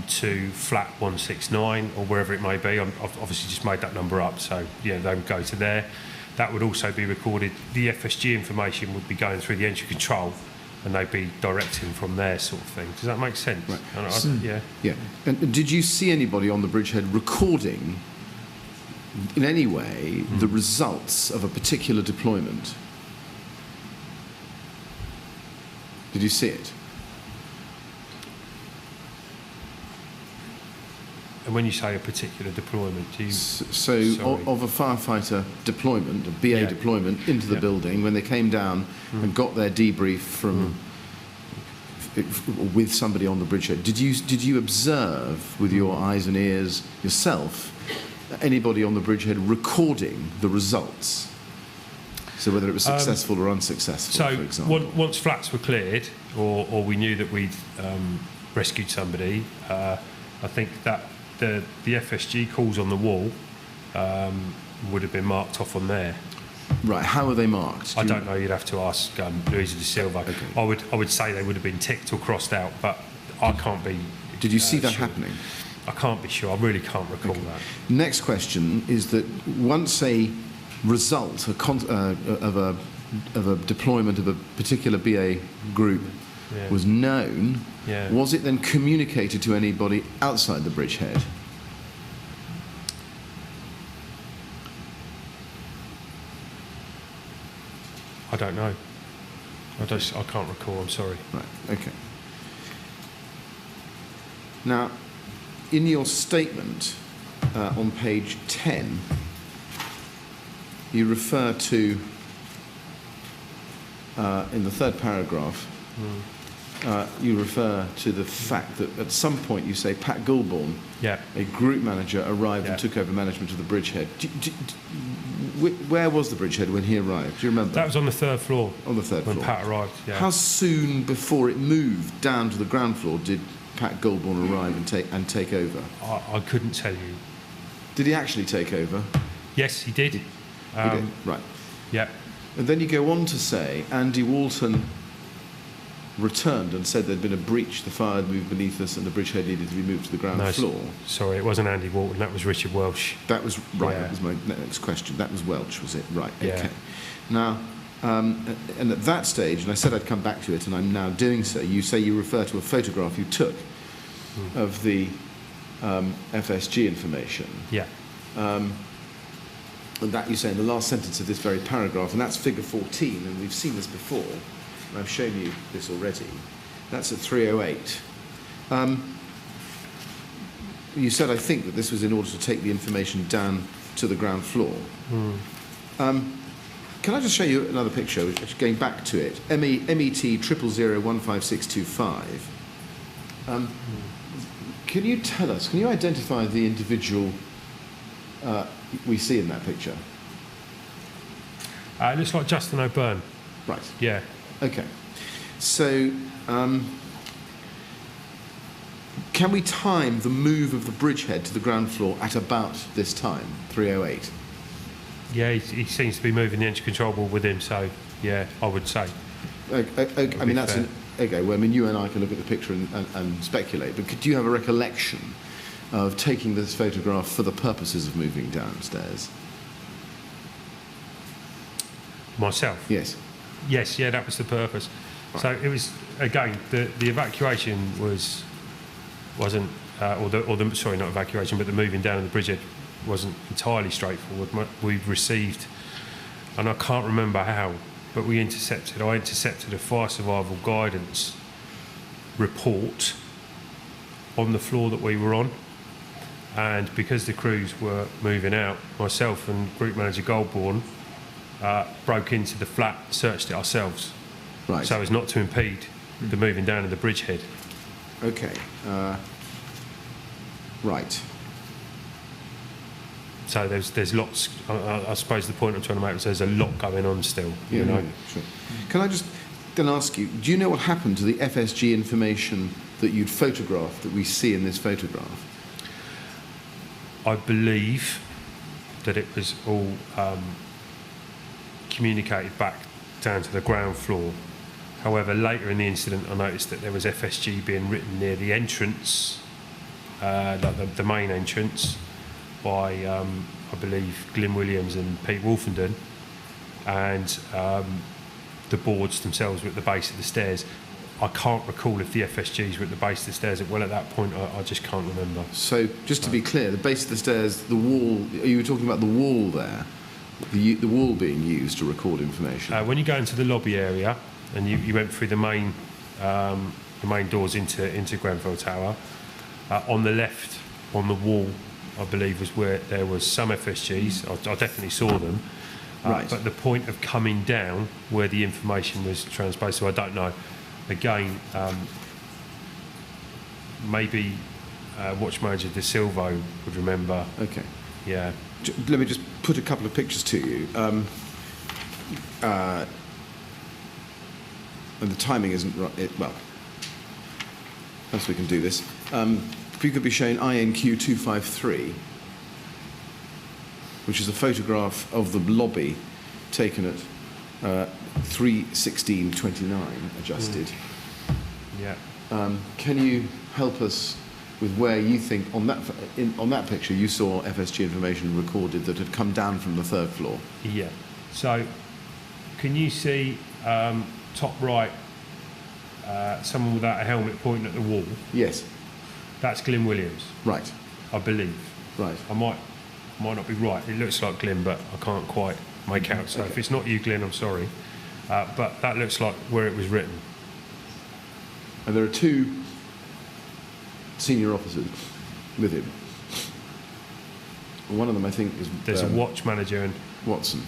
to flat 169 or wherever it may be. I've obviously just made that number up, so they would go to there. That would also be recorded. The FSG information would be going through the entry control, and they'd be directing from there, sort of thing. Does that make sense? Right. Yeah. And did you see anybody on the bridgehead recording in any way the results of a particular deployment? Did you see it? And when you say a particular deployment, do you... Of a firefighter deployment, a BA deployment into the building, when they came down and got their debrief from with somebody on the bridgehead, did you observe with your eyes and ears yourself anybody on the bridgehead recording the results? So whether it was successful or unsuccessful, for example. Once flats were cleared, or we knew that we'd rescued somebody, I think that the FSG calls on the wall would have been marked off on there. Right. How are they marked? I don't know. You'd have to ask Louisa de Silva. Okay. I would say they would have been ticked or crossed out, but I can't be. Did you see that sure. happening? I can't be sure. I really can't recall that. Next question is that once a result of a deployment of a particular BA group was known, was it then communicated to anybody outside the bridgehead? I don't know. I can't recall, I'm sorry. Right, okay. Now, in your statement on page 10, you refer to, in the third paragraph, you refer to the fact that at some point you say Pat Goulbourne, a group manager, arrived and took over management of the bridgehead. Where was the bridgehead when he arrived? Do you remember? That was on the third floor. On the third floor. When Pat arrived, yeah. How soon before it moved down to the ground floor did Pat Goulbourne arrive and take over? I couldn't tell you. Did he actually take over? Yes, he did. He did, right. Yeah. And then you go on to say Andy Walton returned and said there'd been a breach, the fire had moved beneath us and the bridgehead needed to be moved to the ground floor. Sorry, it wasn't Andy Walton, that was Richard Welsh. That was, right, Yeah. that was my next question. That was Welch, was it? Right, Yeah. okay. Now, and at that stage, and I said I'd come back to it, and I'm now doing so, you say you refer to a photograph you took of the FSG information. Yeah. And that you say in the last sentence of this very paragraph, and that's figure 14, and we've seen this before, and I've shown you this already. That's at 308. You said, I think, that this was in order to take the information down to the ground floor. Can I just show you another picture, which, going back to it, MET 000015625. Can you tell us, can you identify the individual we see in that picture? It looks like Justin O'Byrne. Right. Yeah. Okay. So, can we time the move of the bridgehead to the ground floor at about this time, 308? Yeah, he seems to be moving the engine control board with him, so yeah, I would say. Okay, I mean, that's okay. Well, I mean, you and I can look at the picture and speculate, but do you have a recollection of taking this photograph for the purposes of moving downstairs? Myself? Yes. Yes, yeah, that was the purpose. Right. So it was, again, the evacuation wasn't, sorry, not evacuation, but the moving down of the bridgehead wasn't entirely straightforward. We received, and I can't remember how, but I intercepted a fire survival guidance report on the floor that we were on. And because the crews were moving out, myself and Group Manager Goulbourne broke into the flat, searched it ourselves. Right. So as not to impede the moving down of the bridgehead. Okay. Right. So there's lots. I suppose the point I'm trying to make is there's a lot going on still. Yeah, you know? yeah, sure. Can I just then ask you, do you know what happened to the FSG information that you'd photographed that we see in this photograph? I believe that it was all communicated back down to the ground floor. However, later in the incident, I noticed that there was FSG being written near the entrance, like the main entrance, by I believe Glyn Williams and Pete Wolfenden, and the boards themselves were at the base of the stairs. I can't recall if the FSGs were at the base of the stairs. Well, at that point, I just can't remember. So, just to be clear, the base of the stairs, the wall, you were talking about the wall there, the wall being used to record information? When you go into the lobby area, and you went through the main doors into Grenfell Tower, on the left, on the wall, I believe was where there was some FSGs. I definitely saw them. Right. But the point of coming down where the information was transposed, so I don't know. Again, maybe Watch Manager De Silvo would remember. Okay. Yeah. Let me just put a couple of pictures to you. And the timing isn't right. Well, perhaps we can do this. If you could be shown INQ 253, which is a photograph of the lobby taken at 3:16:29 adjusted. Yeah. Can you help us with where you think on that picture you saw FSG information recorded that had come down from the third floor? Yeah. So, can you see top right, someone without a helmet pointing at the wall? Yes. That's Glyn Williams. Right. I believe. Right. I might not be right. It looks like Glyn, but I can't quite make out. So if it's not you, Glyn, I'm sorry. but that looks like where it was written. And there are 2 senior officers with him. One of them, I think, is There's a watch manager and Watson.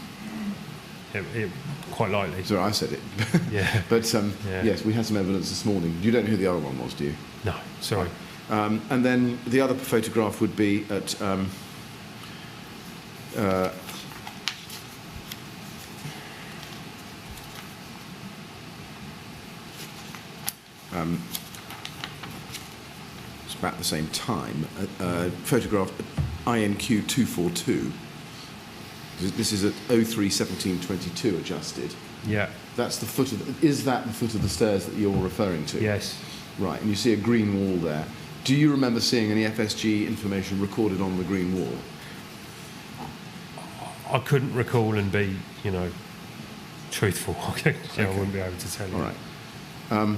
quite likely. Sorry, I said it. Yeah. But Yeah. yes, we had some evidence this morning. You don't know who the other one was, do you? No, sorry. And then the other photograph would be at it's about the same time. Photograph INQ 242. This is at 03:17:22 adjusted. Yeah. That's the foot of. Is that the foot of the stairs that you're referring to? Yes. Right, and you see a green wall there. Do you remember seeing any FSG information recorded on the green wall? I couldn't recall and be, truthful. I wouldn't be able to tell you. All right.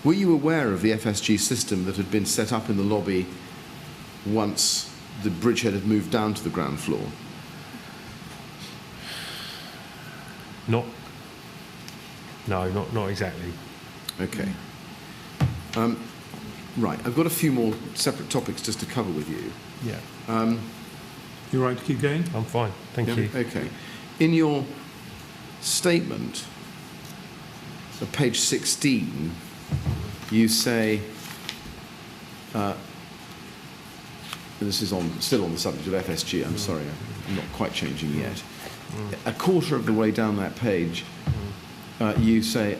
Were you aware of the FSG system that had been set up in the lobby once the bridgehead had moved down to the ground floor? No, not exactly. Okay. Right, I've got a few more separate topics just to cover with you. Yeah. You're right to keep going? I'm fine. Thank you. Okay. In your statement, at page 16, you say, this is still on the subject of FSG, I'm sorry, I'm not quite changing yet. A quarter of the way down that page, you say,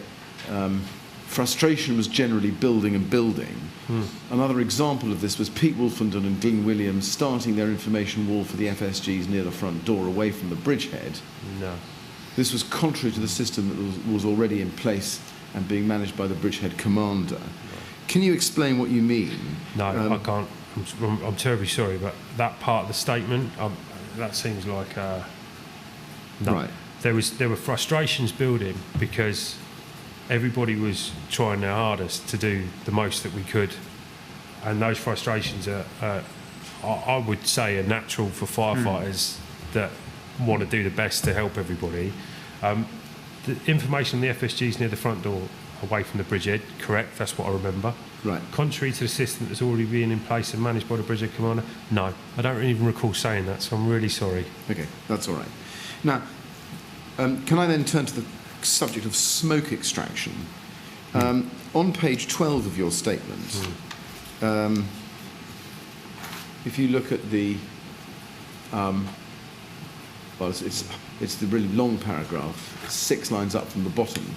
frustration was generally building and building. Another example of this was Pete Wolfenden and Glyn Williams starting their information wall for the FSGs near the front door away from the bridgehead. No. This was contrary to the system that was already in place and being managed by the bridgehead commander. No. Can you explain what you mean? No, I can't. I'm terribly sorry, but that part of the statement, that seems like no. Right. There were frustrations building because everybody was trying their hardest to do the most that we could, and those frustrations are I would say, are natural for firefighters that want to do the best to help everybody. The information on the FSGs near the front door, away from the bridgehead, correct? That's what I remember. Right. Contrary to the system that's already been in place and managed by the bridgehead commander, no, I don't even recall saying that, so I'm really sorry. Okay, that's all right. Now, can I then turn to the subject of smoke extraction? On page 12 of your statement, if you look at the, well, it's the really long paragraph, 6 lines up from the bottom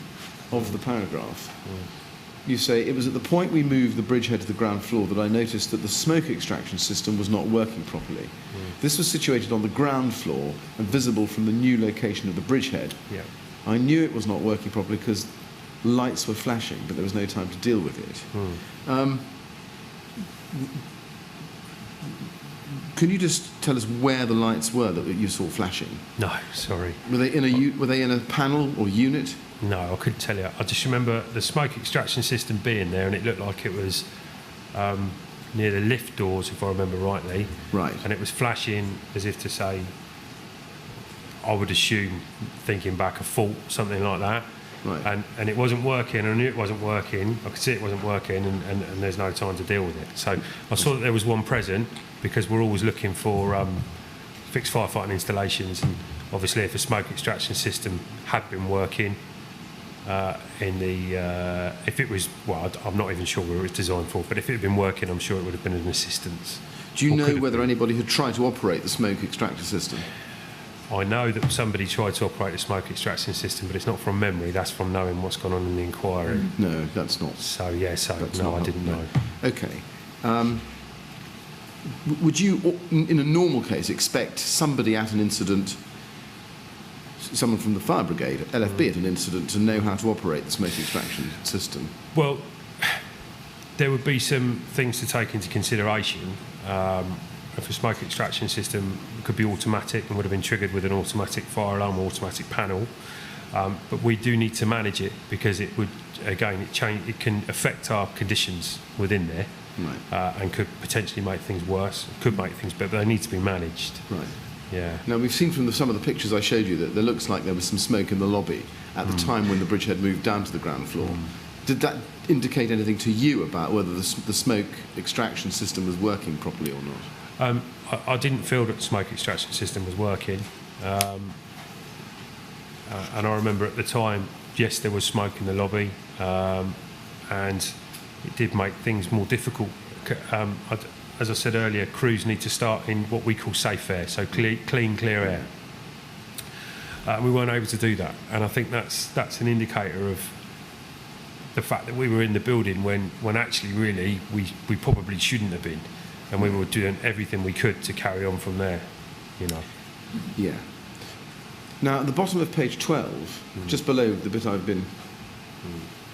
of the paragraph. You say, it was at the point we moved the bridgehead to the ground floor that I noticed that the smoke extraction system was not working properly. This was situated on the ground floor and visible from the new location of the bridgehead. Yeah. I knew it was not working properly because lights were flashing, but there was no time to deal with it. Can you just tell us where the lights were that you saw flashing? No, sorry. Were they in a panel or unit? No, I couldn't tell you. I just remember the smoke extraction system being there, and it looked like it was near the lift doors, if I remember rightly. Right. And it was flashing as if to say, I would assume, thinking back, a fault, something like that. Right. And it wasn't working. I knew it wasn't working. I could see it wasn't working, and there's no time to deal with it. So I saw that there was one present, because we're always looking for fixed firefighting installations, and obviously if a smoke extraction system had been working, if it was, well, I'm not even sure where it was designed for, but if it had been working, I'm sure it would have been an assistance. Do you know whether anybody had tried to operate the smoke extractor system? I know that somebody tried to operate the smoke extraction system, but it's not from memory, that's from knowing what's gone on in the inquiry. No, that's not. So, yeah, That's no, not I didn't know. Okay. Would you, in a normal case, expect somebody at an incident, someone from the fire brigade, LFB at an incident, to know how to operate the smoke extraction system? Well, there would be some things to take into consideration. If a smoke extraction system could be automatic and would have been triggered with an automatic fire alarm or automatic panel, but we do need to manage it because it would, again, it can affect our conditions within there. Right. And could potentially make things worse, could make things better, but they need to be managed. Right. Yeah. Now, we've seen from some of the pictures I showed you that there looks like there was some smoke in the lobby at the time when the bridgehead moved down to the ground floor. Did that indicate anything to you about whether the smoke extraction system was working properly or not? I didn't feel that the smoke extraction system was working. And I remember at the time, yes, there was smoke in the lobby, and it did make things more difficult. As I said earlier, crews need to start in what we call safe air, so clean, clear air. We weren't able to do that, and I think that's an indicator of the fact that we were in the building when actually, really, we probably shouldn't have been, and we were doing everything we could to carry on from there, you know. Yeah. Now, at the bottom of page 12, just below the bit I've been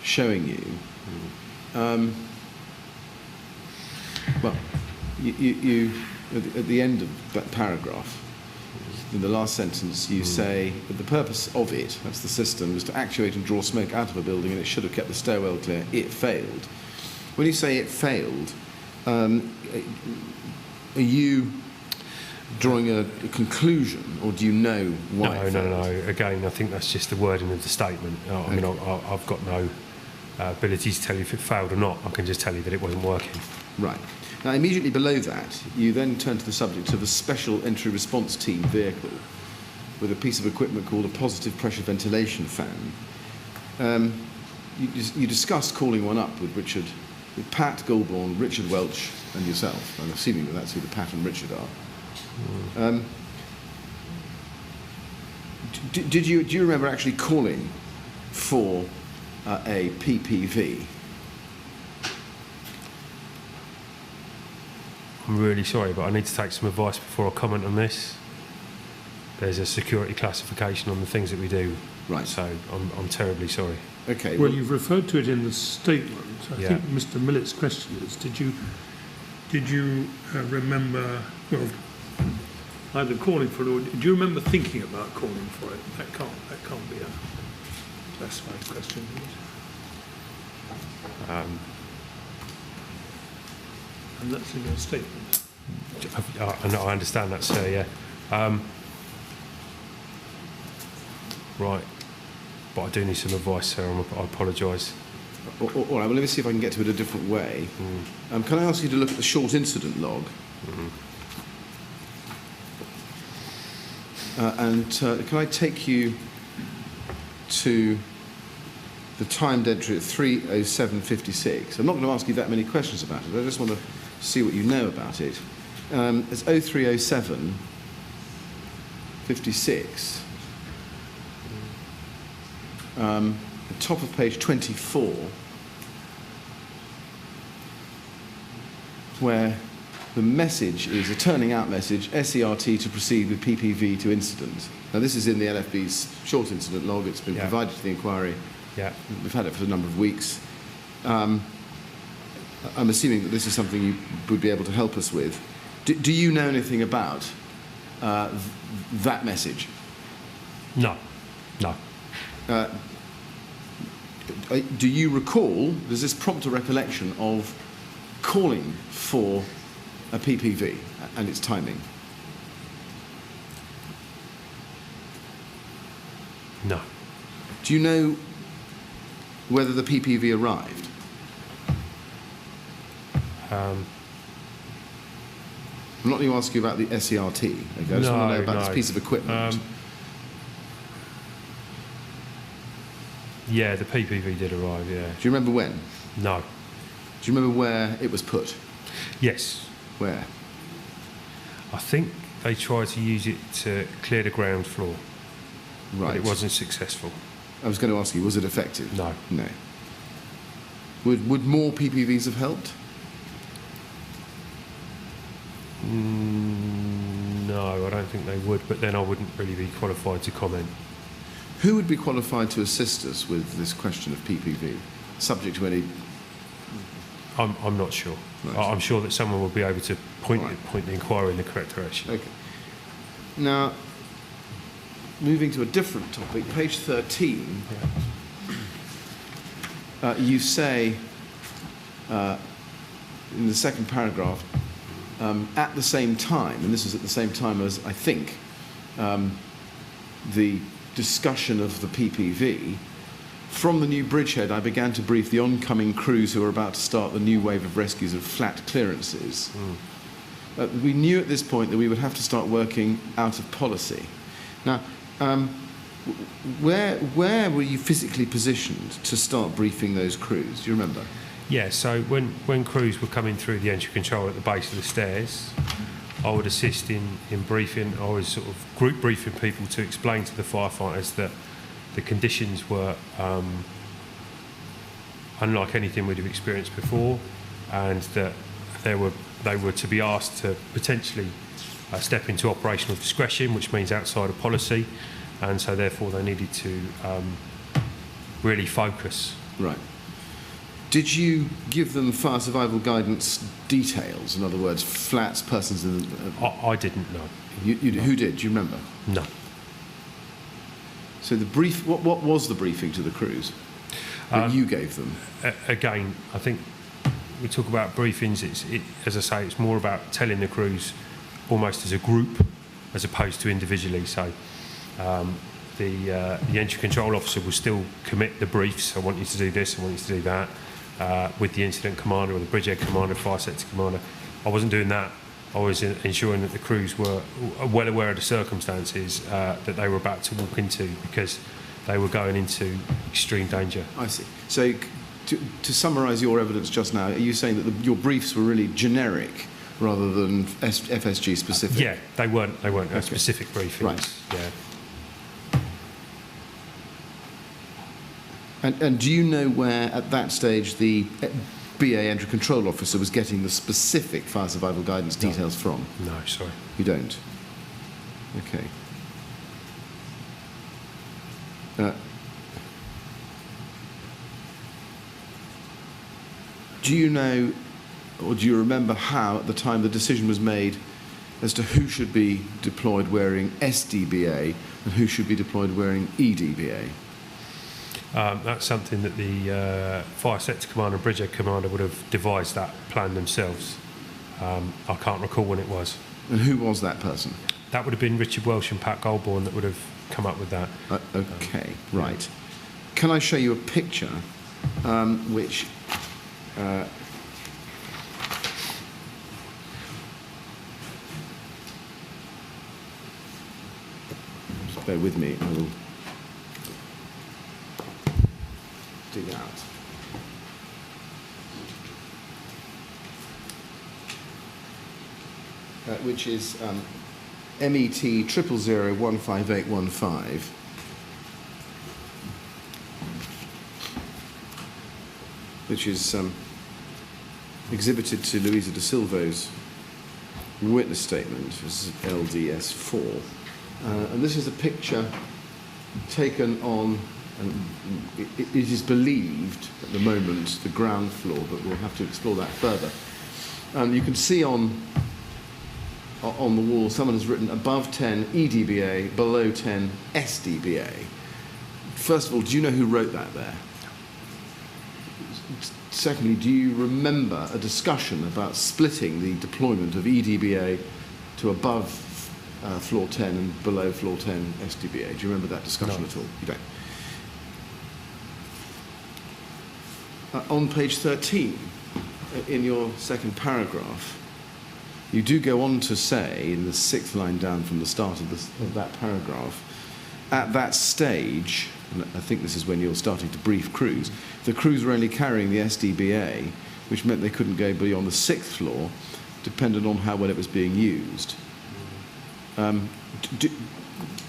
showing you, well, you at the end of that paragraph, in the last sentence, you say that the purpose of it, that's the system, was to actuate and draw smoke out of a building, and it should have kept the stairwell clear. It failed. When you say it failed, are you drawing a conclusion, or do you know why it failed? No. Again, I think that's just the wording of the statement. I mean, I've got no ability to tell you if it failed or not. I can just tell you that it wasn't working. Right. Now, immediately below that, you then turn to the subject of a special entry response team vehicle with a piece of equipment called a positive pressure ventilation fan. You discussed calling one up with Pat Goulbourne, Richard Welch, and yourself. I'm assuming that that's who the Pat and Richard are. Do you remember actually calling for a PPV? I'm really sorry, but I need to take some advice before I comment on this. There's a security classification on the things that we do. Right. So I'm terribly sorry. Okay. Well, you've referred to it in the statement. I Yeah. think Mr. Millett's question is, did you remember, well, either calling for it or do you remember thinking about calling for it? That can't be a classified question, is it? And that's in your statement. I understand that, sir, yeah. Right. But I do need some advice, sir. I apologise. All right, well, let me see if I can get to it a different way. Can I ask you to look at the short incident log? And can I take you to the timed entry at 3:07:56? I'm not going to ask you that many questions about it. I just want to see what you know about it. It's 03:07:56. The top of page 24, where the message is a turning out message, SERT to proceed with PPV to incident. Now, this is in the LFB's short incident log. It's been provided to the inquiry. Yeah. We've had it for a number of weeks. I'm assuming that this is something you would be able to help us with. Do you know anything about that message? No. Do you recall, does this prompt a recollection of calling for a PPV and its timing? No. Do you know whether the PPV arrived? Um, I'm not going to ask you about the SERT. Okay? I just want to know about this piece of equipment. Yeah, the PPV did arrive, yeah. Do you remember when? No. Do you remember where it was put? Yes. Where? I think they tried to use it to clear the ground floor. Right. But it wasn't successful. I was going to ask you, was it effective? No. No. Would more PPVs have helped? No, I don't think they would, but then I wouldn't really be qualified to comment. Who would be qualified to assist us with this question of PPV, subject to any... I'm not sure. Right. I'm sure that someone will be able to point the inquiry in the correct direction. Okay. Now, moving to a different topic, page 13, you say, in the second paragraph, at the same time, and this is at the same time as, I think, the discussion of the PPV, from the new bridgehead I began to brief the oncoming crews who were about to start the new wave of rescues of flat clearances. We knew at this point that we would have to start working out of policy. Now, where were you physically positioned to start briefing those crews? Do you remember? Yeah, so when crews were coming through the entry control at the base of the stairs, I would assist in briefing. I was sort of group briefing people to explain to the firefighters that the conditions were unlike anything we'd have experienced before, and that they were to be asked to potentially step into operational discretion, which means outside of policy, and so therefore they needed to really focus. Right. Did you give them fire survival guidance details? In other words, flats, persons in... I didn't know. Who did? Do you remember? No. So the brief... What was the briefing to the crews that you gave them? Again, I think we talk about briefings, as I say, it's more about telling the crews almost as a group as opposed to individually. So the entry control officer will still commit the briefs. I want you to do this, I want you to do that. With the incident commander or the bridgehead commander, fire sector commander. I wasn't doing that. I was ensuring that the crews were well aware of the circumstances that they were about to walk into, because they were going into extreme danger. I see. So to summarise your evidence just now, are you saying that your briefs were really generic rather than FSG specific? Yeah, they weren't Okay. specific briefings. Right. Yeah. And do you know where, at that stage, the BA entry control officer was getting the specific fire survival guidance details from? No, sorry. You don't? Okay. Do you know, or do you remember how, at the time, the decision was made as to who should be deployed wearing SDBA and who should be deployed wearing EDBA? That's something that the fire sector commander and bridgehead commander would have devised that plan themselves. I can't recall when it was. And who was that person? That would have been Richard Welsh and Pat Goldborn that would have come up with that. Okay, right. Can I show you a picture which... just bear with me, I will dig out. Which is MET 000015815. Which is exhibited to Louisa de Silvo's witness statement. This is LDS4. And this is a picture taken on, it is believed at the moment, the ground floor, but we'll have to explore that further. You can see on the wall someone has written above 10 EDBA, below 10 SDBA. First of all, do you know who wrote that there? Secondly, do you remember a discussion about splitting the deployment of EDBA to above floor 10 and below floor 10 SDBA? Do you remember that discussion at all? You don't. On page 13, in your second paragraph, you do go on to say, in the sixth line down from the start of that paragraph, at that stage, and I think this is when you're starting to brief crews, the crews were only carrying the SDBA, which meant they couldn't go beyond the sixth floor, dependent on how well it was being used.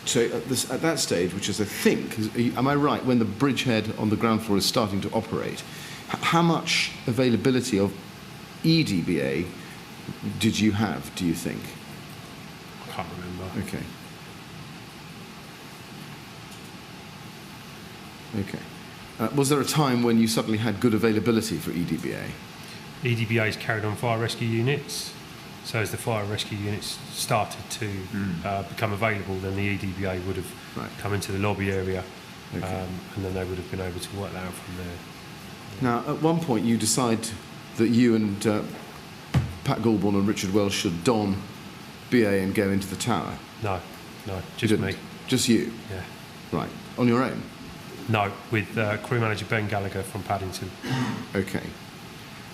So at that stage, which is, I think, am I right, when the bridgehead on the ground floor is starting to operate, how much availability of EDBA did you have, do you think? I can't remember. Okay. Okay. Was there a time when you suddenly had good availability for EDBA? EDBA is carried on fire rescue units. So as the fire rescue units started to become available, then the EDBA would have come into the lobby area, and then they would have been able to work that out from there. Now, at one point you decide that you and Pat Goldborn and Richard Welsh should don BA and go into the tower. No. No, You just didn't? me. Just you? Yeah. Right. On your own? No, with crew manager Ben Gallagher from Paddington. Okay.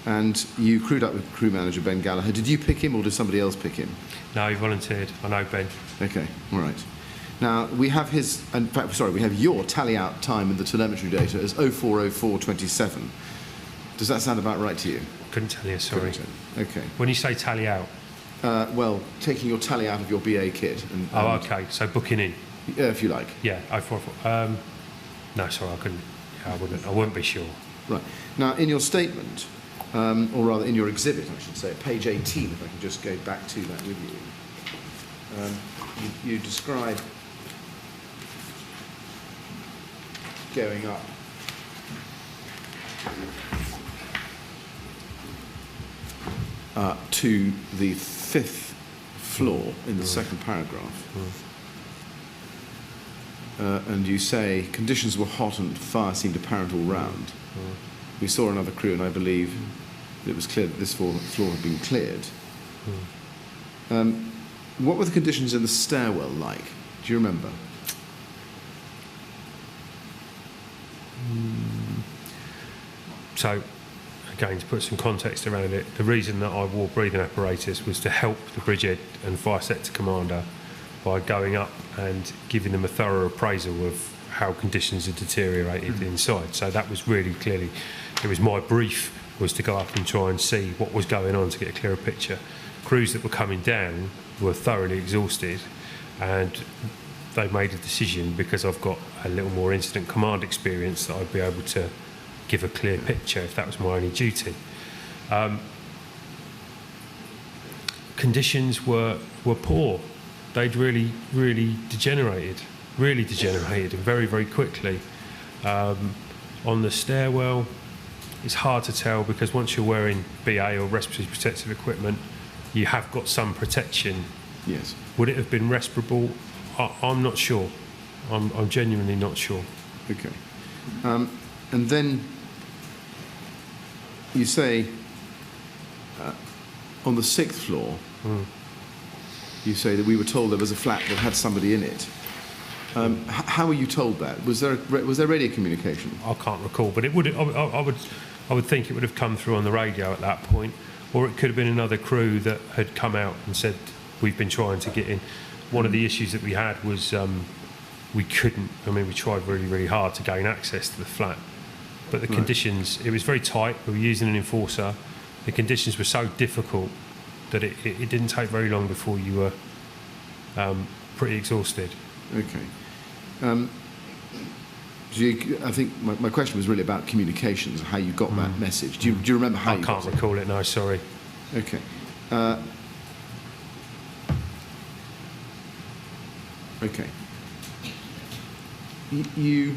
And you crewed up with crew manager Ben Gallagher. Did you pick him or did somebody else pick him? No, he volunteered. I know Ben. Okay, all right. Now, we have we have your tally out time in the telemetry data as 040427. Does that sound about right to you? Couldn't tell you, sorry. Okay. When you say tally out, Well, taking your tally out of your BA kit. okay, so booking in. Yeah, if you like. Yeah, 044. No, sorry, I couldn't. Yeah, I wouldn't be sure. Right. Now, in your statement, or rather in your exhibit, I should say, page 18, if I can just go back to that with you, you describe going up to the 5th floor in the second paragraph. And you say, conditions were hot and fire seemed apparent all round. We saw another crew and I believe it was clear that this floor had been cleared. What were the conditions in the stairwell like? Do you remember? So, again, to put some context around it, the reason that I wore breathing apparatus was to help the bridgehead and fire sector commander by going up and giving them a thorough appraisal of how conditions had deteriorated inside. So that was really clearly, it was my brief was to go up and try and see what was going on to get a clearer picture. Crews that were coming down were thoroughly exhausted, and they made a decision, because I've got a little more incident command experience, that I'd be able to give a clear picture if that was my only duty. Conditions were poor. They'd really degenerated and very, very quickly. On the stairwell, it's hard to tell, because once you're wearing BA or respiratory protective equipment, you have got some protection. Yes. Would it have been respirable? I'm not sure. I'm genuinely not sure. Okay. And then you say on the 6th floor, you say that we were told there was a flat that had somebody in it. How were you told that? Was there radio communication? I can't recall, but it would. I would think it would have come through on the radio at that point, or it could have been another crew that had come out and said, "We've been trying to get in." One of the issues that we had was we couldn't. I mean, we tried really, really hard to gain access to the flat, but the conditions. It was very tight. We were using an enforcer. The conditions were so difficult that it didn't take very long before you were pretty exhausted. Okay. I think my question was really about communications, how you got that message. Do you remember how you got it? I can't recall it, no, sorry. Okay. Okay. You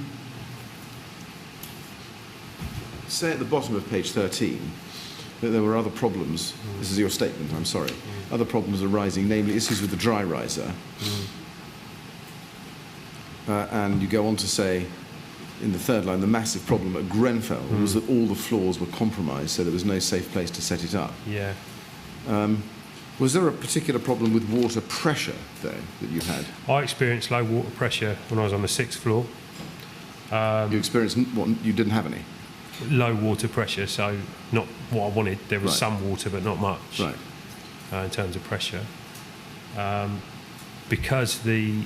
say at the bottom of page 13 that there were other problems. This is your statement, I'm sorry. Other problems arising, namely issues with the dry riser. And you go on to say, in the third line, the massive problem at Grenfell was that all the floors were compromised, so there was no safe place to set it up. Yeah. Was there a particular problem with water pressure, though, that you had? I experienced low water pressure when I was on the 6th floor. You experienced what? You didn't have any? Low water pressure, so not what I wanted. There was some water, but not much in terms of pressure. Because the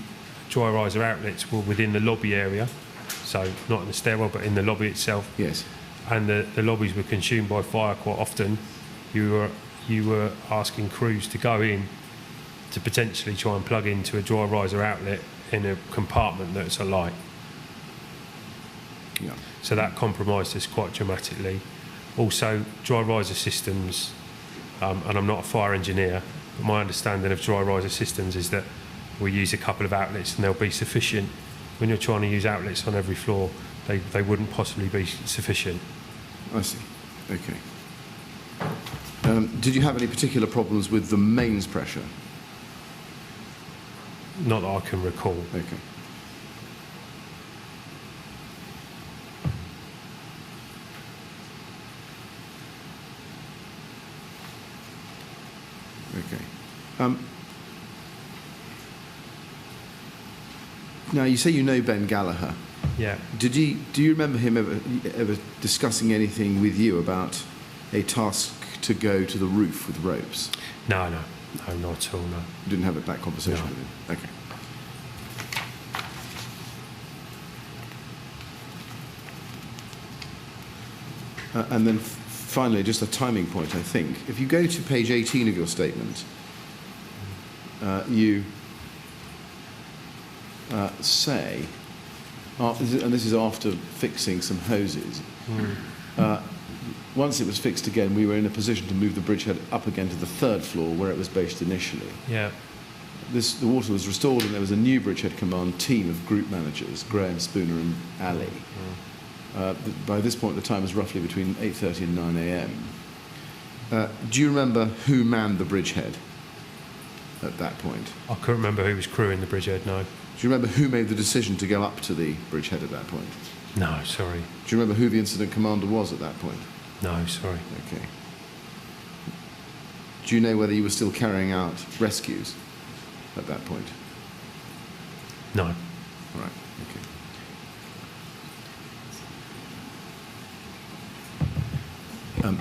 dry riser outlets were within the lobby area, so not in the stairwell, but in the lobby itself. Yes. And the lobbies were consumed by fire quite often. You were asking crews to go in to potentially try and plug into a dry riser outlet in a compartment that's alight. Yeah. So that compromised us quite dramatically. Also, dry riser systems, and I'm not a fire engineer, but my understanding of dry riser systems is that we use a couple of outlets and they'll be sufficient. When you're trying to use outlets on every floor, they wouldn't possibly be sufficient. I see. Okay. Did you have any particular problems with the mains pressure? Not that I can recall. Okay. Okay. Now, you say you know Ben Gallagher. Yeah. Do you remember him ever discussing anything with you about a task to go to the roof with ropes? No, not at all, no. You didn't have that conversation No. with him? Okay. And then finally, just a timing point, I think. If you go to page 18 of your statement, you say, and this is after fixing some hoses, once it was fixed again, we were in a position to move the bridgehead up again to the 3rd floor where it was based initially. Yeah. The water was restored and there was a new bridgehead command team of group managers, Graham, Spooner and Ali. By this point, the time was roughly between 8:30 and 9 a.m. Do you remember who manned the bridgehead at that point? I couldn't remember who was crewing the bridgehead, no. Do you remember who made the decision to go up to the bridgehead at that point? No, sorry. Do you remember who the incident commander was at that point? No, sorry. Okay. Do you know whether you were still carrying out rescues at that point? No. All right, okay.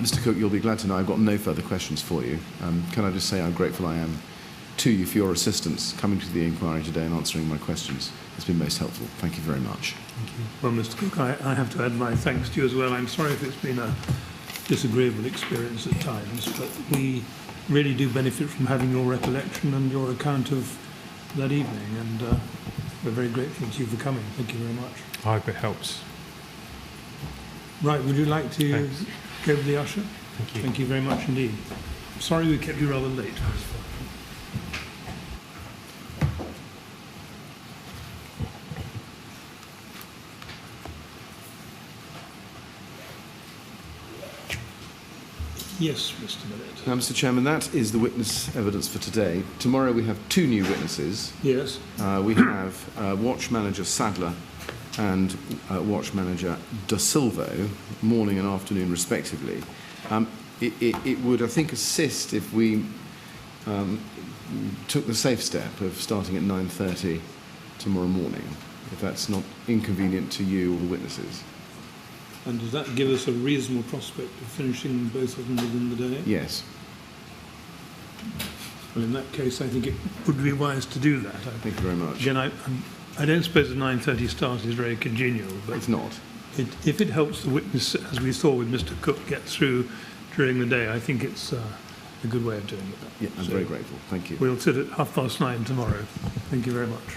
Mr. Cook, you'll be glad to know I've got no further questions for you. Can I just say how grateful I am to you for your assistance coming to the inquiry today and answering my questions. It's been most helpful. Thank you very much. Thank you. Well, Mr. Cook, I have to add my thanks to you as well. I'm sorry if it's been a disagreeable experience at times, but we really do benefit from having your recollection and your account of that evening, and we're very grateful to you for coming. Thank you very much. I hope it helps. Right, would you like to Thanks. go with the usher? Thank you. Thank you very much indeed. I'm sorry we kept you rather late. Yes, Mr. Millett. Now, Mr. Chairman, that is the witness evidence for today. Tomorrow we have two new witnesses. Yes. We have Watch Manager Sadler and Watch Manager Da Silvo, morning and afternoon respectively. It would, I think, assist if we took the safe step of starting at 9:30 tomorrow morning, if that's not inconvenient to you or the witnesses. And does that give us a reasonable prospect of finishing both of them within the day? Yes. Well, in that case, I think it would be wise to do that. Thank you very much. Again, I don't suppose the 9:30 start is very congenial, but It's not. if it helps the witness, as we saw with Mr. Cook, get through during the day, I think it's a good way of doing it. Yeah, I'm So very grateful. Thank you. We'll sit at 9:30 tomorrow. Thank you very much.